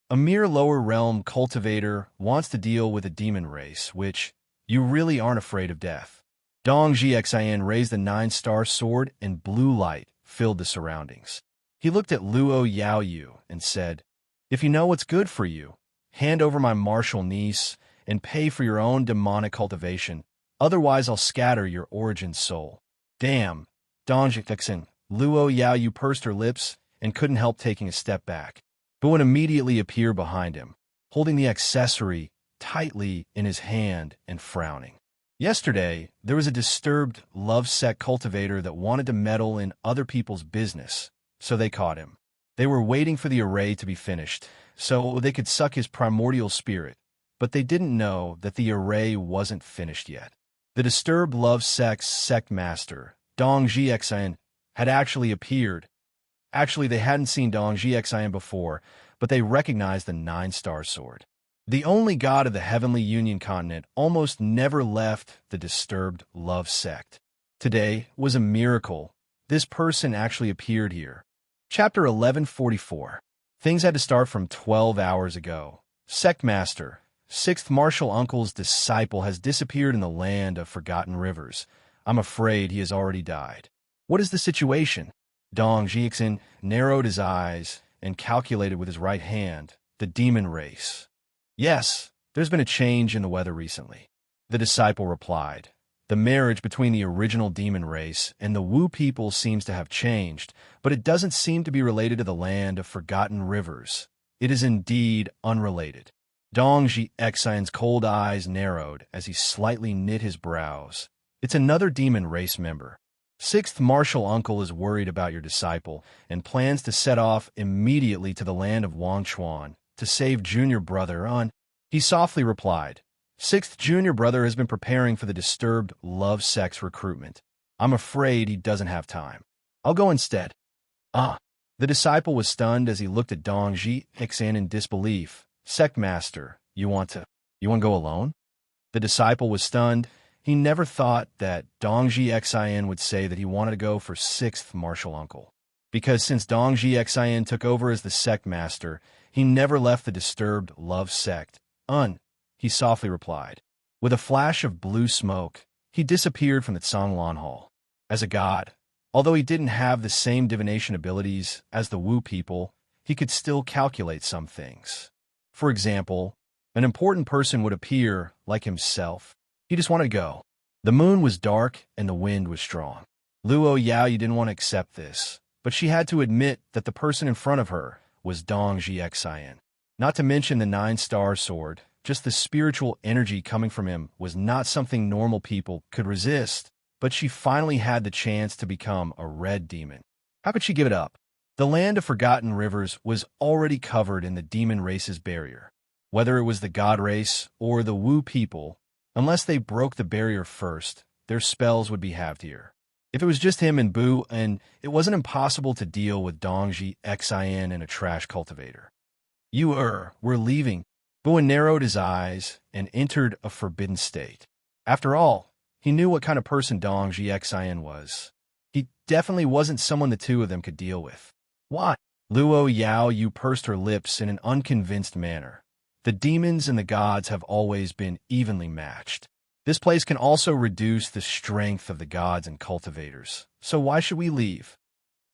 A mere lower realm cultivator wants to deal with a demon race, which, you really aren't afraid of death. Dong Jixian raised the 9-star sword and blue light filled the surroundings. He looked at Luo Yaoyu and said, "If you know what's good for you, hand over my martial niece and pay for your own demonic cultivation. Otherwise, I'll scatter your origin soul." Damn, Dong Jixian. Luo Yaoyu pursed her lips and couldn't help taking a step back. Buin immediately appeared behind him, holding the accessory tightly in his hand and frowning. Yesterday, there was a disturbed love sect cultivator that wanted to meddle in other people's business, so they caught him. They were waiting for the array to be finished, so they could suck his primordial spirit, but they didn't know that the array wasn't finished yet. The disturbed love sect master, Dong Jixian, had actually appeared. Actually, they hadn't seen Dong Jixian before, but they recognized the 9-star sword. The only god of the Heavenly Union continent almost never left the disturbed love sect. Today was a miracle. This person actually appeared here. Chapter 1144. Things had to start from 12 hours ago. Sect Master, 6th Martial Uncle's disciple, has disappeared in the land of forgotten rivers. I'm afraid he has already died. What is the situation? Dong Jixian narrowed his eyes and calculated with his right hand the demon race. Yes, there's been a change in the weather recently. The disciple replied. The marriage between the original demon race and the Wu people seems to have changed, but it doesn't seem to be related to the land of forgotten rivers. It is indeed unrelated. Dong Jixian's cold eyes narrowed as he slightly knit his brows. It's another demon race member. 6th Martial Uncle is worried about your disciple and plans to set off immediately to the land of Wangchuan to save junior brother On. He softly replied. 6th junior brother has been preparing for the disturbed love sex recruitment. I'm afraid he doesn't have time. I'll go instead. Ah. The disciple was stunned as he looked at Dong Jixian in disbelief. Sect Master, you want to go alone? The disciple was stunned. He never thought that Dong Jixian would say that he wanted to go for 6th Martial Uncle. Because since Dong Jixian took over as the sect master, he never left the disturbed love sect. He softly replied. With a flash of blue smoke, he disappeared from the Tsanglan Hall. As a god, although he didn't have the same divination abilities as the Wu people, he could still calculate some things. For example, an important person would appear like himself. He just wanted to go. The moon was dark and the wind was strong. Luo Yaoyu didn't want to accept this, but she had to admit that the person in front of her was Dong Jixian. Not to mention the 9-star sword, just the spiritual energy coming from him was not something normal people could resist, but she finally had the chance to become a red demon. How could she give it up? The land of forgotten rivers was already covered in the demon race's barrier. Whether it was the god race or the Wu people, unless they broke the barrier first, their spells would be halved here. If it was just him and Bu, and it wasn't impossible to deal with Dong Jixian and a trash cultivator. We're leaving. Buin narrowed his eyes and entered a forbidden state. After all, he knew what kind of person Dong Jixian was. He definitely wasn't someone the two of them could deal with. Why? Luo Yaoyu pursed her lips in an unconvinced manner. The demons and the gods have always been evenly matched. This place can also reduce the strength of the gods and cultivators. So why should we leave?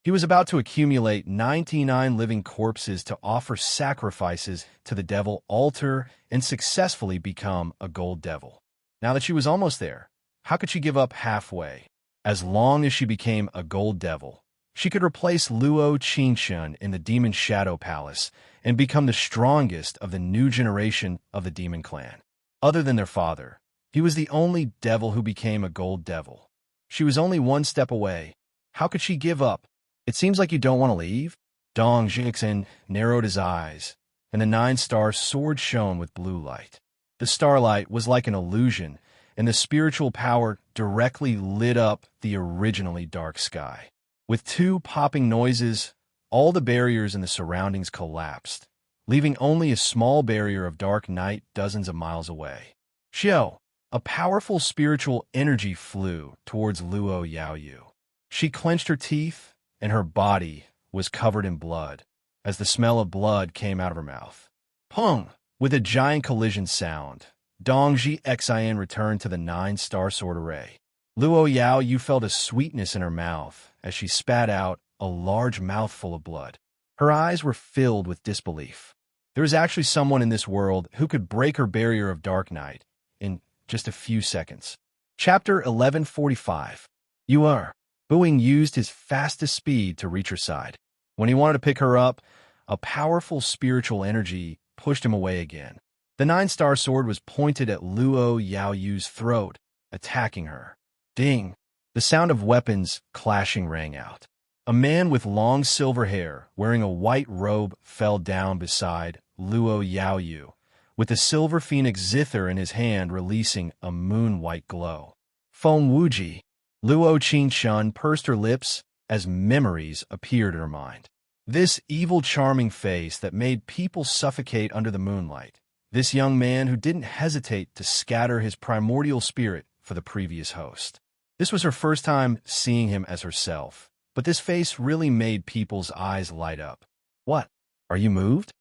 He was about to accumulate 99 living corpses to offer sacrifices to the devil altar and successfully become a gold devil. Now that she was almost there, how could she give up halfway? As long as she became a gold devil, she could replace Luo Qingshun in the Demon Shadow Palace and become the strongest of the new generation of the demon clan. Other than their father, he was the only devil who became a gold devil. She was only one step away. How could she give up? It seems like you don't want to leave? Dong Jixian narrowed his eyes, and the 9-star sword shone with blue light. The starlight was like an illusion, and the spiritual power directly lit up the originally dark sky. With 2 popping noises, all the barriers in the surroundings collapsed. leaving only a small barrier of dark night dozens of miles away. Xiao, a powerful spiritual energy flew towards Luo Yaoyu. She clenched her teeth, and her body was covered in blood, as the smell of blood came out of her mouth. Pung! With a giant collision sound, Dongji Xian returned to the 9-star sword array. Luo Yaoyu felt a sweetness in her mouth as she spat out a large mouthful of blood. Her eyes were filled with disbelief. There was actually someone in this world who could break her barrier of dark night in just a few seconds. Chapter 1145. You are. Buing used his fastest speed to reach her side. When he wanted to pick her up, a powerful spiritual energy pushed him away again. The 9-star sword was pointed at Luo Yaoyu's throat, attacking her. Ding! The sound of weapons clashing rang out. A man with long silver hair, wearing a white robe, fell down beside Luo Yaoyu, with the silver phoenix zither in his hand releasing a moon-white glow. Feng Wuji. Luo Qingshun pursed her lips as memories appeared in her mind. This evil, charming face that made people suffocate under the moonlight. This young man who didn't hesitate to scatter his primordial spirit for the previous host. This was her first time seeing him as herself, but this face really made people's eyes light up. What? Are you moved?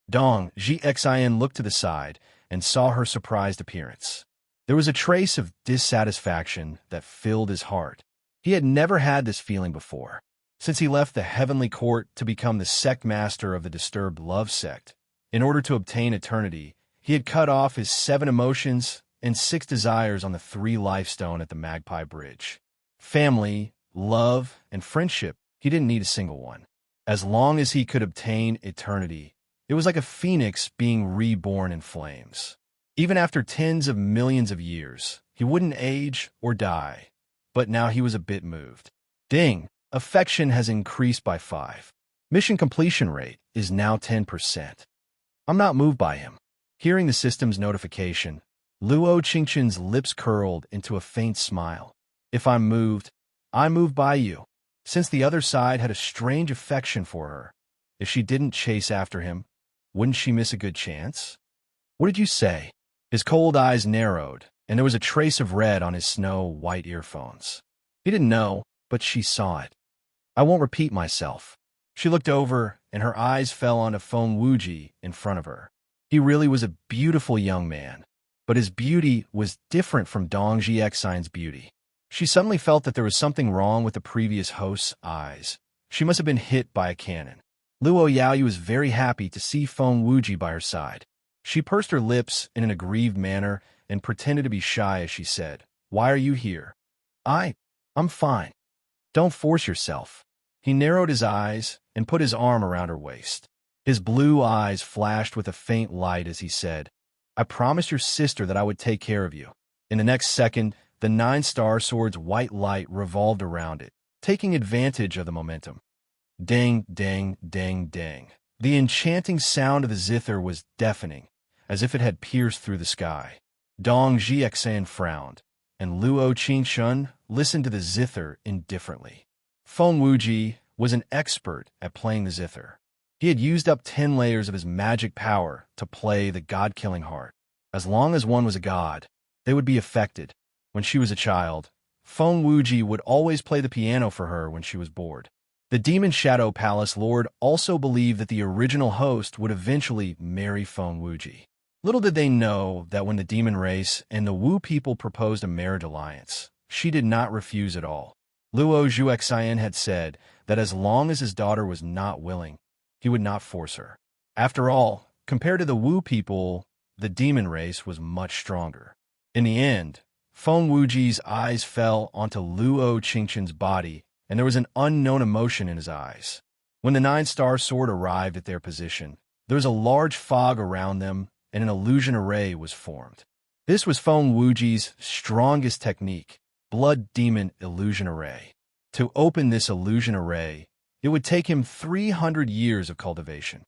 Dong Xian looked to the side and saw her surprised appearance. There was a trace of dissatisfaction that filled his heart. He had never had this feeling before, since he left the heavenly court to become the sect master of the disturbed love sect. In order to obtain eternity, he had cut off his 7 emotions and 6 desires on the 3 lifestone at the Magpie Bridge. Family, love, and friendship, he didn't need a single one. As long as he could obtain eternity, it was like a phoenix being reborn in flames. Even after tens of millions of years, he wouldn't age or die. But now he was a bit moved. Ding! Affection has increased by 5. Mission completion rate is now 10%. I'm not moved by him. Hearing the system's notification, Luo Qingshun's lips curled into a faint smile. If I'm moved, I'm moved by you. Since the other side had a strange affection for her, if she didn't chase after him, wouldn't she miss a good chance? What did you say? His cold eyes narrowed, and there was a trace of red on his snow-white earphones. He didn't know, but she saw it. I won't repeat myself. She looked over, and her eyes fell onto Feng Wuji in front of her. He really was a beautiful young man, but his beauty was different from Dongji Xian's beauty. She suddenly felt that there was something wrong with the previous host's eyes. She must have been hit by a cannon. Luo Yaoyu was very happy to see Feng Wuji by her side. She pursed her lips in an aggrieved manner and pretended to be shy as she said, "Why are you here?" I'm fine. Don't force yourself." He narrowed his eyes and put his arm around her waist. His blue eyes flashed with a faint light as he said, "I promised your sister that I would take care of you." In the next second, the 9-star sword's white light revolved around it, taking advantage of the momentum. Ding, ding, ding, ding. The enchanting sound of the zither was deafening, as if it had pierced through the sky. Dong Xian frowned, and Luo Qingshun listened to the zither indifferently. Feng Wuji was an expert at playing the zither. He had used up 10 layers of his magic power to play the god-killing harp. As long as one was a god, they would be affected. When she was a child, Feng Wuji would always play the piano for her when she was bored. The Demon Shadow Palace Lord also believed that the original host would eventually marry Feng Wuji. Little did they know that when the demon race and the Wu people proposed a marriage alliance, she did not refuse at all. Luo Xian had said that as long as his daughter was not willing, he would not force her. After all, compared to the Wu people, the demon race was much stronger. In the end, Feng Wuji's eyes fell onto Luo Qingshun's body, and there was an unknown emotion in his eyes. When the 9-star sword arrived at their position, there was a large fog around them, and an illusion array was formed. This was Feng Wuji's strongest technique, Blood Demon Illusion Array. To open this illusion array, it would take him 300 years of cultivation.